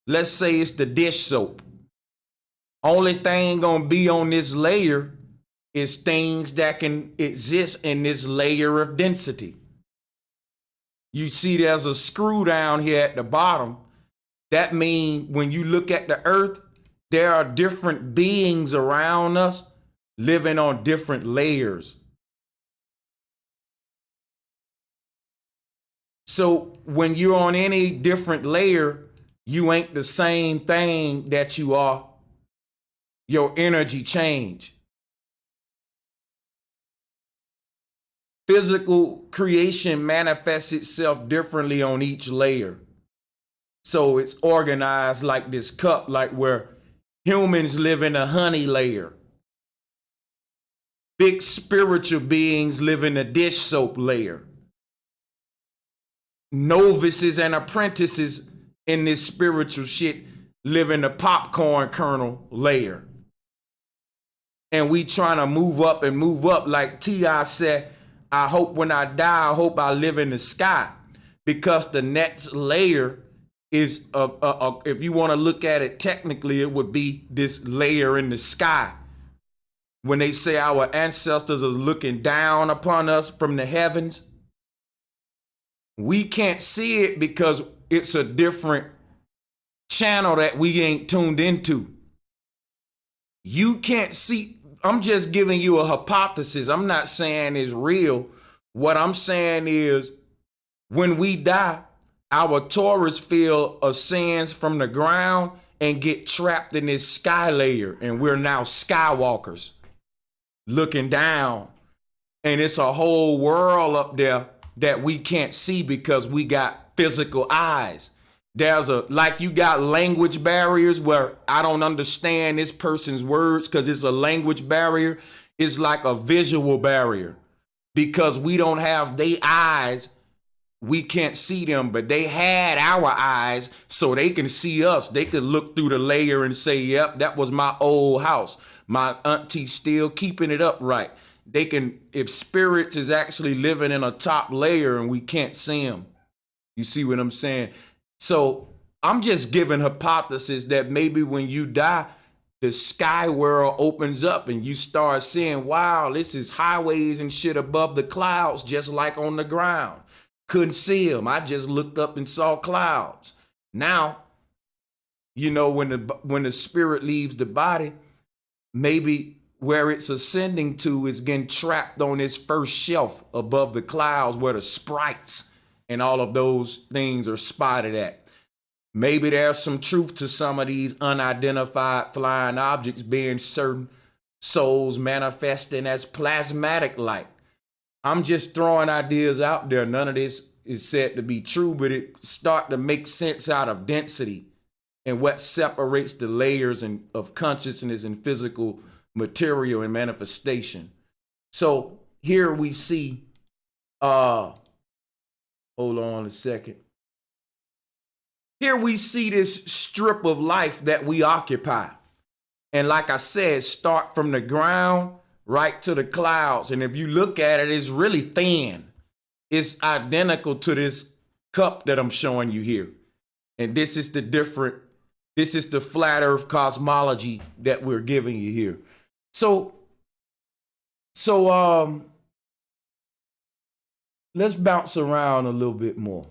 let's say it's the dish soap. Only thing gonna be on this layer is things that can exist in this layer of density. You see there's a screw down here at the bottom. That means when you look at the earth, there are different beings around us living on different layers. So when you're on any different layer, you ain't the same thing that you are. Your energy change. Physical creation manifests itself differently on each layer. So it's organized like this cup, like where humans live in a honey layer. Big spiritual beings live in a dish soap layer. Novices and apprentices in this spiritual shit live in the popcorn kernel layer. And we trying to move up and move up. Like T.I. said, I hope when I die, I hope I live in the sky. because the next layer is if you want to look at it technically, it would be this layer in the sky. When they say our ancestors are looking down upon us from the heavens, we can't see it because it's a different channel that we ain't tuned into. You can't see. I'm just giving you a hypothesis. I'm not saying it's real. What I'm saying is when we die, our torus field ascends from the ground and get trapped in this sky layer, and we're now skywalkers looking down, and it's a whole world up there that we can't see because we got physical eyes. There's like you got language barriers where I don't understand this person's words because it's a language barrier. It's like a visual barrier because we don't have their eyes. We can't see them, but they had our eyes so they can see us. They could look through the layer and say, yep, that was my old house. My auntie's still keeping it upright. They can, if spirits is actually living in a top layer and we can't see them. You see what I'm saying? So I'm just giving hypothesis that maybe when you die, the sky world opens up and you start seeing, wow, this is highways and shit above the clouds, just like on the ground. Couldn't see them. I just looked up and saw clouds. Now, you know, when the spirit leaves the body, maybe where it's ascending to is getting trapped on this first shelf above the clouds where the sprites and all of those things are spotted at. Maybe there's some truth to some of these unidentified flying objects being certain souls manifesting as plasmatic light. I'm just throwing ideas out there. None of this is said to be true, but it start to make sense out of density and what separates the layers of consciousness and physical material and manifestation. So here we see, hold on a second. Here we see this strip of life that we occupy. And like I said, start from the ground right to the clouds. And if you look at it, it's really thin. It's identical to this cup that I'm showing you here. And this is the flat earth cosmology that we're giving you here. So let's bounce around a little bit more.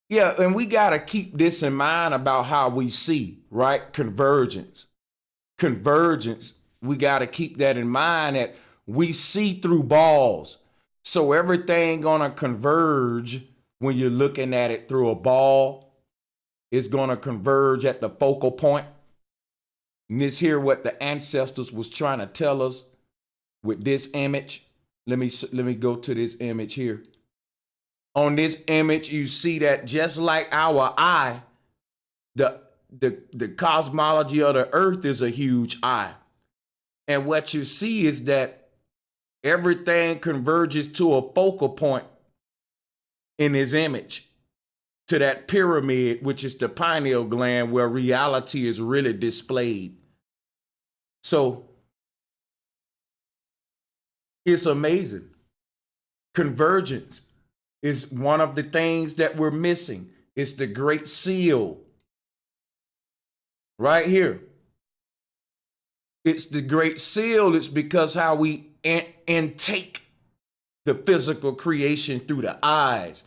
Yeah, and we got to keep this in mind about how we see, right? Convergence, we got to keep that in mind that we see through balls. So everything gonna converge when you're looking at it through a ball. It's gonna converge at the focal point. And this here what the ancestors was trying to tell us with this image. Let me go to this image here. On this image, you see that just like our eye, the cosmology of the earth is a huge eye. And what you see is that everything converges to a focal point in this image, to that pyramid, which is the pineal gland where reality is really displayed. So it's amazing. Convergence is one of the things that we're missing. It's the great seal. Right here. It's the great seal. It's because how we intake the physical creation through the eyes.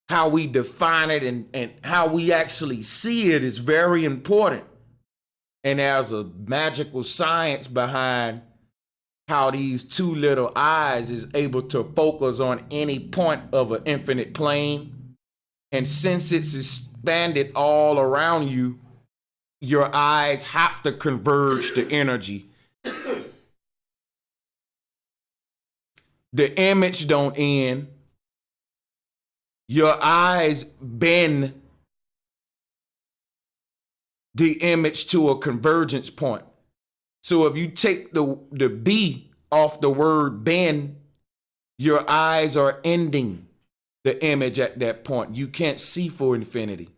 How we define it and how we actually see it is very important. And there's a magical science behind how these two little eyes is able to focus on any point of an infinite plane. And since it's expanded all around you, your eyes have to converge the energy. The image don't end. Your eyes bend the image to a convergence point. So if you take the B off the word bend, your eyes are ending the image at that point. You can't see for infinity.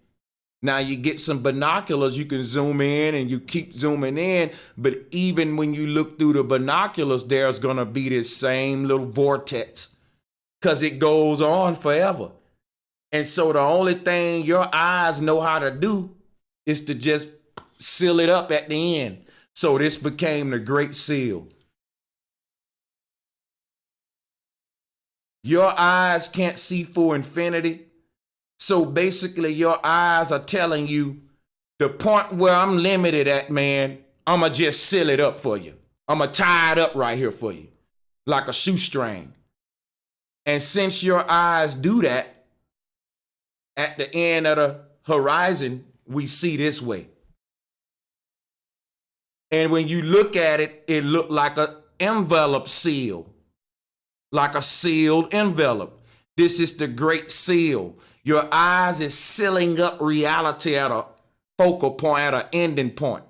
Now you get some binoculars, you can zoom in and you keep zooming in, but even when you look through the binoculars, there's gonna be this same little vortex because it goes on forever. And so the only thing your eyes know how to do is to just seal it up at the end. So this became the Great Seal. Your eyes can't see for infinity. So basically your eyes are telling you the point where I'm limited at, man, I'ma just seal it up for you. I'ma tie it up right here for you, like a shoestring. And since your eyes do that, at the end of the horizon, we see this way. And when you look at it, it looked like an envelope seal, like a sealed envelope. This is the Great Seal. Your eyes is sealing up reality at a focal point, at an ending point.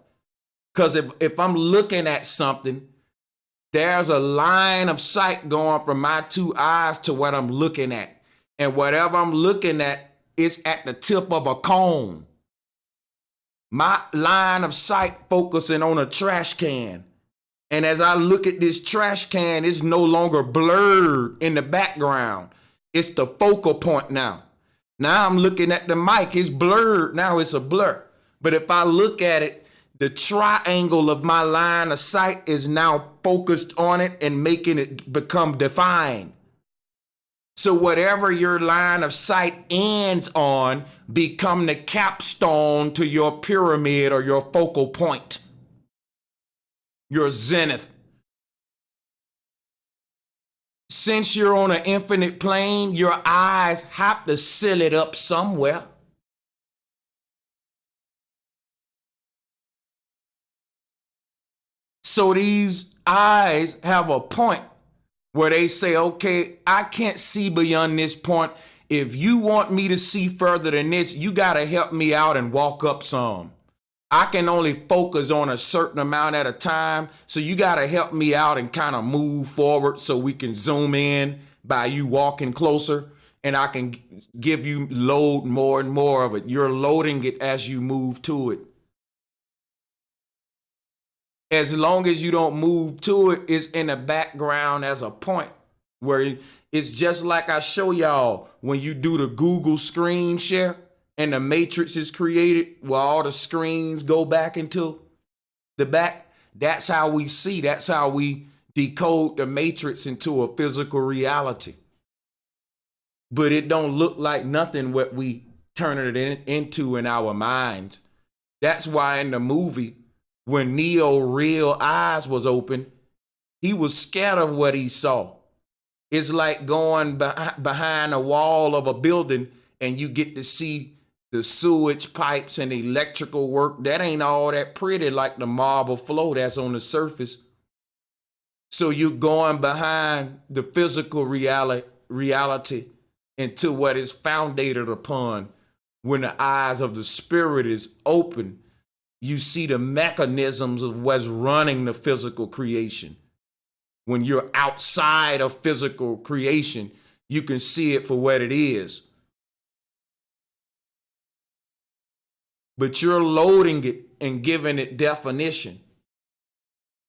Because if I'm looking at something, there's a line of sight going from my two eyes to what I'm looking at. And whatever I'm looking at is at the tip of a cone. My line of sight focusing on a trash can. And as I look at this trash can, it's no longer blurred in the background. It's the focal point now. Now I'm looking at the mic, it's blurred. Now it's a blur. But if I look at it, the triangle of my line of sight is now focused on it and making it become defined. So whatever your line of sight ends on become the capstone to your pyramid or your focal point, your zenith. Since you're on an infinite plane, your eyes have to seal it up somewhere. So these eyes have a point where they say, okay, I can't see beyond this point. If you want me to see further than this, you got to help me out and walk up some. I can only focus on a certain amount at a time. So you got to help me out and kind of move forward so we can zoom in by you walking closer, and I can give you load more and more of it. You're loading it as you move to it. As long as you don't move to it, it's in the background as a point where it's just like I show y'all when you do the Google screen share and the matrix is created where all the screens go back into the back. That's how we see, that's how we decode the matrix into a physical reality. But it don't look like nothing what we turn it into in our minds. That's why in the movie, when Neo real eyes was open, he was scared of what he saw. It's like going behind a wall of a building and you get to see the sewage pipes and electrical work. That ain't all that pretty like the marble floor that's on the surface. So you're going behind the physical reality into what is founded upon. When the eyes of the spirit is open, you see the mechanisms of what's running the physical creation. When you're outside of physical creation, you can see it for what it is. But you're loading it and giving it definition.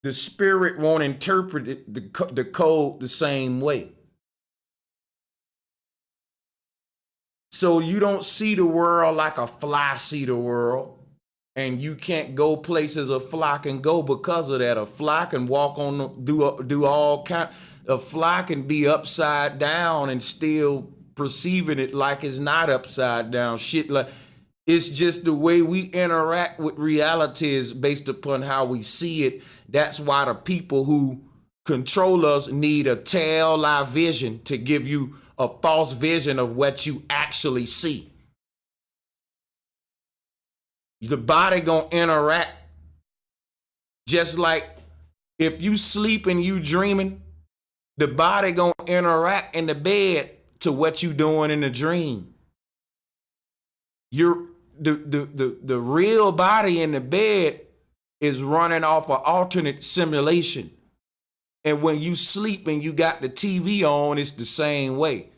The spirit won't interpret it, the code the same way. So you don't see the world like a fly see the world. And you can't go places a fly can go because of that. A fly can walk on, do all kind. A fly can be upside down and still perceiving it like it's not upside down. Shit, like it's just the way we interact with reality is based upon how we see it. That's why the people who control us need a tail eye vision to give you a false vision of what you actually see. The body gonna interact just like if you sleep and you dreaming, the body gonna interact in the bed to what you doing in the dream. The real body in the bed is running off an alternate simulation. And when you sleep and you got the TV on, it's the same way.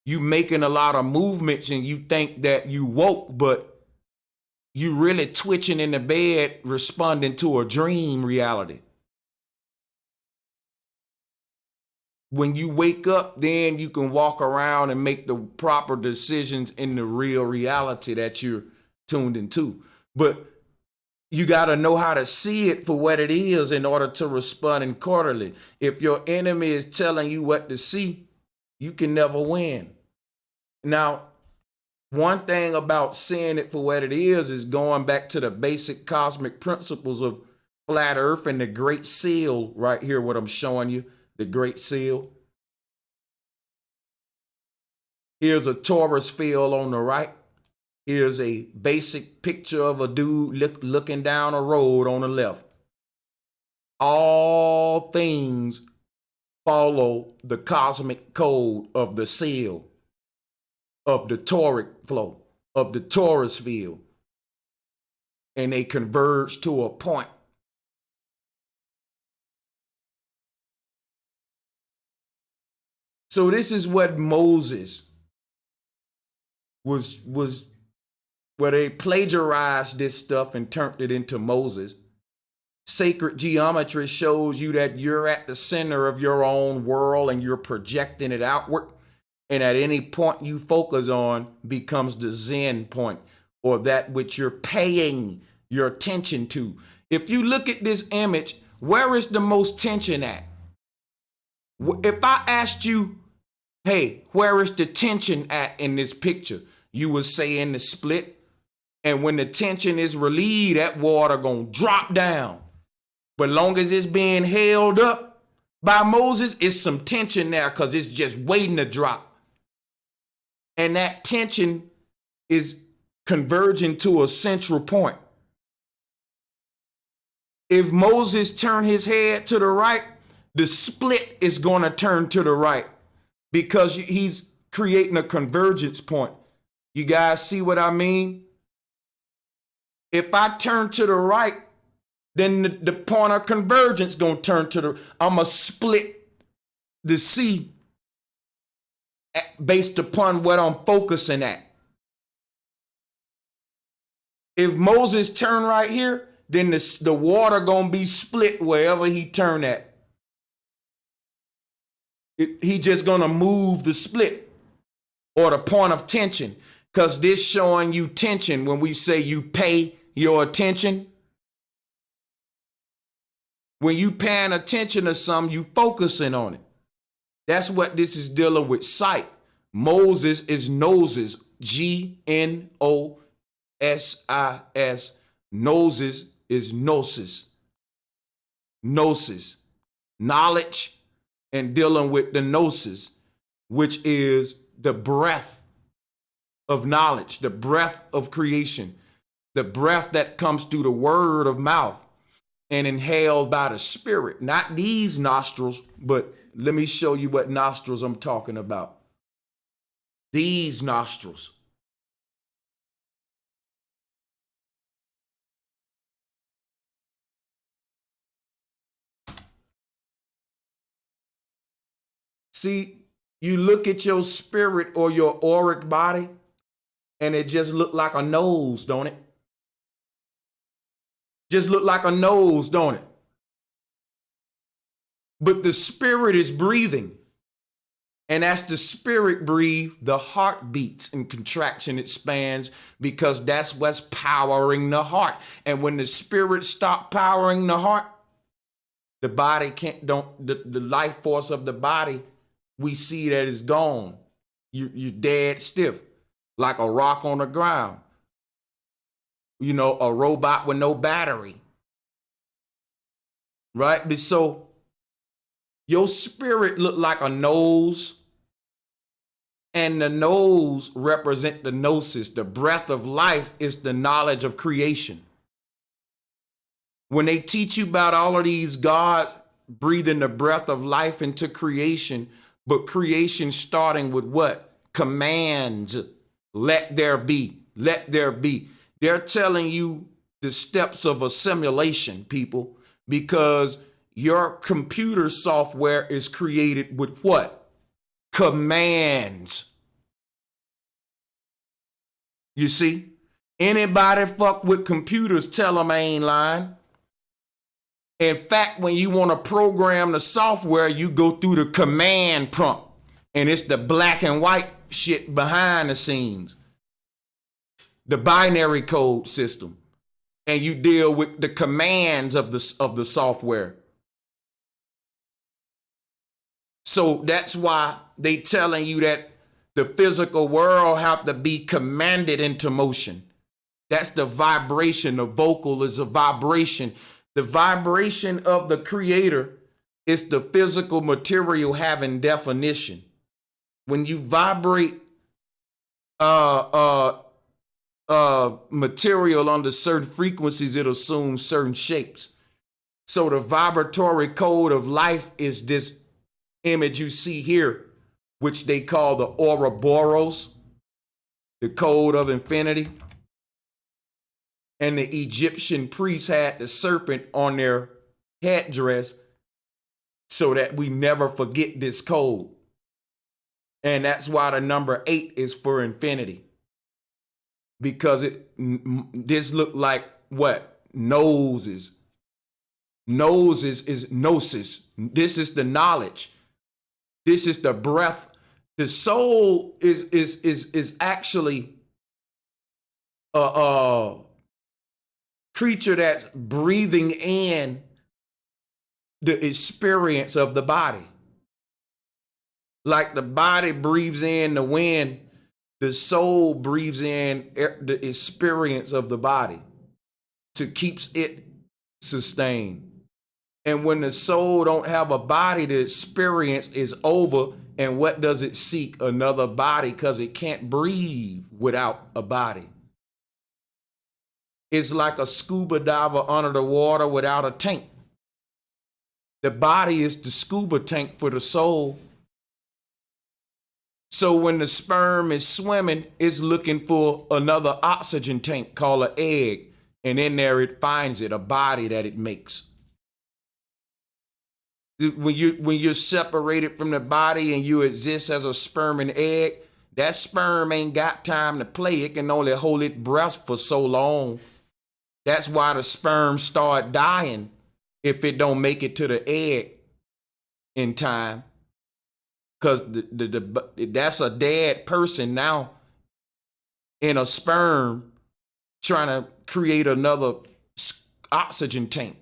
You making a lot of movements and you think that you woke, but you really twitching in the bed, responding to a dream reality. When you wake up, then you can walk around and make the proper decisions in the real reality that you're tuned into. But you got to know how to see it for what it is in order to respond accordingly. If your enemy is telling you what to see, you can never win. Now, one thing about seeing it for what it is going back to the basic cosmic principles of flat earth and the great seal right here, what I'm showing you, the great seal. Here's a torus field on the right. Here's a basic picture of a dude looking down a road on the left. All things follow the cosmic code of the seal, of the toric flow, of the torus field. And they converge to a point. So this is what Moses was where they plagiarized this stuff and turned it into Moses. Sacred geometry shows you that you're at the center of your own world and you're projecting it outward. And at any point you focus on becomes the Zen point, or that which you're paying your attention to. If you look at this image, where is the most tension at? If I asked you, hey, where is the tension at in this picture? You would say in the split. And when the tension is relieved, that water gonna drop down. But long as it's being held up by Moses, it's some tension there because it's just waiting to drop. And that tension is converging to a central point. If Moses turned his head to the right, the split is going to turn to the right because he's creating a convergence point. You guys see what I mean? If I turn to the right, then the point of convergence going to turn to the, I'm going to split the sea based upon what I'm focusing at. If Moses turned right here, then the water going to be split wherever he turned at. He just going to move the split or the point of tension, because this showing you tension when we say you pay your attention. When you paying attention to something, you focusing on it. That's what this is dealing with sight. Moses is noses, Gnosis. Noses is gnosis. Gnosis, knowledge, and dealing with the gnosis, which is the breath of knowledge, the breath of creation, the breath that comes through the word of mouth and inhaled by the spirit. Not these nostrils, but let me show you what nostrils I'm talking about. These nostrils. See, you look at your spirit or your auric body, and it just look like a nose, don't it? Just look like a nose, don't it? But the spirit is breathing. And as the spirit breathes, the heart beats and contraction expands, because that's what's powering the heart. And when the spirit stop powering the heart, the body the life force of the body, we see that it's gone. You're dead stiff, like a rock on the ground. You know, a robot with no battery. Right? But so your spirit look like a nose, and the nose represent the gnosis. The breath of life is the knowledge of creation. When they teach you about all of these gods breathing the breath of life into creation, but creation starting with what? Commands. Let there be. Let there be. They're telling you the steps of a simulation, people, because your computer software is created with what? Commands. You see? Anybody fuck with computers, tell them I ain't lying. In fact, when you want to program the software, you go through the command prompt, and it's the black and white shit behind the scenes, the binary code system, and you deal with the commands of the software. So that's why they telling you that the physical world have to be commanded into motion. That's the vibration. The vocal is a vibration. The vibration of the creator is the physical material having definition. When you vibrate material under certain frequencies, it assumes certain shapes. So the vibratory code of life is this image you see here, which they call the Ouroboros, the code of infinity. And the Egyptian priests had the serpent on their headdress so that we never forget this code. And that's why the number 8 is for infinity. Because this looked like what? Noses. Noses is gnosis. This is the knowledge. This is the breath. The soul is actually a creature that's breathing in the experience of the body. Like the body breathes in the wind, the soul breathes in the experience of the body to keeps it sustained. And when the soul don't have a body, the experience is over. And what does it seek? Another body, because it can't breathe without a body. It's like a scuba diver under the water without a tank. The body is the scuba tank for the soul. So when the sperm is swimming, it's looking for another oxygen tank called an egg. And in there it finds it, a body that it makes. When you're separated from the body and you exist as a sperm and egg, that sperm ain't got time to play. It can only hold its breath for so long. That's why the sperm start dying if it don't make it to the egg in time. Because that's a dead person now in a sperm trying to create another oxygen tank.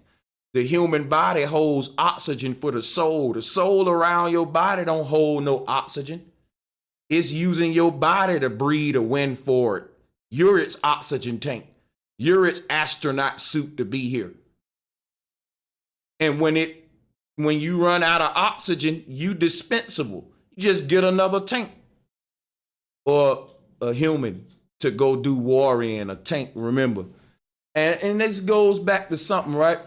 The human body holds oxygen for the soul. The soul around your body don't hold no oxygen. It's using your body to breathe a wind for it. You're its oxygen tank. You're its astronaut suit to be here. And when you run out of oxygen, you dispensable. You just get another tank or a human to go do war in, a tank, remember. And this goes back to something, right?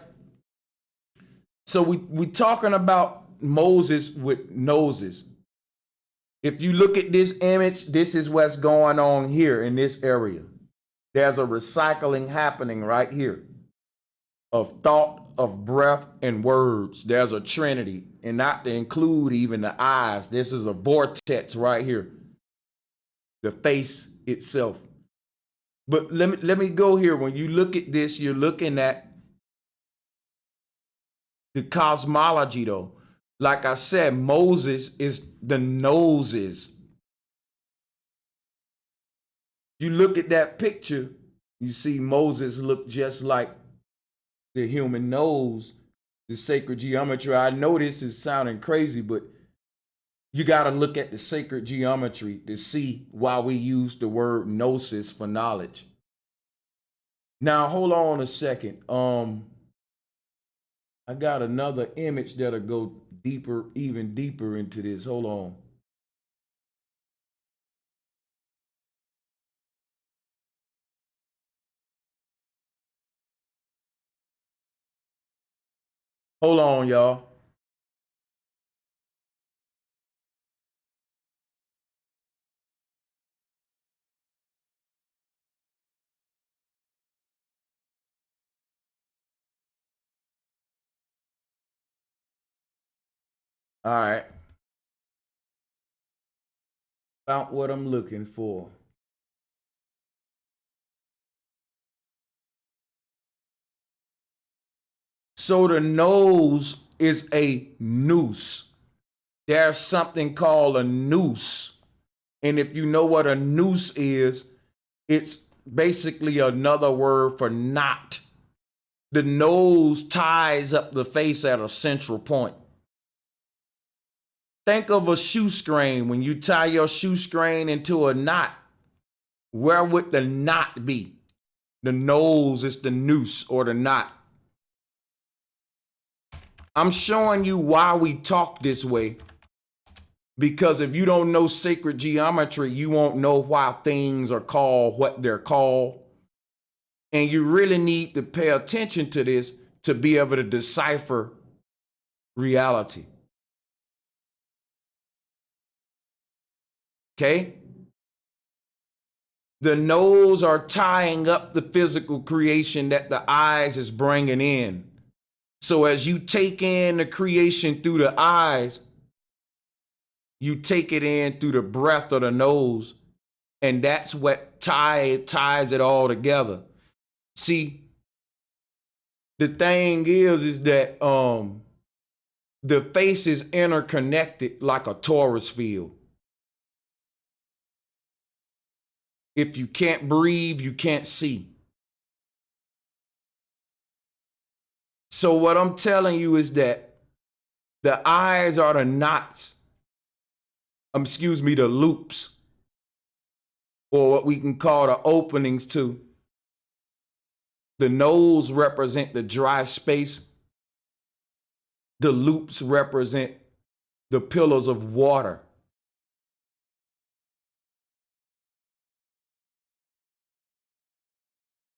So we talking about Moses with noses. If you look at this image, this is what's going on here in this area. There's a recycling happening right here of thought, of breath, and words. There's a trinity, and not to include even the eyes. This is a vortex right here. The face itself. But let me go here. When you look at this, you're looking at the cosmology, though. Like I said, Moses is the noses. You look at that picture, you see Moses look just like the human nose, the sacred geometry. I know this is sounding crazy, but you got to look at the sacred geometry to see why we use the word gnosis for knowledge. Now, hold on a second. I got another image that'll go deeper, even deeper into this. Hold on. Hold on, y'all. All right. Found what I'm looking for. So the nose is a noose. There's something called a noose. And if you know what a noose is, it's basically another word for knot. The nose ties up the face at a central point. Think of a shoestring. When you tie your shoestring into a knot, where would the knot be? The nose is the noose or the knot. I'm showing you why we talk this way, because if you don't know sacred geometry, you won't know why things are called what they're called. And you really need to pay attention to this to be able to decipher reality. Okay? The nose are tying up the physical creation that the eyes is bringing in. So as you take in the creation through the eyes, you take it in through the breath of the nose, and that's what ties it all together. See, the thing is that the face is interconnected like a torus field. If you can't breathe, you can't see. So what I'm telling you is that the eyes are the knots, the loops, or what we can call the openings to. The nose represent the dry space. The loops represent the pillars of water.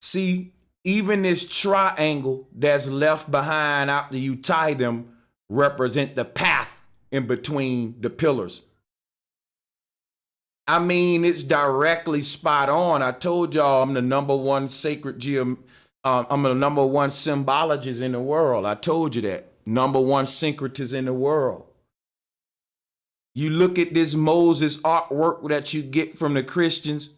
See, even this triangle that's left behind after you tie them represent the path in between the pillars. I mean, it's directly spot on. I told y'all I'm the number one I'm the number one symbologist in the world. I told you that. Number one syncretist in the world. You look at this Moses artwork that you get from the Christians,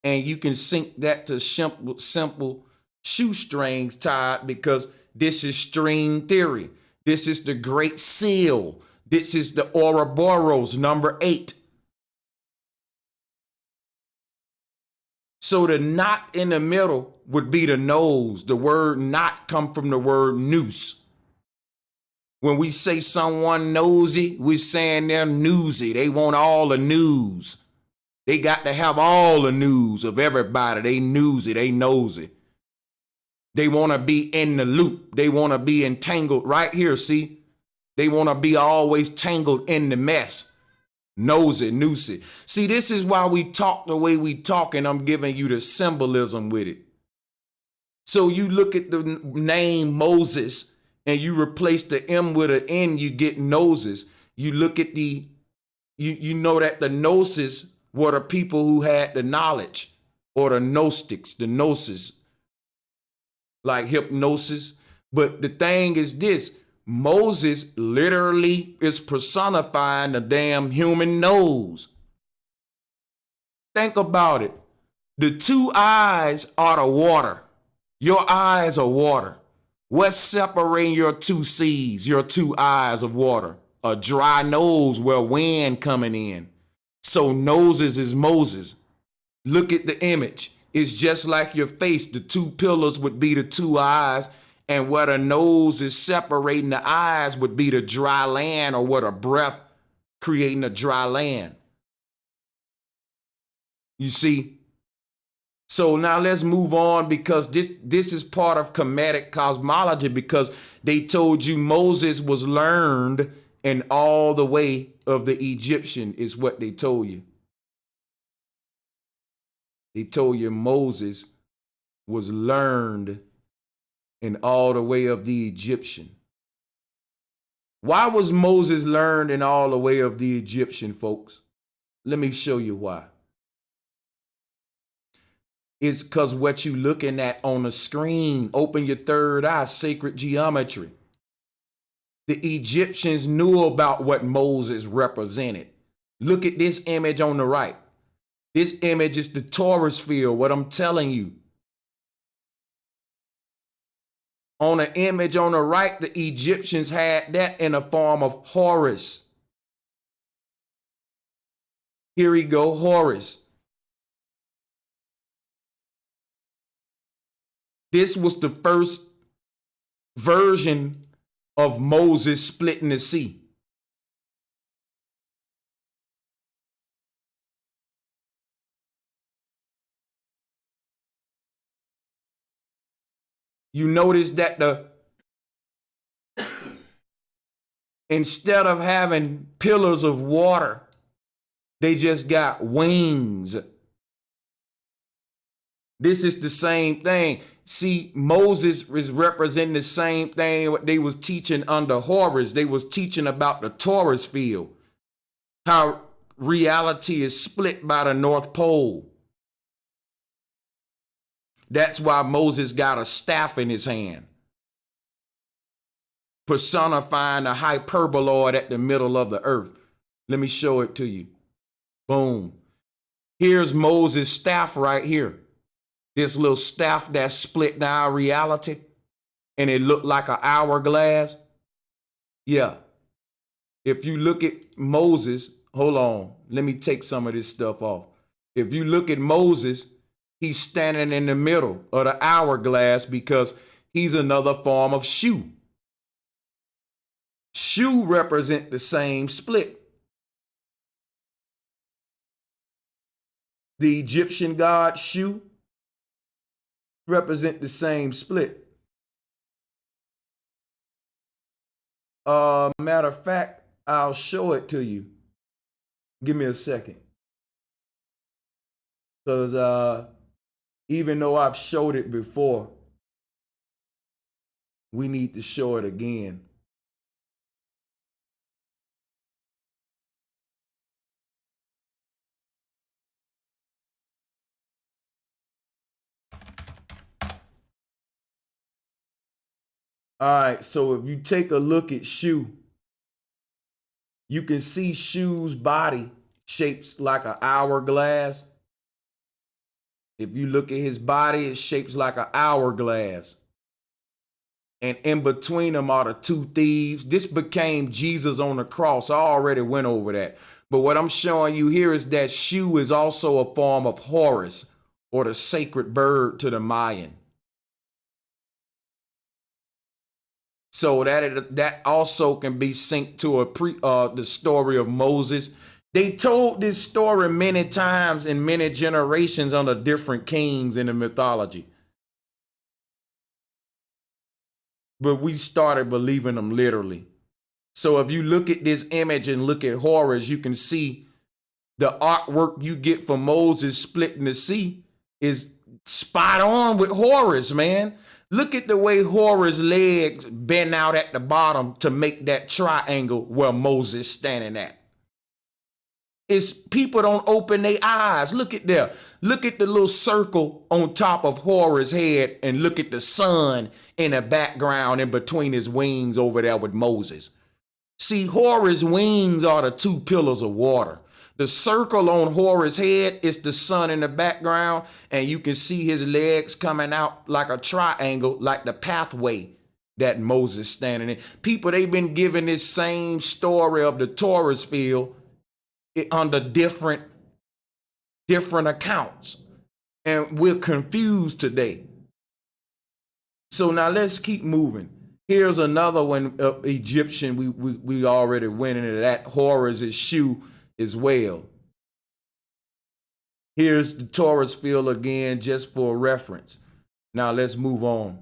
and you can sync that to simple shoestrings tied, because this is string theory. This is the Great Seal. This is the Ouroboros, number 8. So the knot in the middle would be the nose. The word knot come from the word noose. When we say someone nosy, we're saying they're newsy. They want all the news. They got to have all the news of everybody. They newsy, they nosy. They want to be in the loop. They want to be entangled right here, see? They want to be always tangled in the mess. Nosy, noosey. See, this is why we talk the way we talk, and I'm giving you the symbolism with it. So you look at the name Moses, and you replace the M with an N, you get noses. You look at you know that the gnosis were the people who had the knowledge, or the gnostics, the gnosis, like hypnosis. But the thing is this, Moses literally is personifying the damn human nose. Think about it. The 2 eyes are the water. Your eyes are water. What's separating your 2 seas, your 2 eyes of water? A dry nose where wind coming in. So noses is Moses. Look at the image. It's just like your face. The 2 pillars would be the 2 eyes, and where the nose is separating the eyes would be the dry land, or what a breath creating a dry land. You see? So now let's move on, because this is part of Kemetic cosmology, because they told you Moses was learned in all the way of the Egyptian, is what they told you. They told you Moses was learned in all the way of the Egyptian. Why was Moses learned in all the way of the Egyptian, folks? Let me show you why. It's because what you looking at on the screen, open your third eye, sacred geometry. The Egyptians knew about what Moses represented. Look at this image on the right. This image is the torus field, what I'm telling you. On the image on the right, the Egyptians had that in the form of Horus. Here we go, Horus. This was the first version of Moses splitting the sea. You notice that instead of having pillars of water, they just got wings. This is the same thing. See, Moses is representing the same thing what they was teaching under Horus. They was teaching about the Taurus field, how reality is split by the North Pole. That's why Moses got a staff in his hand, personifying the hyperboloid at the middle of the earth. Let me show it to you. Boom. Here's Moses' staff right here. This little staff that's split down reality, and it looked like an hourglass. Yeah. If you look at Moses, hold on, let me take some of this stuff off. If you look at Moses, he's standing in the middle of the hourglass because he's another form of Shu. Shu represent the same split. The Egyptian god Shu represent the same split. Matter of fact, I'll show it to you. Give me a second. Because even though I've showed it before, we need to show it again. All right, so if you take a look at Shu, you can see Shu's body shapes like an hourglass. If you look at his body, it shapes like an hourglass. And in between them are the two thieves. This became Jesus on the cross. I already went over that. But what I'm showing you here is that Shu is also a form of Horus, or the sacred bird to the Mayan. So that also can be synced to the story of Moses. They told this story many times in many generations under different kings in the mythology. But we started believing them literally. So if you look at this image and look at Horus, you can see the artwork you get from Moses splitting the sea is spot on with Horus, man. Look at the way Horus' legs bend out at the bottom to make that triangle where Moses standing at. It's people don't open their eyes. Look at there. Look at the little circle on top of Horus' head and look at the sun in the background in between his wings over there with Moses. See, Horus' wings are the two pillars of water. The circle on Horus' head is the sun in the background, and you can see his legs coming out like a triangle, like the pathway that Moses standing in. People, they've been given this same story of the Taurus field under different accounts, and we're confused today. So now let's keep moving. Here's another one, Egyptian. We already went into that. Horus is Shu as well. Here's the Taurus field again, just for reference. Now let's move on.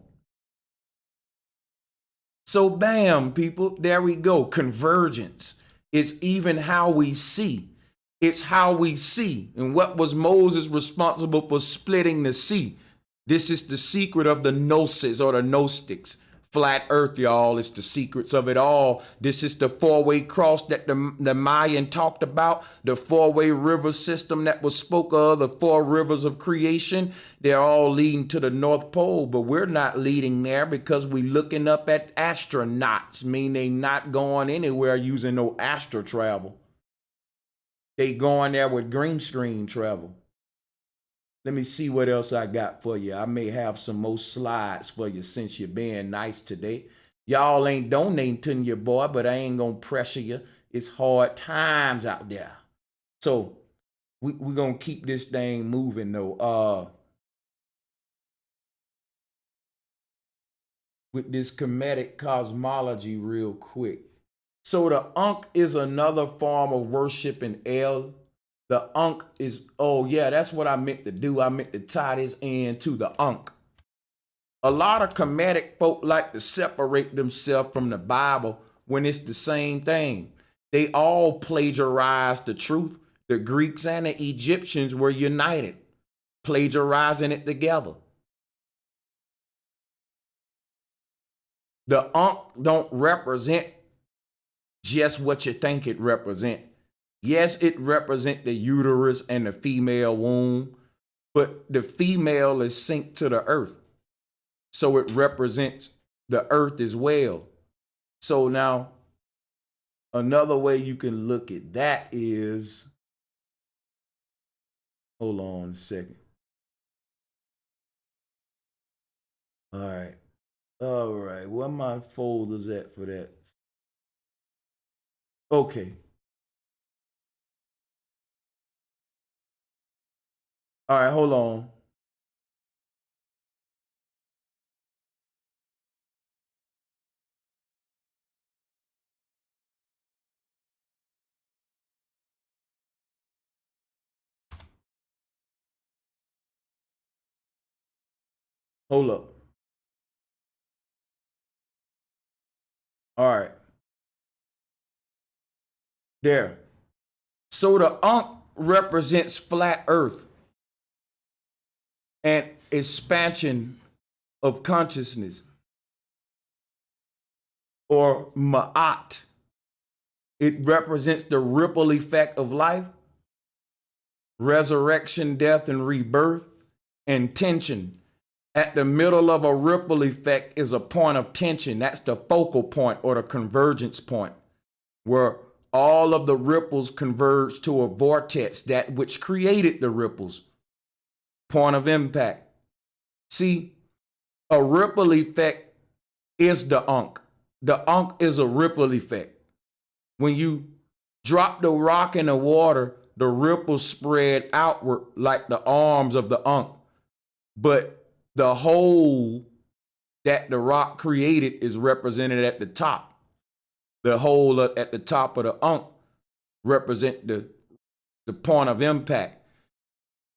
So bam, people, there we go. Convergence. It's even how we see. It's how we see. And what was Moses responsible for splitting the sea? This is the secret of the gnosis or the gnostics. Flat earth, y'all. It's the secrets of it all. This is the four-way cross that the Mayan talked about, the four-way river system that was spoke of, the four rivers of creation. They're all leading to the North Pole, but we're not leading there because we're looking up at astronauts, meaning they not going anywhere using no astro travel. They going there with green screen travel. Let me see what else I got for you. I may have some more slides for you since you're being nice today. Y'all ain't donating to your boy, but I ain't gonna pressure you. It's hard times out there. So we're gonna keep this thing moving though. With this Kemetic cosmology real quick. So the Ankh is another form of worship in El. The Ankh is, oh yeah, that's what I meant to do. I meant to tie this into the Ankh. A lot of Kemetic folk like to separate themselves from the Bible when it's the same thing. They all plagiarize the truth. The Greeks and the Egyptians were united, plagiarizing it together. The Ankh don't represent just what you think it represent. Yes, it represent the uterus and the female womb, but the female is synced to the earth. So it represents the earth as well. So now, another way you can look at that is, hold on a second. All right, where my folders at for that? Okay. All right, hold on. Hold up. All right. There. So the Ankh represents flat earth and expansion of consciousness, or Ma'at. It represents the ripple effect of life, resurrection, death, and rebirth, and tension. At the middle of a ripple effect is a point of tension. That's the focal point or the convergence point, where all of the ripples converge to a vortex, that which created the ripples. Point of impact. See, a ripple effect is the Ankh. The Ankh is a ripple effect. When you drop the rock in the water, the ripples spread outward like the arms of the Ankh. But the hole that the rock created is represented at the top. The hole at the top of the Ankh represent the point of impact.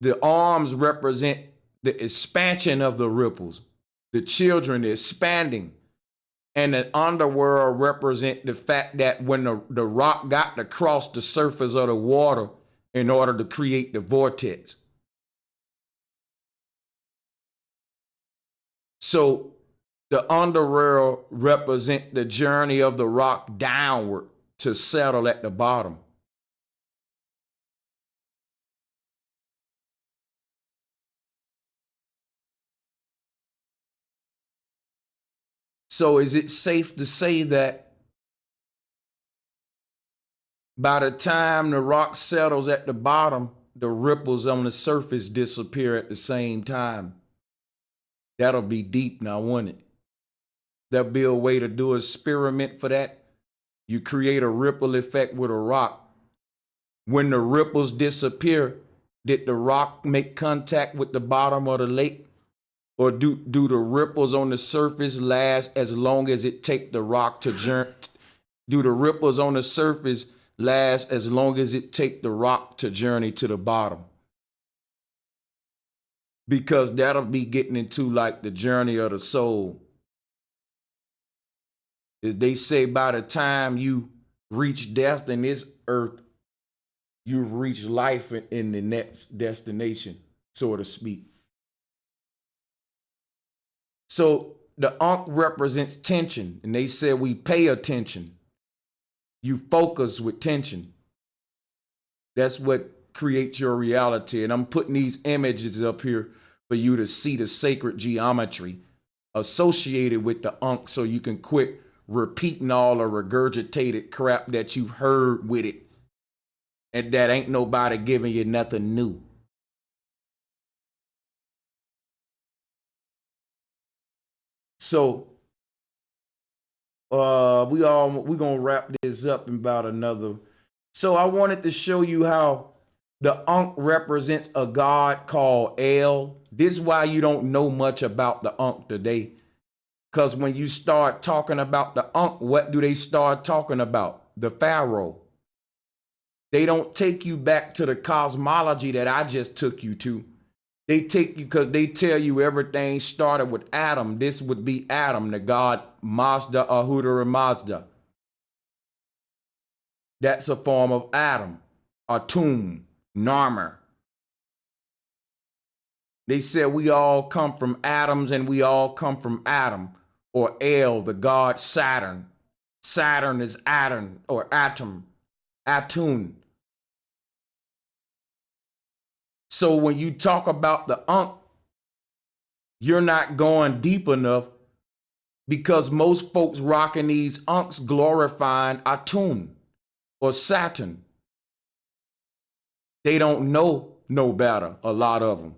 The arms represent the expansion of the ripples, the children expanding. And the underworld represent the fact that when the rock got to cross the surface of the water in order to create the vortex. So the underworld represent the journey of the rock downward to settle at the bottom. So is it safe to say that by the time the rock settles at the bottom, the ripples on the surface disappear at the same time? That'll be deep now, won't it? There'll be a way to do an experiment for that. You create a ripple effect with a rock. When the ripples disappear, did the rock make contact with the bottom of the lake? Or do the ripples on the surface last as long as it take the rock to journey? Do the ripples on the surface last as long as it take the rock to journey to the bottom? Because that'll be getting into like the journey of the soul. As they say, by the time you reach death in this earth, you've reached life in the next destination, so to speak. So the Ankh represents tension, and they said we pay attention. You focus with tension. That's what creates your reality. And I'm putting these images up here for you to see the sacred geometry associated with the Ankh, so you can quit repeating all the regurgitated crap that you've heard with it, and that ain't nobody giving you nothing new. So we gonna wrap this up in about another. So I wanted to show you how the Ankh represents a god called El. This is why you don't know much about the Ankh today. Because when you start talking about the Ankh, what do they start talking about? The Pharaoh. They don't take you back to the cosmology that I just took you to. They take you because they tell you everything started with Adam. This would be Adam, the god Mazda, Ahura Mazda. That's a form of Adam, Atum, Narmer. They said we all come from atoms and we all come from Adam, or El, the god Saturn. Saturn is Atom or Atom, Atun. So when you talk about the Ankh, you're not going deep enough because most folks rocking these Ankhs glorifying Atun or Saturn. They don't know no better, a lot of them.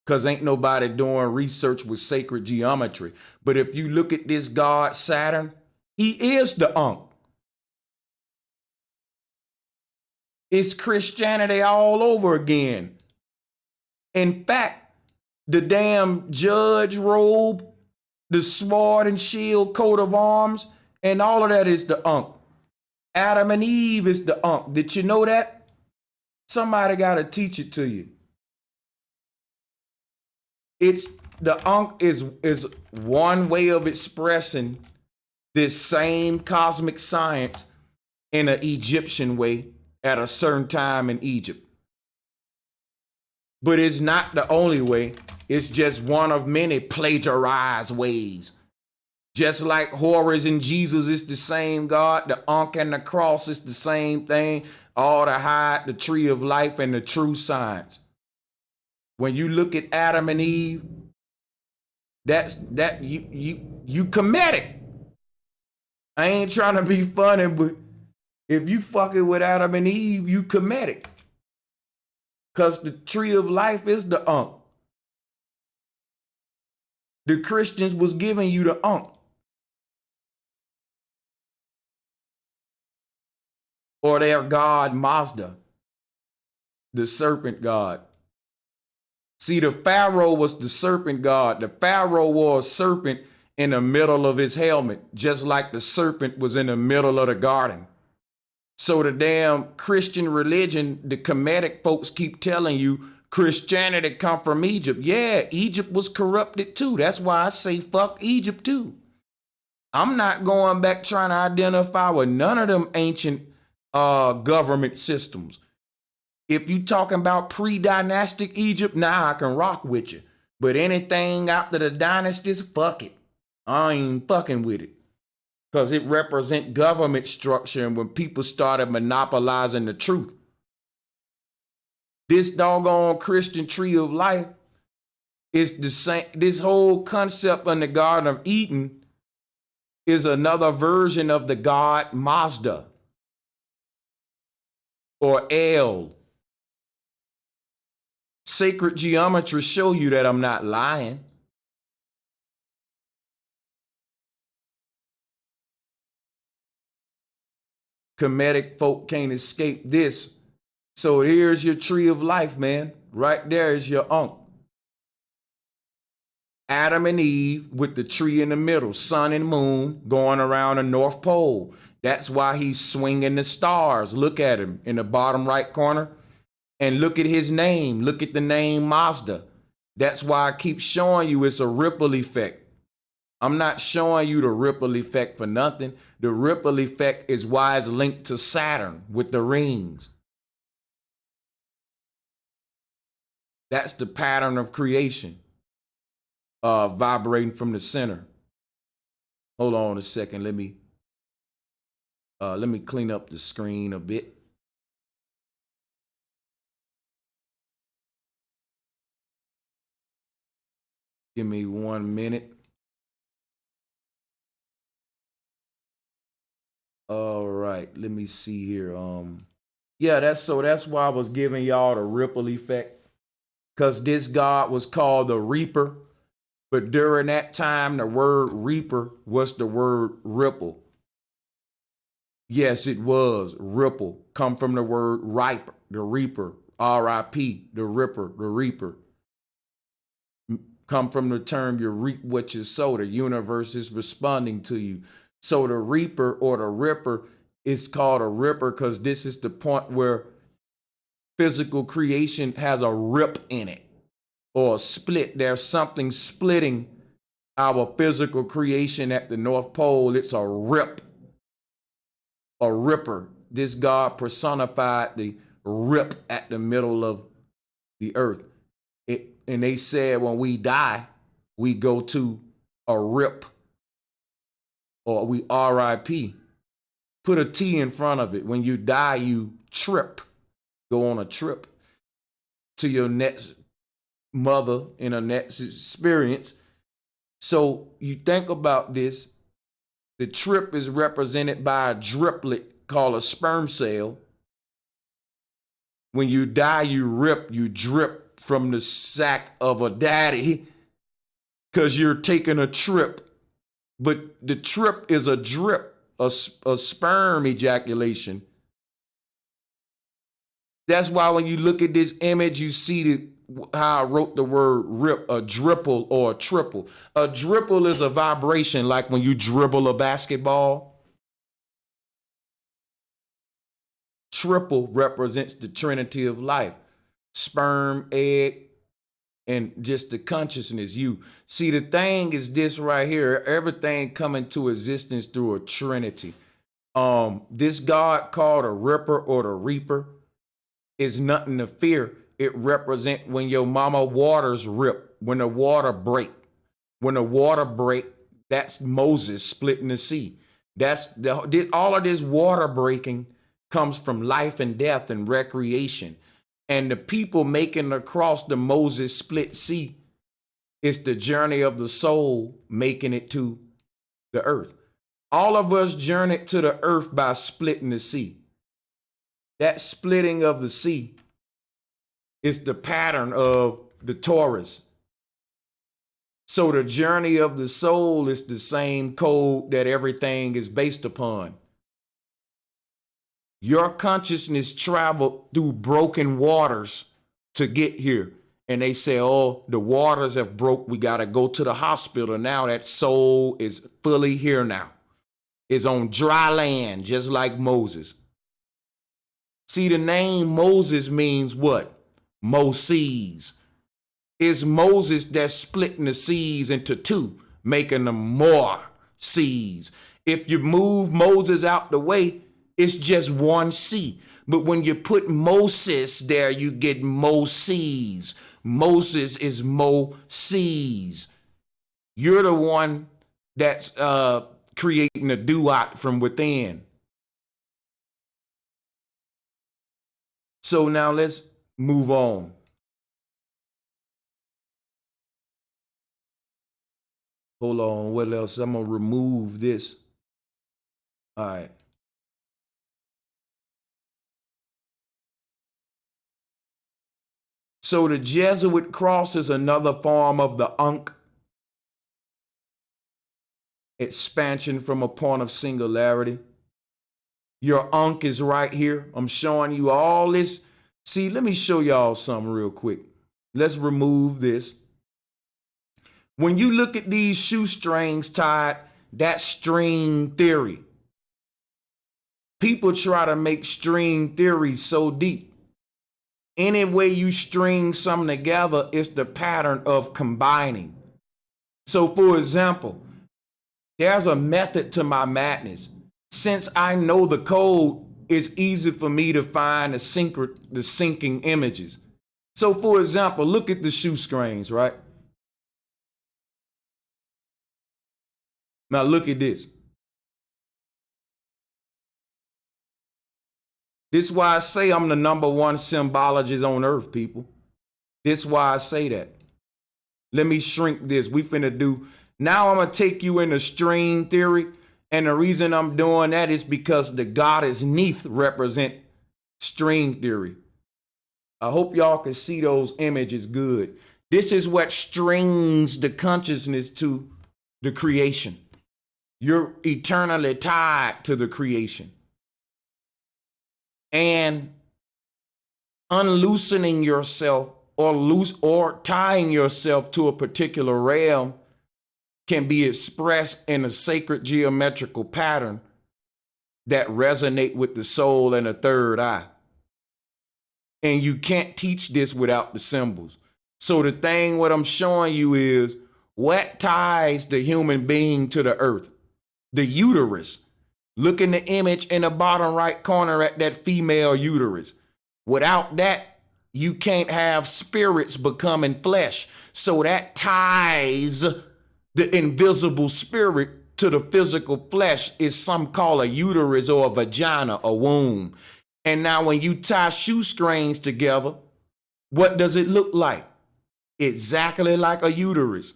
Because ain't nobody doing research with sacred geometry. But if you look at this god Saturn, he is the Ankh. It's Christianity all over again. In fact, the damn judge robe, the sword and shield coat of arms, and all of that is the Ankh. Adam and Eve is the Ankh. Did you know that? Somebody got to teach it to you. It's the Ankh is one way of expressing this same cosmic science in an Egyptian way at a certain time in Egypt. But it's not the only way. It's just one of many plagiarized ways. Just like Horus and Jesus is the same God, the Ankh and the cross is the same thing, all to hide the tree of life and the true science. When you look at Adam and Eve, you Kemetic. I ain't trying to be funny, but if you fucking with Adam and Eve, you Kemetic. Because the tree of life is the Ankh. The Christians was giving you the Ankh. Or their god Mazda, the serpent god. See, the Pharaoh was the serpent god. The Pharaoh wore a serpent in the middle of his helmet, just like the serpent was in the middle of the garden. So the damn Christian religion, the Kemetic folks keep telling you Christianity come from Egypt. Yeah, Egypt was corrupted too. That's why I say fuck Egypt too. I'm not going back trying to identify with none of them ancient government systems. If you talking about pre-dynastic Egypt, now I can rock with you. But anything after the dynasties, fuck it. I ain't fucking with it. Because it represent government structure and when people started monopolizing the truth. This doggone Christian tree of life is the same. This whole concept in the Garden of Eden is another version of the god Mazda or El. Sacred geometry show you that I'm not lying. Kemetic folk can't escape this. So here's your tree of life, man. Right there is your Ankh. Adam and Eve with the tree in the middle, sun and moon going around the North Pole. That's why he's swinging the stars. Look at him in the bottom right corner. And look at his name. Look at the name Mazda. That's why I keep showing you it's a ripple effect. I'm not showing you the ripple effect for nothing. The ripple effect is why it's linked to Saturn with the rings. That's the pattern of creation, vibrating from the center. Hold on a second. Let me clean up the screen a bit. Give me 1 minute. All right, let me see here. Yeah, that's why I was giving y'all the ripple effect. Because this god was called the Reaper. But during that time, the word reaper was the word ripple. Yes, it was ripple. Come from the word riper, the reaper, R-I-P, the ripper, the reaper. Come from the term you reap what you sow. The universe is responding to you. So the reaper or the ripper is called a ripper because this is the point where physical creation has a rip in it or a split. There's something splitting our physical creation at the North Pole. It's a rip, a ripper. This God personified the rip at the middle of the earth. And they said when we die, we go to a rip or we RIP. Put a T in front of it. When you die, you trip. Go on a trip to your next mother in a next experience. So you think about this. The trip is represented by a driplet called a sperm cell. When you die, you rip, you drip from the sack of a daddy because you're taking a trip. But the trip is a drip, a sperm ejaculation. That's why when you look at this image, you see how I wrote the word rip, a dripple or a triple. A dripple is a vibration like when you dribble a basketball. Triple represents the trinity of life. Sperm, egg, and just the consciousness. You see, the thing is this right here. Everything come into existence through a trinity. This God called a ripper or the reaper is nothing to fear. It represent when your mama waters rip, when the water break. When the water break, that's Moses splitting the sea. That's all of this water breaking comes from life and death and recreation. And the people making across the Moses split sea, it's the journey of the soul making it to the earth. All of us journeyed to the earth by splitting the sea. That splitting of the sea is the pattern of the Taurus. So the journey of the soul is the same code that everything is based upon. Your consciousness traveled through broken waters to get here. And they say, oh, the waters have broke. We got to go to the hospital. Now that soul is fully here now. It's on dry land, just like Moses. See, the name Moses means what? Moses. It's Moses that's splitting the seas into two, making them more seas. If you move Moses out the way, it's just one sea. But when you put Moses there, you get Moses. Moses is Moses. You're the one that's creating a duat from within. So now let's move on. Hold on, what else? I'm going to remove this. All right. So the Jesuit cross is another form of the Ankh. Expansion from a point of singularity. Your Ankh is right here. I'm showing you all this. See, let me show y'all something real quick. Let's remove this. When you look at these shoestrings tied, that's string theory. People try to make string theory so deep. Any way you string something together, it's the pattern of combining. So for example, there's a method to my madness. Since I know the code, it's easy for me to find the syncing images. So for example, look at the shoestrings, right? Now look at this. This is why I say I'm the #1 symbologist on earth, people. This is why I say that. Let me shrink this. We finna do. Now I'm gonna take you into string theory. And the reason I'm doing that is because the goddess Neith represent string theory. I hope y'all can see those images good. This is what strings the consciousness to the creation. You're eternally tied to the creation. And unloosening yourself or tying yourself to a particular realm can be expressed in a sacred geometrical pattern that resonate with the soul and the third eye. And you can't teach this without the symbols. So the thing, what I'm showing you is what ties the human being to the earth? The uterus. Look in the image in the bottom right corner at that female uterus. Without that, you can't have spirits becoming flesh. So that ties the invisible spirit to the physical flesh is some call a uterus or a vagina, a womb. And now when you tie shoestrings together, what does it look like? Exactly like a uterus.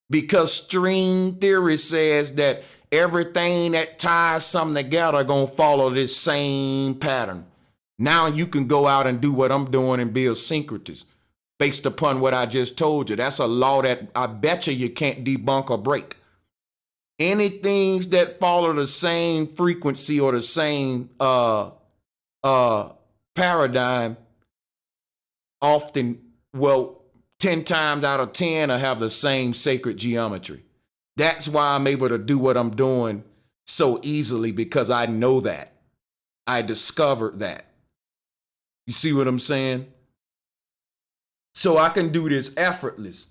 Because string theory says that everything that ties something together gonna follow this same pattern. Now you can go out and do what I'm doing and build syncretists based upon what I just told you. That's a law that I bet you can't debunk or break. Any things that follow the same frequency or the same paradigm often, well, 10 times out of 10 will have the same sacred geometry. That's why I'm able to do what I'm doing so easily, because I know that. I discovered that. You see what I'm saying? So I can do this effortless.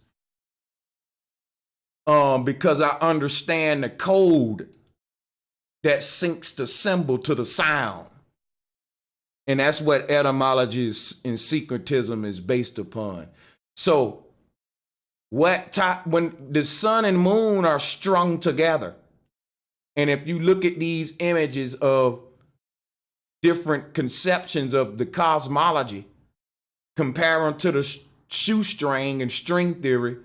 Because I understand the code that syncs the symbol to the sound. And that's what etymology and syncretism is based upon. So when the sun and moon are strung together, and if you look at these images of different conceptions of the cosmology, compare them to the shoestring and string theory,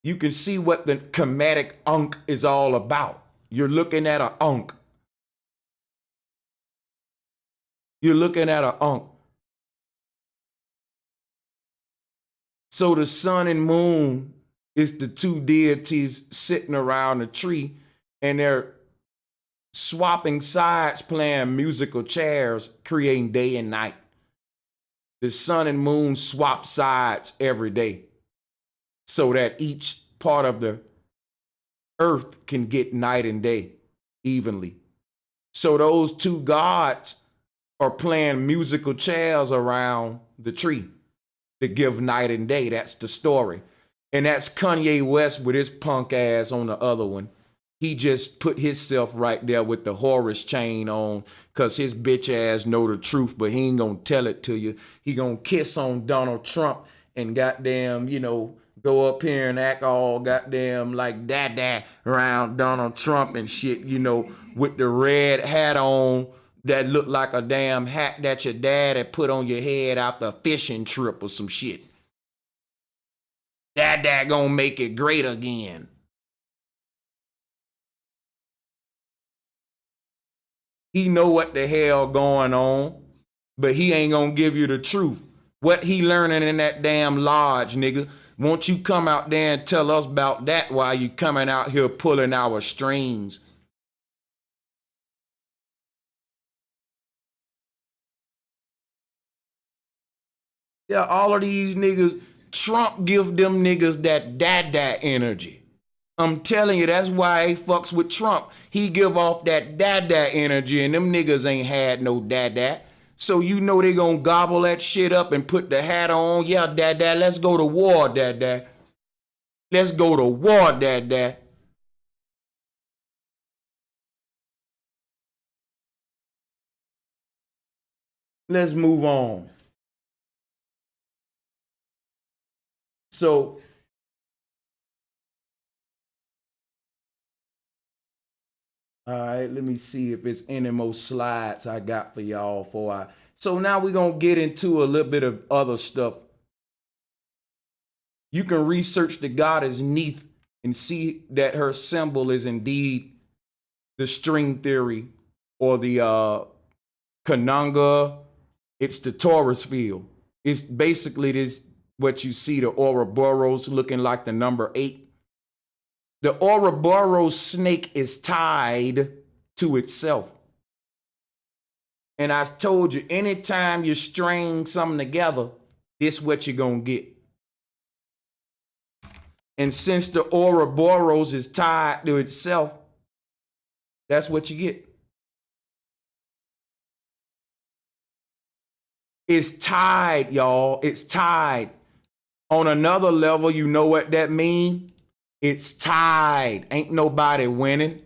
you can see what the Kemetic unk is all about. You're looking at an unk. You're looking at an unk. So the sun and moon is the two deities sitting around the tree, and they're swapping sides, playing musical chairs, creating day and night. The sun and moon swap sides every day so that each part of the earth can get night and day evenly. So those two gods are playing musical chairs around the tree to give night and day. That's the story. And that's Kanye West with his punk ass on the other one. He just put himself right there with the Horus chain on because his bitch ass know the truth, but he ain't gonna tell it to you. He gonna kiss on Donald Trump and goddamn, go up here and act all goddamn like dada around Donald Trump and shit, with the red hat on that looked like a damn hat that your dad had put on your head after a fishing trip or some shit. Dada gonna make it great again. He know what the hell going on, but he ain't gonna give you the truth. What he learning in that damn lodge, nigga. Won't you come out there and tell us about that while you coming out here pulling our strings? Yeah, all of these niggas, Trump give them niggas that dada energy. I'm telling you, that's why he fucks with Trump. He give off that dada energy, and them niggas ain't had no dada. So they gonna gobble that shit up and put the hat on. Yeah, dada, let's go to war, dada. Let's go to war, dada. Let's move on. So all right, let me see if there's any more slides I got for y'all So now we're gonna get into a little bit of other stuff. You can research the goddess Neith and see that her symbol is indeed the string theory or the Kananga. It's the Taurus field. It's basically this what you see, the Ouroboros looking like the number 8. The Ouroboros snake is tied to itself. And I told you, anytime you string something together, this is what you're going to get. And since the Ouroboros is tied to itself, that's what you get. It's tied, y'all. It's tied. On another level, you know what that means? It's tied. Ain't nobody winning.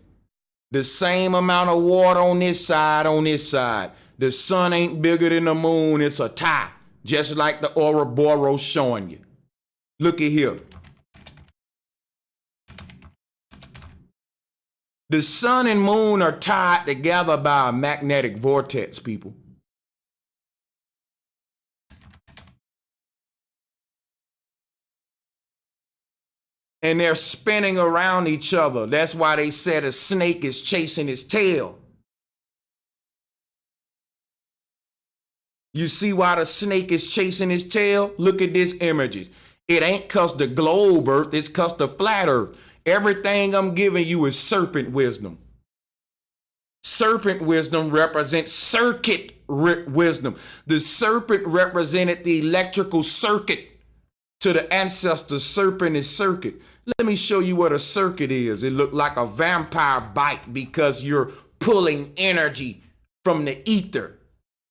The same amount of water on this side, on this side. The sun ain't bigger than the moon. It's a tie. Just like the Ouroboros showing you. Look at here. The sun and moon are tied together by a magnetic vortex, people. And they're spinning around each other. That's why they said a snake is chasing its tail. You see why the snake is chasing his tail? Look at this images. It ain't because the globe earth, it's because the flat earth. Everything I'm giving you is serpent wisdom. Serpent wisdom represents circuit wisdom. The serpent represented the electrical circuit. To the ancestors, serpent is circuit. Let me show you what a circuit is. It looked like a vampire bite because you're pulling energy from the ether.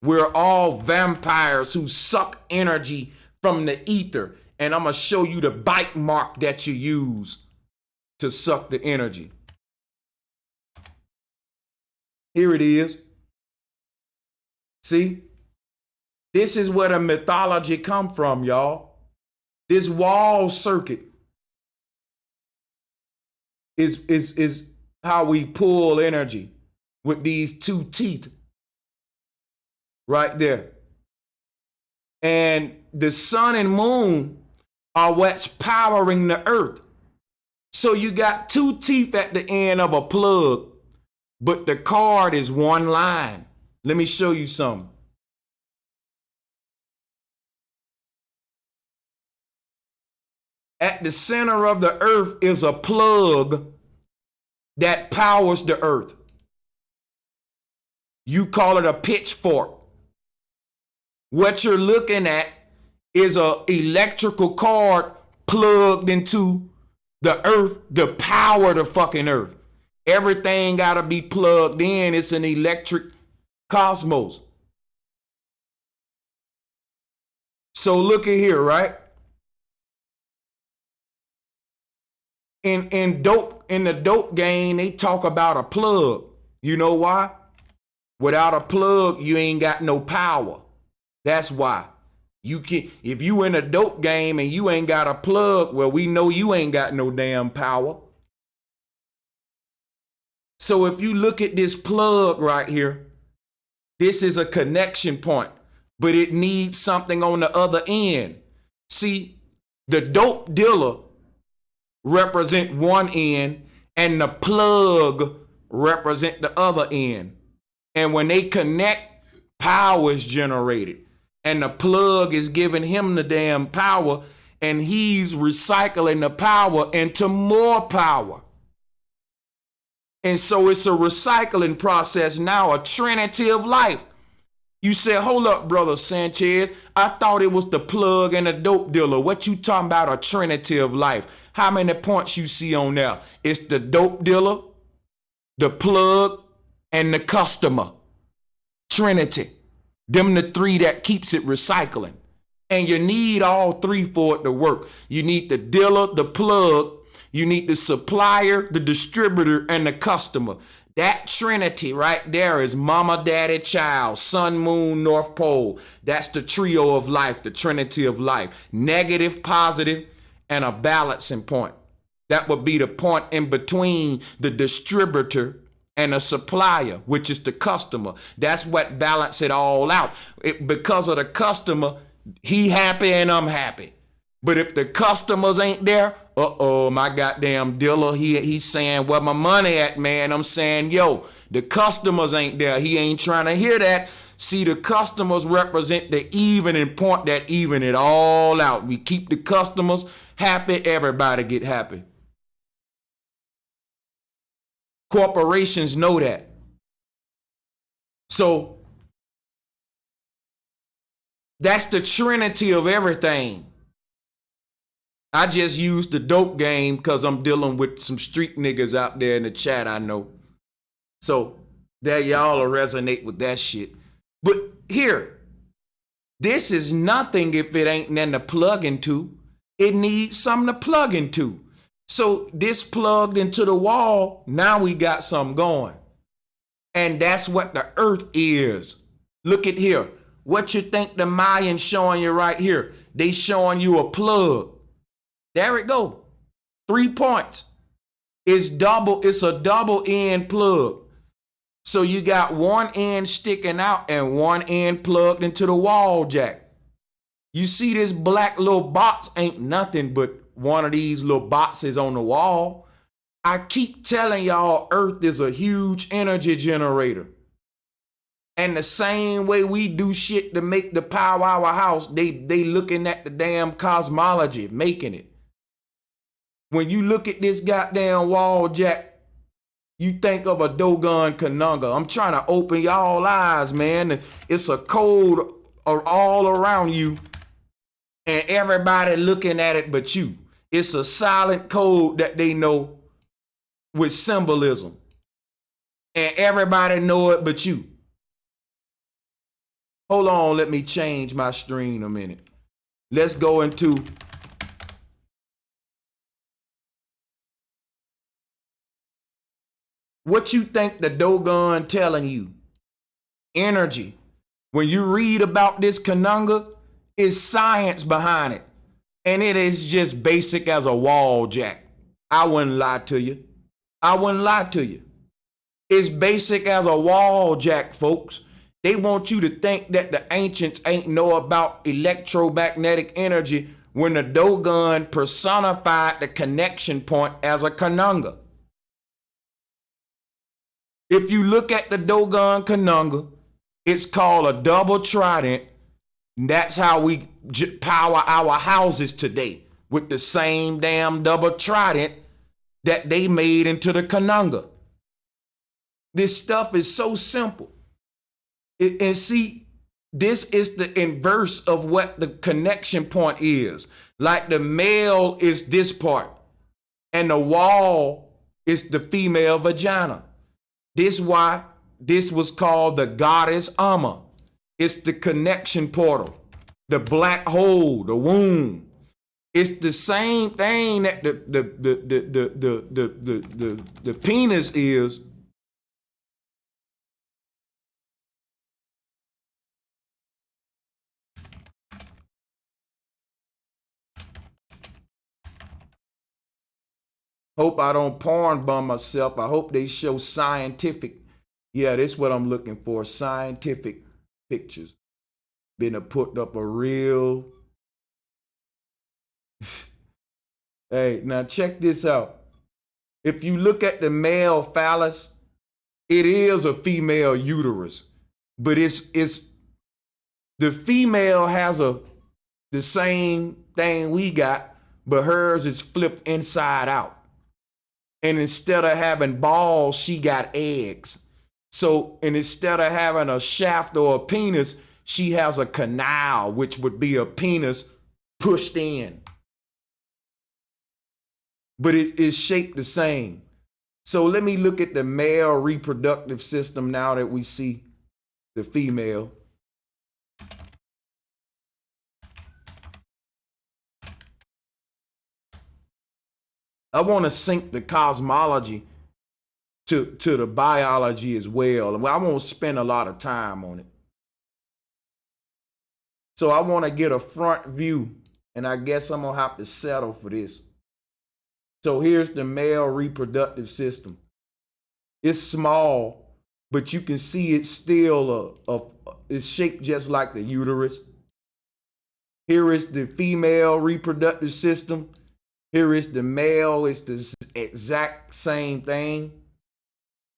We're all vampires who suck energy from the ether. And I'm going to show you the bite mark that you use to suck the energy. Here it is. See? This is where the mythology come from, y'all. This wall circuit is how we pull energy with these two teeth right there. And the sun and moon are what's powering the earth. So you got two teeth at the end of a plug, but the cord is one line. Let me show you something. At the center of the earth is a plug that powers the earth. You call it a pitchfork. What you're looking at is an electrical cord plugged into the earth to power the fucking earth. Everything got to be plugged in. It's an electric cosmos. So look at here, right? In the dope game, they talk about a plug. You know why? Without a plug, you ain't got no power. That's why. You can, if you in a dope game and you ain't got a plug, well, we know you ain't got no damn power. So if you look at this plug right here, this is a connection point, but it needs something on the other end. See, the dope dealer represent one end and the plug represent the other end. And when they connect, power is generated. And the plug is giving him the damn power, and he's recycling the power into more power. And so it's a recycling process now, a trinity of life. You said, hold up, brother Sanchez. I thought it was the plug and the dope dealer. What you talking about, a trinity of life? How many points you see on there? It's the dope dealer, the plug, and the customer. Trinity. Them the three that keeps it recycling. And you need all three for it to work. You need the dealer, the plug, you need the supplier, the distributor, and the customer. That trinity right there is mama, daddy, child, sun, moon, north pole. That's the trio of life, the trinity of life. Negative, positive, and a balancing point. That would be the point in between the distributor and a supplier, which is the customer. That's what balance it all out. Because of the customer, he happy and I'm happy. But if the customers ain't there, my goddamn dealer, he's saying, where my money at, man? I'm saying, yo, the customers ain't there. He ain't trying to hear that. See, the customers represent the evening point that even it all out. We keep the customers happy, everybody get happy. Corporations know that. So that's the trinity of everything. I just used the dope game because I'm dealing with some street niggas out there in the chat, I know. So there y'all will resonate with that shit. But here, this is nothing if it ain't nothing to plug into. It needs something to plug into. So this plugged into the wall, now we got something going. And that's what the earth is. Look at here. What you think the Mayans showing you right here? They showing you a plug. There it go. 3 points. It's a double end plug. So you got one end sticking out and one end plugged into the wall jack. You see this black little box ain't nothing but one of these little boxes on the wall. I keep telling y'all Earth is a huge energy generator. And the same way we do shit to make the power our house, they looking at the damn cosmology, making it. When you look at this goddamn wall jack, you think of a Dogon Kanunga. I'm trying to open y'all eyes, man. It's a code all around you and everybody looking at it but you. It's a silent code that they know with symbolism. And everybody know it but you. Hold on, let me change my screen a minute. Let's go into what you think the Dogon telling you. Energy. When you read about this Kanunga, it's science behind it. And it is just basic as a wall jack. I wouldn't lie to you. I wouldn't lie to you. It's basic as a wall jack, folks. They want you to think that the ancients ain't know about electromagnetic energy when the Dogon personified the connection point as a Kanunga. If you look at the Dogon Kanunga, it's called a double trident. And that's how we power our houses today, with the same damn double trident that they made into the Kanunga. This stuff is so simple. And see, this is the inverse of what the connection point is. Like the male is this part, and the wall is the female vagina. This why this was called the goddess Amma. It's the connection portal, the black hole, the womb. It's the same thing that the penis is. Hope I don't porn bum myself. I hope they show scientific. Yeah, that's what I'm looking for. Scientific pictures. Been put up a real. Hey, now check this out. If you look at the male phallus, it is a female uterus, but it's the female has the same thing we got, but hers is flipped inside out. And instead of having balls, she got eggs. So, and instead of having a shaft or a penis, she has a canal, which would be a penis pushed in. But it is shaped the same. So let me look at the male reproductive system now that we see the female. I want to sync the cosmology to the biology as well. And I won't spend a lot of time on it. So I want to get a front view, and I guess I'm going to have to settle for this. So here's the male reproductive system. It's small, but you can see it's still it's shaped just like the uterus. Here is the female reproductive system. Here is the male. It's the exact same thing,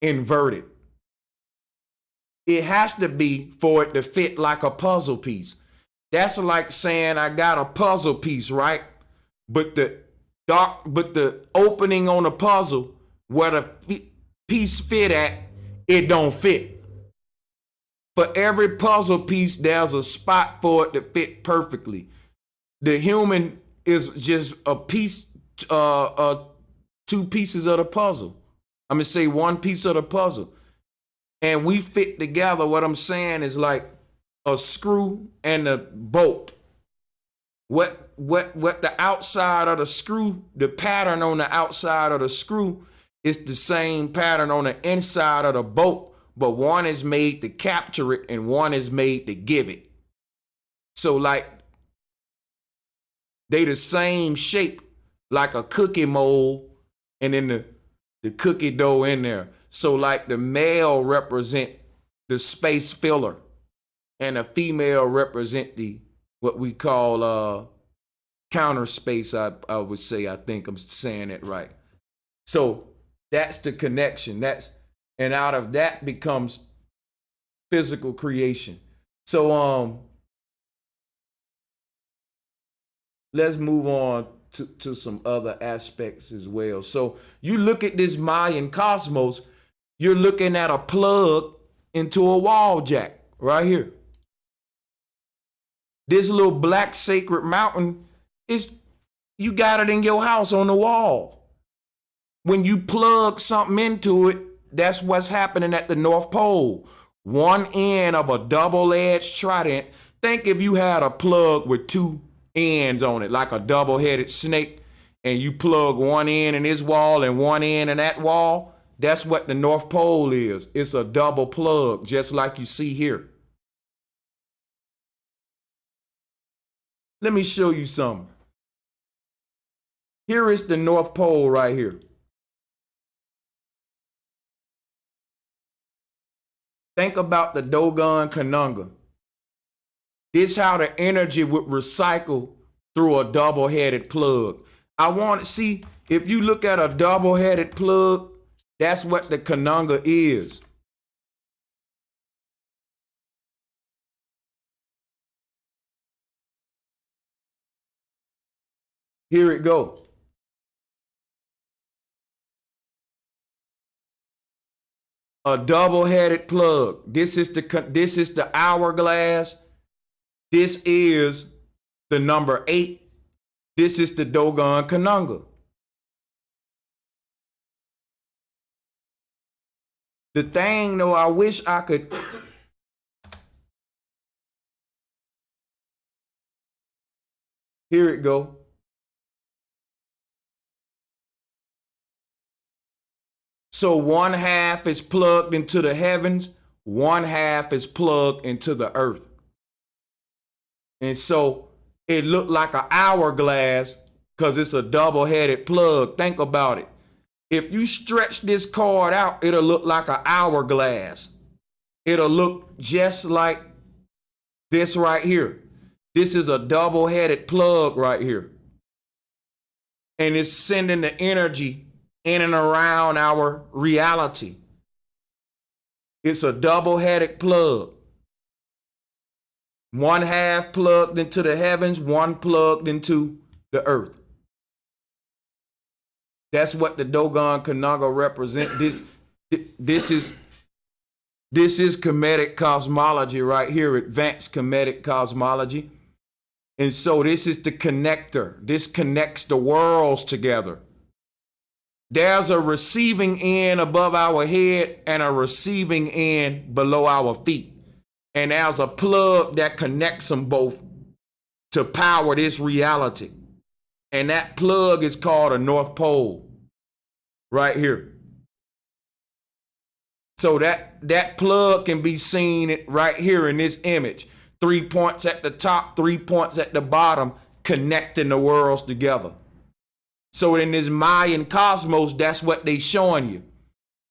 inverted. It has to be for it to fit like a puzzle piece. That's like saying I got a puzzle piece, right? But the opening on the puzzle where the piece fit at, it don't fit. For every puzzle piece, there's a spot for it to fit perfectly. The human is just a piece, two pieces of the puzzle. I'm gonna say one piece of the puzzle, and we fit together. What I'm saying is like a screw and a bolt. What the outside of the screw, the pattern on the outside of the screw is the same pattern on the inside of the bolt, but one is made to capture it and one is made to give it. So like they the same shape, like a cookie mold, and then the cookie dough in there. So like the male represent the space filler, and the female represent the what we call counter space. I would say, I think I'm saying it right. So that's the connection. And out of that becomes physical creation. So let's move on to some other aspects as well. So you look at this Mayan cosmos, you're looking at a plug into a wall jack right here. This little black sacred mountain is, you got it in your house on the wall. When you plug something into it, that's what's happening at the North Pole. One end of a double-edged trident. Think if you had a plug with two ends on it, like a double-headed snake, and you plug one end in this wall and one end in that wall, that's what the North Pole is. It's a double plug, just like you see here. Let me show you something. Here is the North Pole right here. Think about the Dogon Conunga. This is how the energy would recycle through a double-headed plug. I want to see, if you look at a double-headed plug, that's what the Conunga is. Here it goes. A double-headed plug. This is the hourglass. This is the number 8. This is the Dogon Conunga. The thing though, I wish I could. Here it go. So one half is plugged into the heavens, one half is plugged into the earth. And so it looked like an hourglass because it's a double-headed plug. Think about it. If you stretch this cord out, it'll look like an hourglass. It'll look just like this right here. This is a double-headed plug right here. And it's sending the energy in and around our reality. It's a double-headed plug. One half plugged into the heavens, one plugged into the earth. That's what the Dogon Conunga represent. This is Kemetic cosmology right here, advanced Kemetic cosmology. And so this is the connector. This connects the worlds together. There's a receiving end above our head and a receiving end below our feet. And there's a plug that connects them both to power this reality. And that plug is called a North Pole right here. So that plug can be seen right here in this image. 3 points at the top, 3 points at the bottom, connecting the worlds together. So in this Mayan cosmos, that's what they showing you.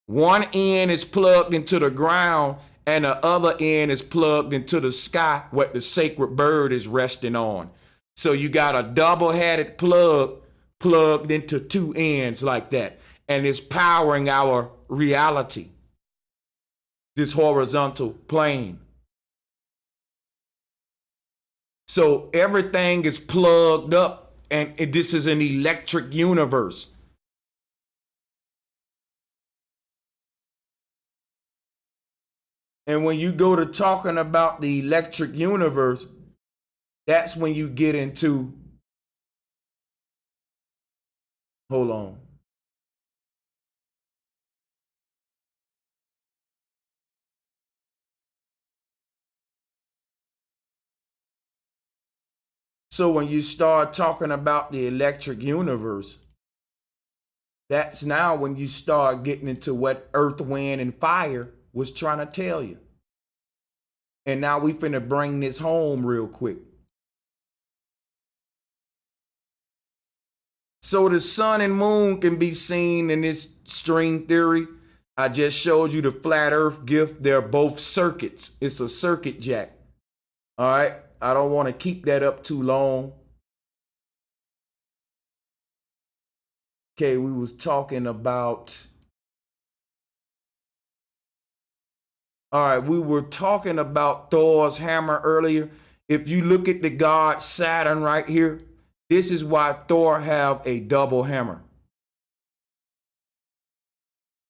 One end is plugged into the ground and the other end is plugged into the sky, what the sacred bird is resting on. So you got a double-headed plug plugged into two ends like that, and it's powering our reality. this horizontal plane. So everything is plugged up, and this is an electric universe. And when you go to talking about the electric universe, that's when you get into, hold on. So when you start talking about the electric universe, that's now when you start getting into what Earth, Wind, and Fire was trying to tell you. And now we finna bring this home real quick. So the sun and moon can be seen in this string theory. I just showed you the flat earth gift. They're both circuits. It's a circuit jack. All right. I don't want to keep that up too long. Okay, we was talking about, all right, we were talking about Thor's hammer earlier. If you look at the god Saturn right here, this is why Thor have a double hammer.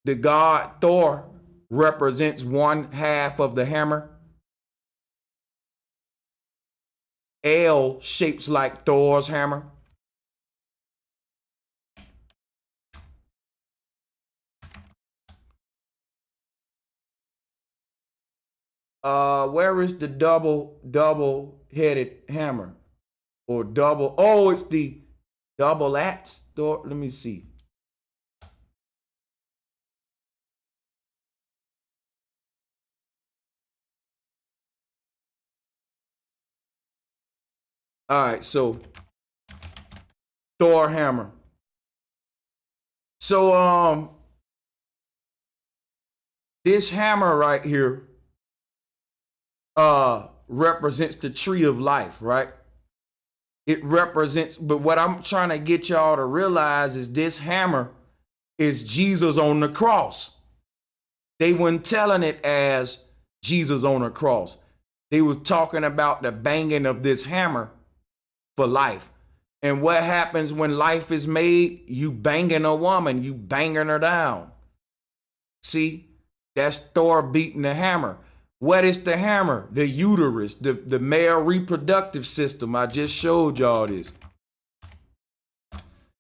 The god Thor represents one half of the hammer. L shapes like Thor's hammer. Where is the double-headed hammer? Or double, oh, it's the double axe Thor. Let me see. All right, so Thor hammer. So this hammer right here represents the tree of life, right? It represents, but what I'm trying to get y'all to realize is this hammer is Jesus on the cross. They weren't telling it as Jesus on the cross. They was talking about the banging of this hammer for life. And what happens when life is made? You banging a woman, you banging her down. See, that's Thor beating the hammer. What is the hammer? The uterus, the male reproductive system. I just showed y'all this.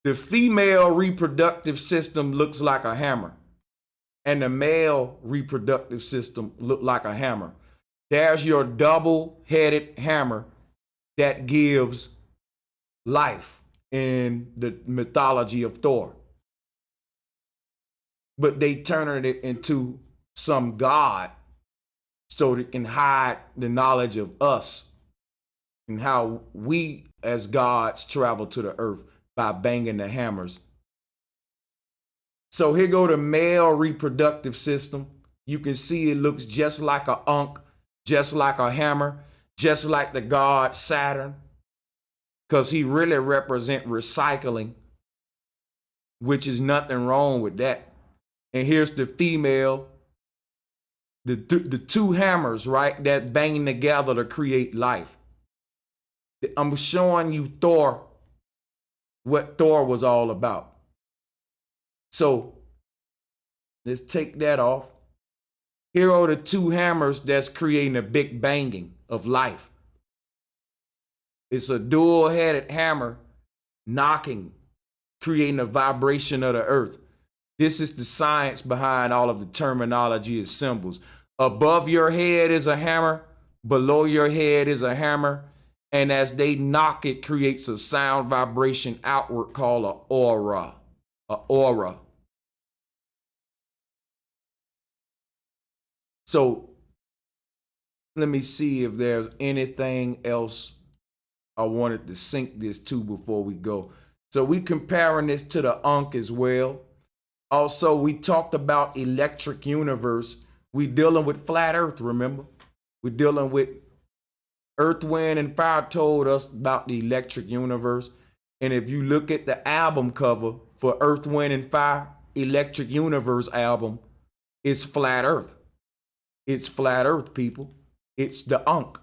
The female reproductive system looks like a hammer, and the male reproductive system look like a hammer. There's your double-headed hammer that gives life in the mythology of Thor. But they turned it into some god so they can hide the knowledge of us and how we as gods travel to the earth by banging the hammers. So here go the male reproductive system. You can see it looks just like a ankh, just like a hammer, just like the god Saturn, because he really represents recycling, which is nothing wrong with that. And here's the female, the two hammers, right, that banging together to create life. I'm showing you Thor, what Thor was all about. So let's take that off. Here are the two hammers that's creating a big banging of life. It's a dual-headed hammer knocking, creating a vibration of the earth. This is the science behind all of the terminology and symbols. Above your head is a hammer, below your head is a hammer, and as they knock, it creates a sound vibration outward called an aura. An aura. So let me see if there's anything else I wanted to sync this to before we go. So we comparing this to the Ankh as well. Also, we talked about electric universe. We dealing with flat earth, remember? We're dealing with Earth, Wind, and Fire told us about the electric universe. And if you look at the album cover for Earth, Wind, and Fire, Electric Universe album, it's flat earth. It's flat earth, people. It's the Ankh.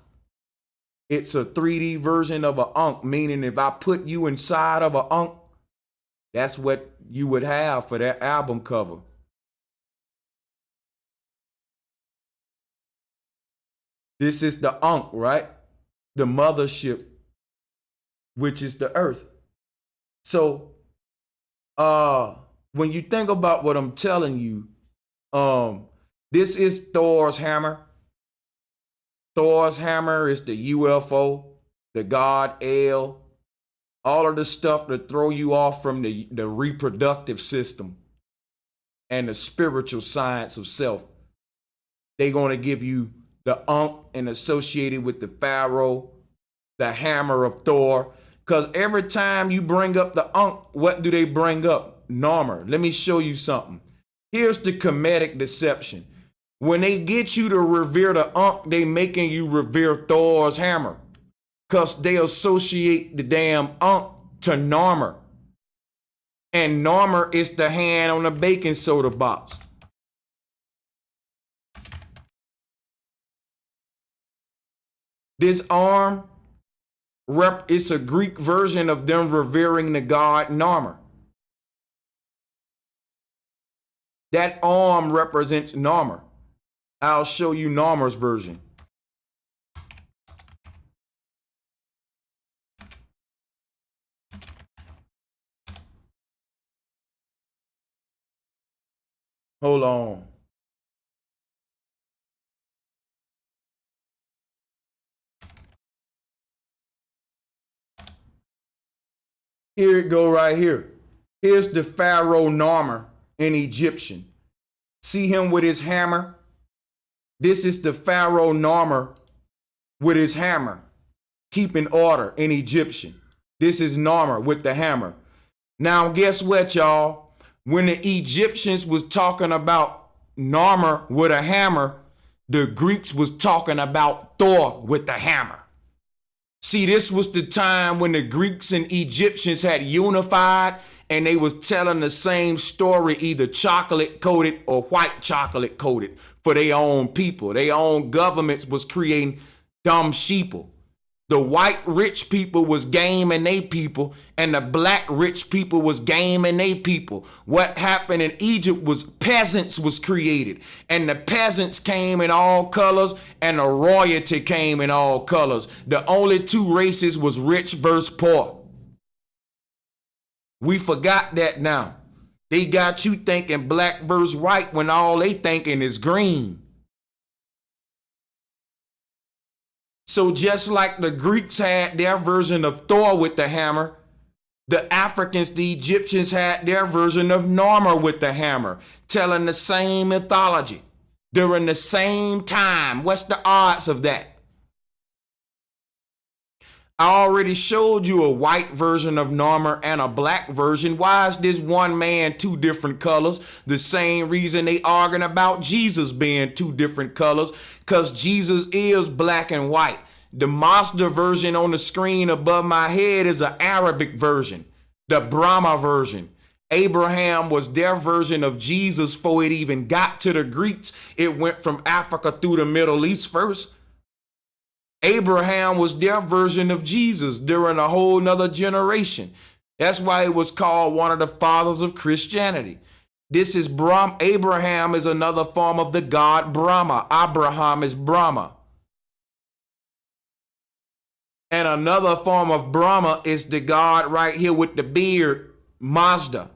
It's a 3D version of a Ankh, meaning if I put you inside of a Ankh, that's what you would have for that album cover. This is the Ankh, right? The mothership, which is the earth. So when you think about what I'm telling you, this is Thor's hammer. Thor's hammer is the UFO, the god El, all of the stuff to throw you off from the reproductive system and the spiritual science of self. They're going to give you the Ankh and associated with the Pharaoh, the hammer of Thor. Because every time you bring up the Ankh, what do they bring up? Narmer. Let me show you something. Here's the Kemetic deception. When they get you to revere the Ankh, they making you revere Thor's hammer. Because they associate the damn Ankh to Narmer. And Narmer is the hand on the baking soda box. This arm, it's a Greek version of them revering the god Narmer. That arm represents Narmer. I'll show you Narmer's version. Hold on. Here it go right here. Here's the Pharaoh Narmer in Egyptian. See him with his hammer? This is the Pharaoh Narmer with his hammer, keeping order in Egyptian. This is Narmer with the hammer. Now, guess what, y'all? When the Egyptians was talking about Narmer with a hammer, the Greeks was talking about Thor with the hammer. See, this was the time when the Greeks and Egyptians had unified and they was telling the same story, either chocolate coated or white chocolate coated for their own people. Their own governments was creating dumb sheeple. The white rich people was gaming they people and the black rich people was gaming they people. What happened in Egypt was peasants was created and the peasants came in all colors and the royalty came in all colors. The only two races was rich versus poor. We forgot that now. They got you thinking black versus white when all they thinking is green. So just like the Greeks had their version of Thor with the hammer, the Africans, the Egyptians had their version of Narmer with the hammer, telling the same mythology during the same time. What's the odds of that? I already showed you a white version of Narmer and a black version. Why is this one man two different colors? The same reason they arguing about Jesus being two different colors, because Jesus is black and white. The Mazda version on the screen above my head is an Arabic version, the Brahma version. Abraham was their version of Jesus before it even got to the Greeks. It went from Africa through the Middle East first. Abraham was their version of Jesus during a whole nother generation. That's why it was called one of the fathers of Christianity. This is Abraham is another form of the god Brahma. Abraham is Brahma. And another form of Brahma is the god right here with the beard, Mazda.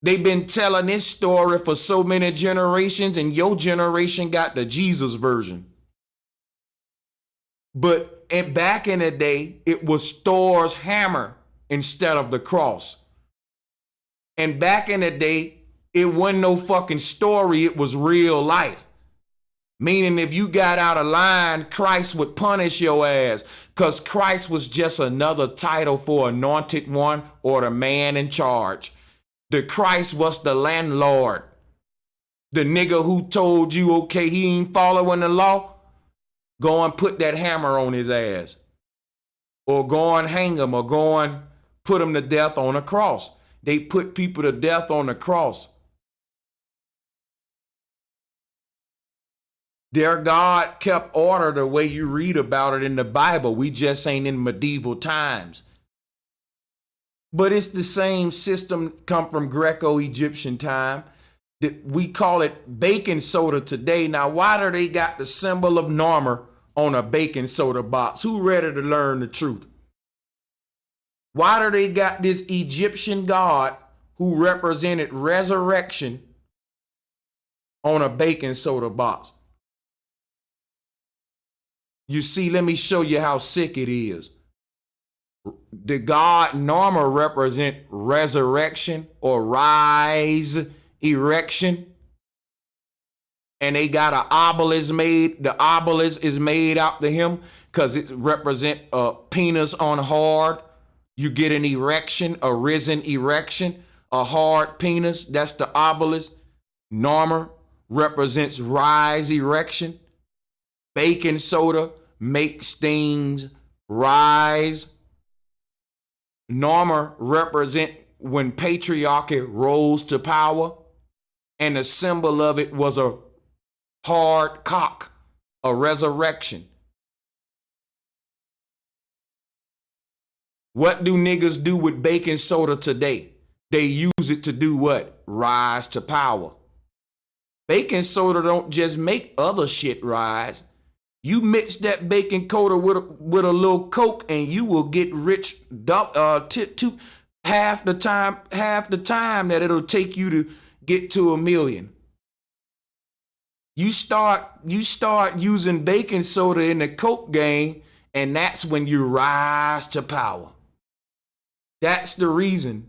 They've been telling this story for so many generations, and your generation got the Jesus version. But back in the day, it was Thor's hammer instead of the cross. And back in the day, it wasn't no fucking story. It was real life. Meaning if you got out of line, Christ would punish your ass, because Christ was just another title for anointed one or the man in charge. The Christ was the landlord. The nigga who told you, okay, he ain't following the law. Go and put that hammer on his ass. Or go and hang him, or go and put him to death on a cross. They put people to death on the cross. Their God kept order the way you read about it in the Bible. We just ain't in medieval times. But it's the same system come from Greco-Egyptian time. We call it baking soda today. Now, why do they got the symbol of Narmer on a baking soda box? Who ready to learn the truth? Why do they got this Egyptian god who represented resurrection on a baking soda box? You see, let me show you how sick it is. The god Narmer represent resurrection or rise, erection. And they got an obelisk made. The obelisk is made after him because it represent a penis on hard. You get an erection, a risen erection, a hard penis. That's the obelisk. Narmer represents rise, erection. Baking soda makes things rise. Narmer represent when patriarchy rose to power, and the symbol of it was a hard cock, a resurrection. What do niggas do with baking soda today? They use it to do what? Rise to power. Baking soda don't just make other shit rise. You mix that baking soda with a little Coke and you will get rich half the time that it'll take you to get to $1 million. You start using baking soda in the Coke game, and that's when you rise to power. That's the reason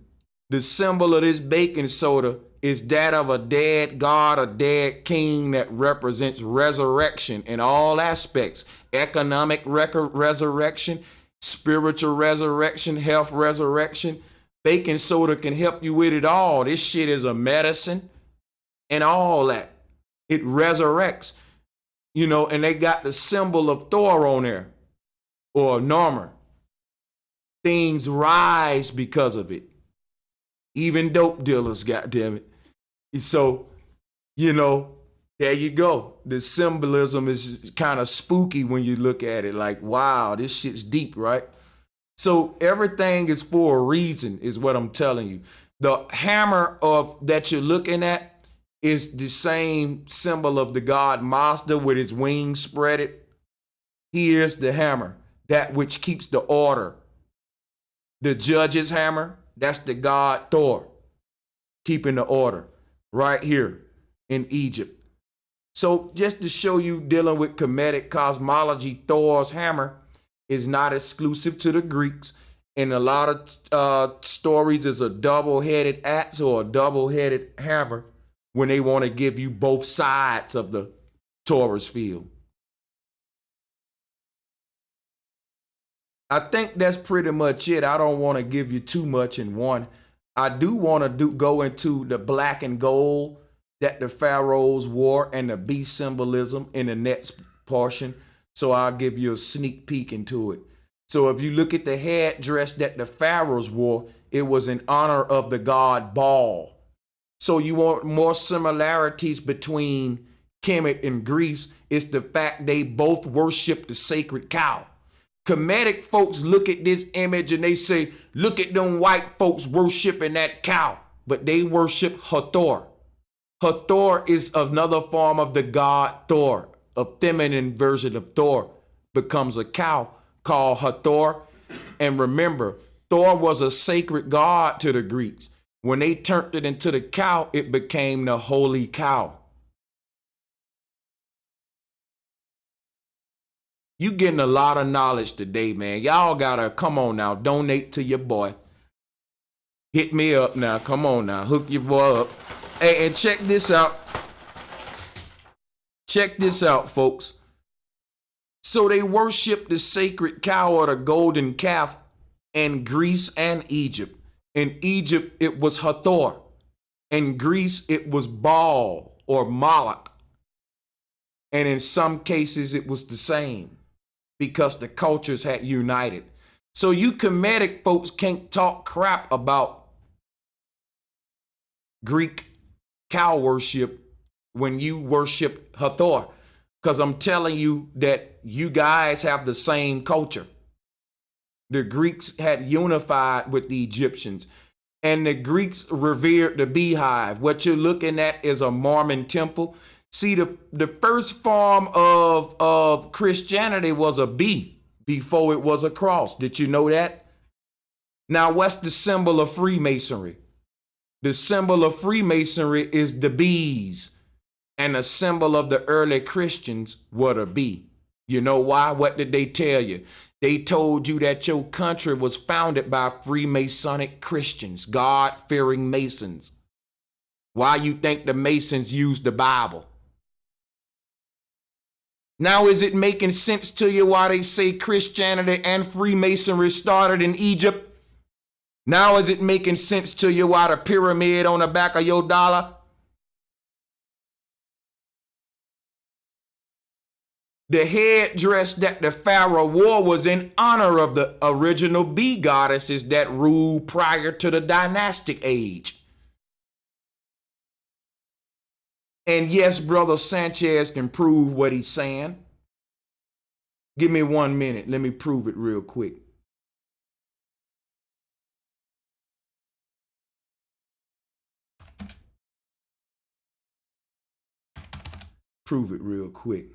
the symbol of this baking soda is that of a dead god, a dead king that represents resurrection in all aspects. Economic resurrection, spiritual resurrection, health resurrection. Baking soda can help you with it all. This shit is a medicine and all that. It resurrects, and they got the symbol of Thor on there or Narmer. Things rise because of it. Even dope dealers, goddammit. So, there you go. The symbolism is kind of spooky when you look at it. Like, wow, this shit's deep, right? So everything is for a reason, is what I'm telling you. The hammer that you're looking at is the same symbol of the god Mazda with his wings spreaded. Here's the hammer, that which keeps the order. The judge's hammer, that's the god Thor, keeping the order right here in Egypt. So just to show you, dealing with Kemetic cosmology, Thor's hammer is not exclusive to the Greeks. In a lot of stories, it's a double-headed axe or a double-headed hammer when they want to give you both sides of the Taurus field. I think that's pretty much it. I don't want to give you too much in one. I do want to go into the black and gold that the pharaohs wore and the beast symbolism in the next portion. So I'll give you a sneak peek into it. So if you look at the headdress that the pharaohs wore, it was in honor of the god Baal. So you want more similarities between Kemet and Greece. It's the fact they both worship the sacred cow. Kemetic folks look at this image and they say, look at them white folks worshiping that cow, but they worship Hathor. Hathor is another form of the god Thor. A feminine version of Thor becomes a cow called Hathor. And remember, Thor was a sacred god to the Greeks. When they turned it into the cow, it became the holy cow. You getting a lot of knowledge today, man. Y'all gotta, come on now, donate to your boy. Hit me up now, come on now, hook your boy up. Hey, and check this out. Check this out, folks. So they worship the sacred cow or the golden calf in Greece and Egypt. In Egypt, it was Hathor. In Greece, it was Baal or Moloch. And in some cases, it was the same because the cultures had united. So you Kemetic folks can't talk crap about Greek cow worship when you worship Hathor, because I'm telling you that you guys have the same culture. The Greeks had unified with the Egyptians, and the Greeks revered the beehive. What you're looking at is a Mormon temple. See, the first form of Christianity was a bee before it was a cross. Did you know that? Now, what's the symbol of Freemasonry? The symbol of Freemasonry is the bees, and the symbol of the early Christians were the bee. You know why? What did they tell you? They told you that your country was founded by Freemasonic Christians, God-fearing Masons. Why you think the Masons used the Bible? Now, is it making sense to you why they say Christianity and Freemasonry started in Egypt? Now, is it making sense to you why the pyramid on the back of your dollar? The headdress that the pharaoh wore was in honor of the original bee goddesses that ruled prior to the dynastic age. And yes, Brother Sanchez can prove what he's saying. Give me 1 minute. Let me prove it real quick. Prove it real quick.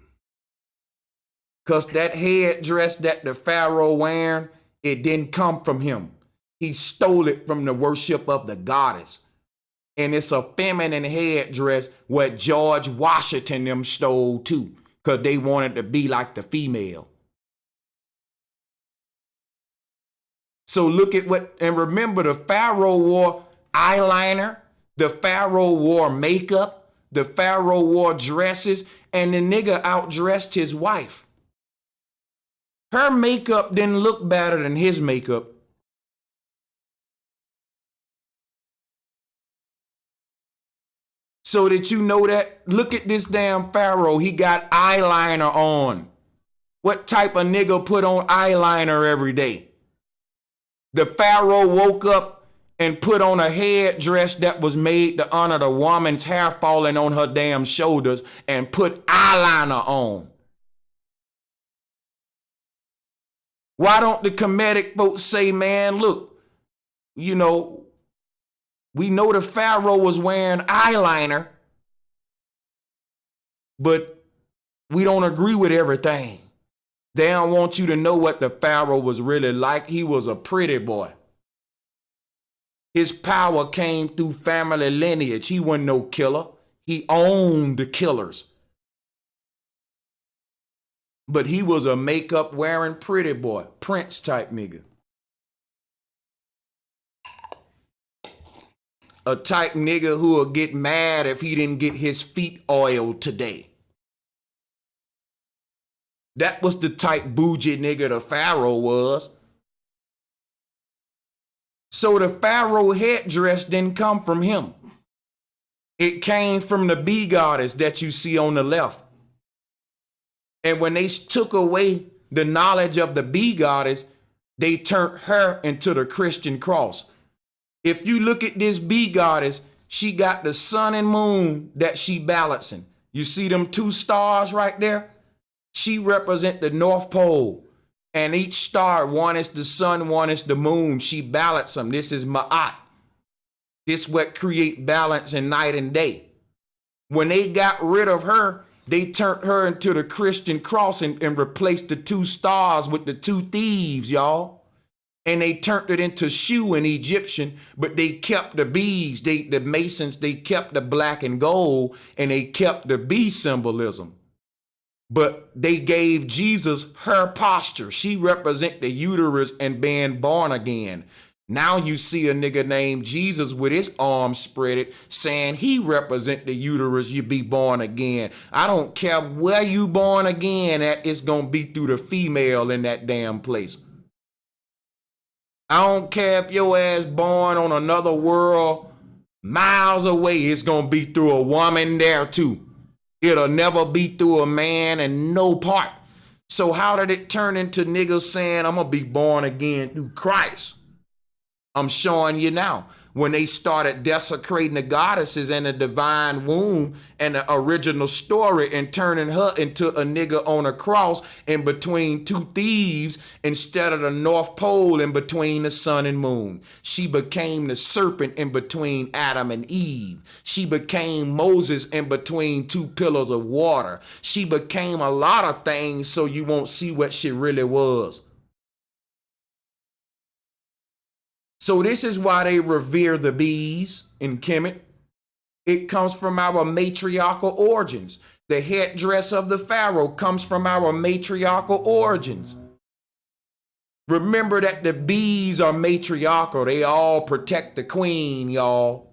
Because that headdress that the pharaoh wearing, it didn't come from him. He stole it from the worship of the goddess. And it's a feminine headdress what George Washington them stole too, because they wanted to be like the female. So look at what, and remember the pharaoh wore eyeliner, the pharaoh wore makeup, the pharaoh wore dresses, and the nigga outdressed his wife. Her makeup didn't look better than his makeup. So that you know that, look at this damn pharaoh. He got eyeliner on. What type of nigga put on eyeliner every day? The pharaoh woke up and put on a headdress that was made to honor the woman's hair falling on her damn shoulders and put eyeliner on. Why don't the Kemetic folks say, man, look, you know, we know the pharaoh was wearing eyeliner, but we don't agree with everything. They don't want you to know what the pharaoh was really like. He was a pretty boy. His power came through family lineage. He wasn't no killer. He owned the killers. But he was a makeup wearing pretty boy, Prince type nigga. A type nigga who will get mad if he didn't get his feet oiled today. That was the type bougie nigga the pharaoh was. So the pharaoh headdress didn't come from him. It came from the bee goddess that you see on the left. And when they took away the knowledge of the bee goddess, they turned her into the Christian cross. If you look at this bee goddess, she got the sun and moon that she balancing. You see them two stars right there? She represent the North Pole. And each star, one is the sun, one is the moon. She balance them. This is Ma'at. This what create balance in night and day. When they got rid of her, they turned her into the Christian cross and replaced the two stars with the two thieves, y'all. And they turned it into Shu in Egyptian, but they kept the bees, the Masons, they kept the black and gold, and they kept the bee symbolism. But they gave Jesus her posture. She represent the uterus and being born again. Now you see a nigga named Jesus with his arms spreaded saying he represent the uterus, you be born again. I don't care where you born again at, it's going to be through the female in that damn place. I don't care if your ass born on another world miles away, it's going to be through a woman there too. It'll never be through a man and no part. So how did it turn into niggas saying I'm going to be born again through Christ? I'm showing you now. when they started desecrating the goddesses and the divine womb and the original story and turning her into a nigga on a cross in between two thieves instead of the North Pole in between the sun and moon. She became the serpent in between Adam and Eve. She became Moses in between two pillars of water. She became a lot of things so you won't see what she really was. So this is why they revere the bees in Kemet. It comes from our matriarchal origins. The headdress of the pharaoh comes from our matriarchal origins. Remember that the bees are matriarchal. They all protect the queen, y'all.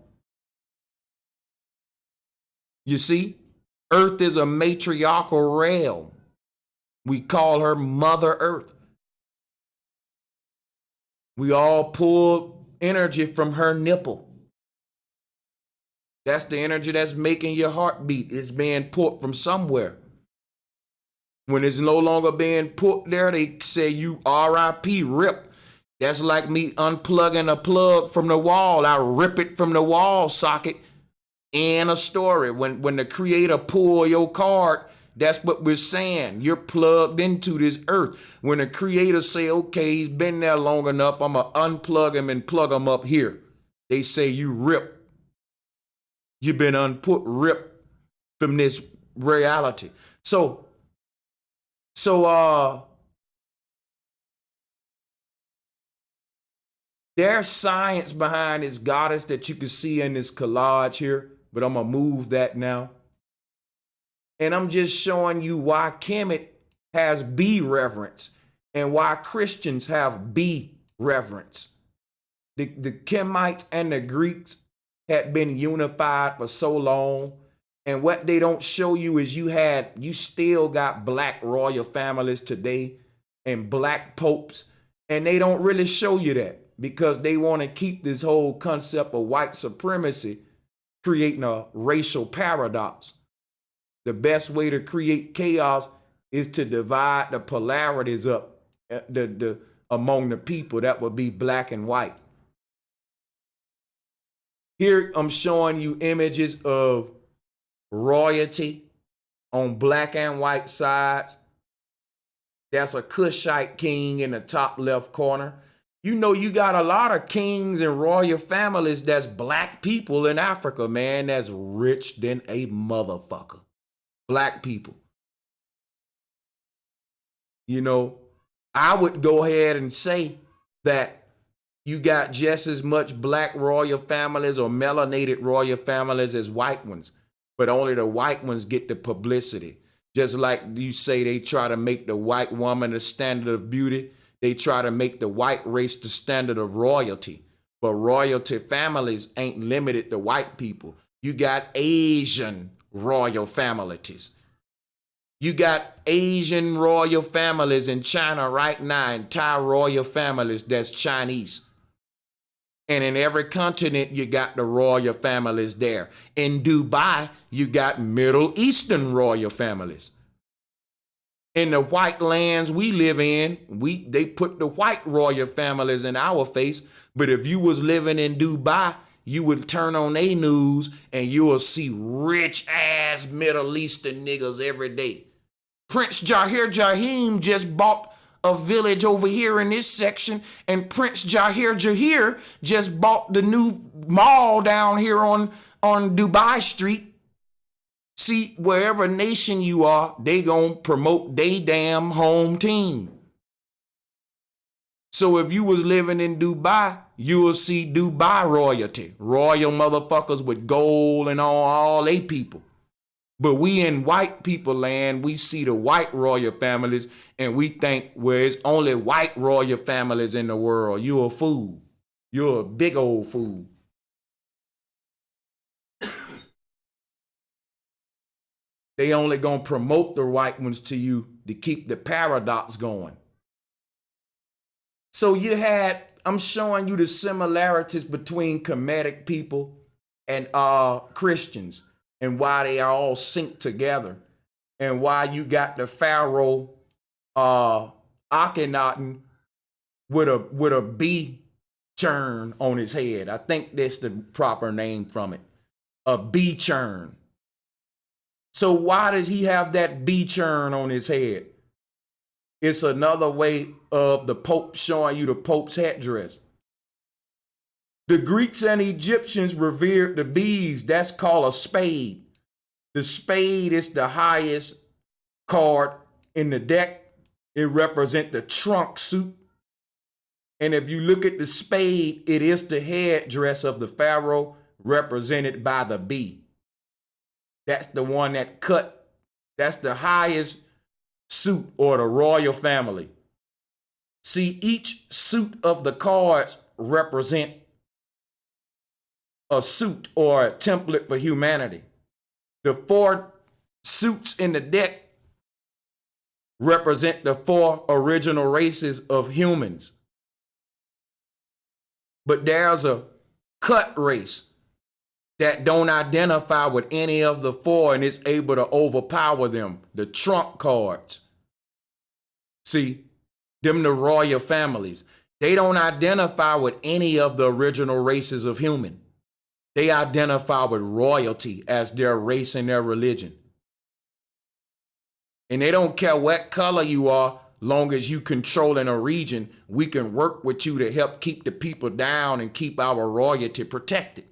You see, Earth is a matriarchal realm. We call her Mother Earth. We all pull energy from her nipple. That's the energy that's making your heart beat. It's being pulled from somewhere. When it's no longer being put there, they say you RIP, rip. That's like me unplugging a plug from the wall. I rip it from the wall socket in a story. When the creator pull your card, that's what we're saying. You're plugged into this earth. When the creator say, okay, he's been there long enough, I'm going to unplug him and plug him up here. They say you rip. You've been ripped from this reality. So there's science behind this goddess that you can see in this collage here, but I'm going to move that now. And I'm just showing you why Kemet has bee reverence and why Christians have bee reverence. The Kemites and the Greeks had been unified for so long. And what they don't show you is you still got black royal families today and black popes. And they don't really show you that because they want to keep this whole concept of white supremacy, creating a racial paradox. The best way to create chaos is to divide the polarities up among the people. That would be black and white. Here I'm showing you images of royalty on black and white sides. That's a Cushite king in the top left corner. You know, you got a lot of kings and royal families that's black people in Africa, man, that's rich than a motherfucker. Black people. You know, I would go ahead and say that you got just as much black royal families or melanated royal families as white ones, but only the white ones get the publicity. Just like you say they try to make the white woman the standard of beauty, they try to make the white race the standard of royalty. But royalty families ain't limited to white people. You got Asian royal families. You got Asian royal families in China right now, and Thai royal families that's Chinese. And in every continent, you got the royal families there. In Dubai, you got Middle Eastern royal families. In the white lands we live in, they put the white royal families in our face. But if you was living in Dubai, you would turn on a news and you will see rich ass Middle Eastern niggas every day. Prince Jahir just bought a village over here in this section, and Prince Jahir just bought the new mall down here on Dubai Street. See, wherever nation you are, they gonna promote they damn home team. So if you was living in Dubai, you will see Dubai royalty, royal motherfuckers with gold and all they people. But we in white people land, we see the white royal families and we think, well, it's only white royal families in the world. You're a fool. You're a big old fool. They only gonna promote the white ones to you to keep the paradox going. So I'm showing you the similarities between Kemetic people and Christians, and why they are all synced together, and why you got the pharaoh Akhenaten with a bee churn on his head. I think that's the proper name from it. A bee churn. So why does he have that bee churn on his head? It's another way of the Pope showing you the Pope's headdress. The Greeks and Egyptians revered the bees. That's called a spade. The spade is the highest card in the deck. It represents the trunk suit. And if you look at the spade, it is the headdress of the pharaoh represented by the bee. That's the one that cut. That's the highest suit or the royal family. See, each suit of the cards represent a suit or a template for humanity. The 4 suits in the deck represent the 4 original races of humans. But there's a cut race that don't identify with any of the 4 and is able to overpower them. The trump cards. See, them the royal families. They don't identify with any of the original races of human. They identify with royalty as their race and their religion. And they don't care what color you are, long as you controlling a region, we can work with you to help keep the people down and keep our royalty protected.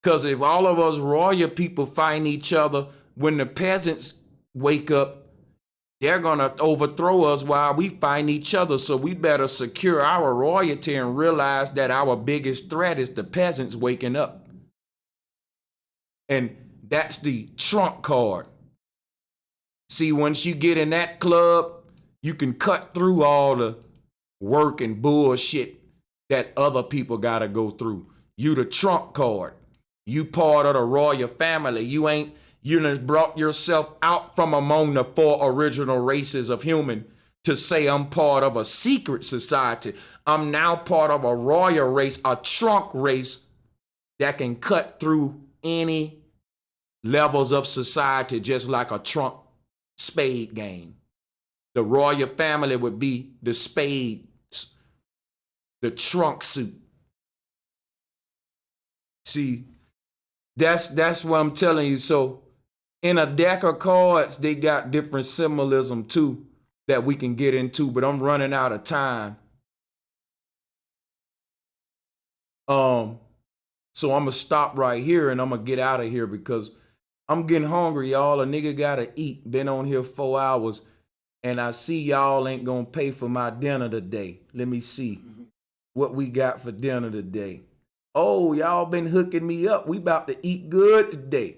Because if all of us royal people find each other, when the peasants wake up, they're going to overthrow us while we find each other. So we better secure our royalty and realize that our biggest threat is the peasants waking up. And that's the trump card. See, once you get in that club, you can cut through all the work and bullshit that other people got to go through. You the trump card. You part of the royal family. You done brought yourself out from among the 4 original races of human to say I'm part of a secret society. I'm now part of a royal race, a trunk race that can cut through any levels of society just like a trunk spade game. The royal family would be the spades, the trunk suit. See, that's what I'm telling you. So in a deck of cards, they got different symbolism too that we can get into, but I'm running out of time. So I'm gonna stop right here and I'm gonna get out of here because I'm getting hungry, y'all. A nigga gotta eat. Been on here 4 hours, and I see y'all ain't gonna pay for my dinner today. Let me see what we got for dinner today. Oh, y'all been hooking me up. We about to eat good today.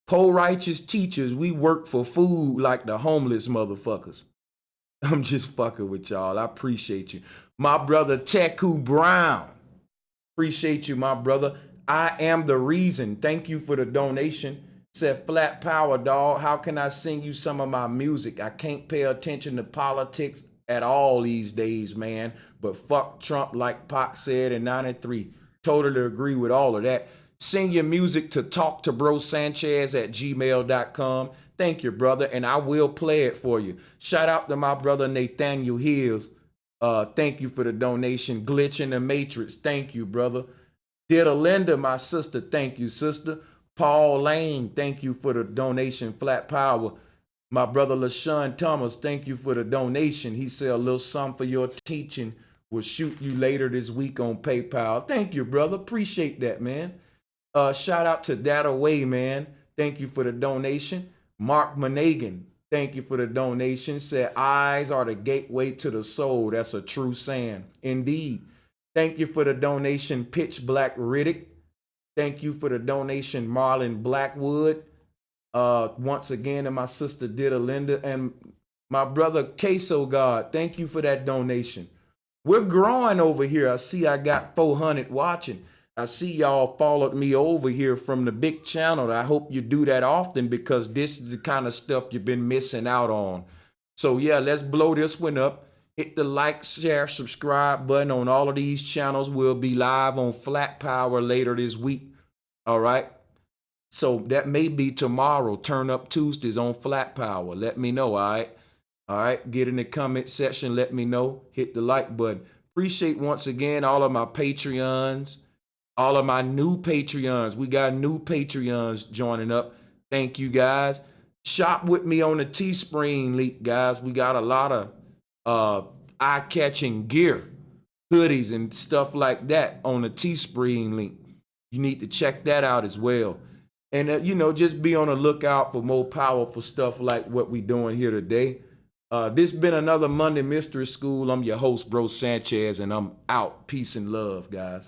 Poor righteous teachers, we work for food like the homeless motherfuckers. I'm just fucking with y'all. I appreciate you. My brother Teku Brown. Appreciate you, my brother. I am the reason. Thank you for the donation. Said flat power, dog. How can I sing you some of my music? I can't pay attention to politics at all these days, man. But fuck Trump, like Pac said in 93. Totally agree with all of that. Send your music to talktoBroSanchez@gmail.com. Thank you, brother, and I will play it for you. Shout out to my brother Nathaniel Hills. Thank you for the donation. Glitch in the Matrix. Thank you, brother. Dita Linda, my sister. Thank you, sister. Paul Lane, thank you for the donation. Flat Power. My brother LaShawn Thomas, thank you for the donation. He said a little something for your teaching. We'll shoot you later this week on PayPal. Thank you, brother. Appreciate that, man. Shout out to That Away, man. Thank you for the donation. Mark Monagan, thank you for the donation. Said eyes are the gateway to the soul. That's a true saying. Indeed. Thank you for the donation, Pitch Black Riddick. Thank you for the donation, Marlon Blackwood. Once again, and my sister Dita Linda and my brother Queso God. Thank you for that donation. We're growing over here. I see I got 400 watching. I see y'all followed me over here from the big channel. I hope you do that often because this is the kind of stuff you've been missing out on. So yeah, let's blow this one up. Hit the like, share, subscribe button on all of these channels. We'll be live on Flat Power later this week. All right. So that may be tomorrow. Turn Up Tuesdays on Flat Power. Let me know. All right. All right, get in the comment section, let me know, hit the like button. Appreciate once again all of my Patreons, all of my new Patreons. We got new Patreons joining up. Thank you guys. Shop with me on the Teespring link, guys. We got a lot of eye-catching gear, hoodies and stuff like that on the Teespring link. You need to check that out as well. And you know, just be on the lookout for more powerful stuff like what we doing here today. This been another Monday Mystery School. I'm your host, Bro Sanchez, and I'm out. Peace and love, guys.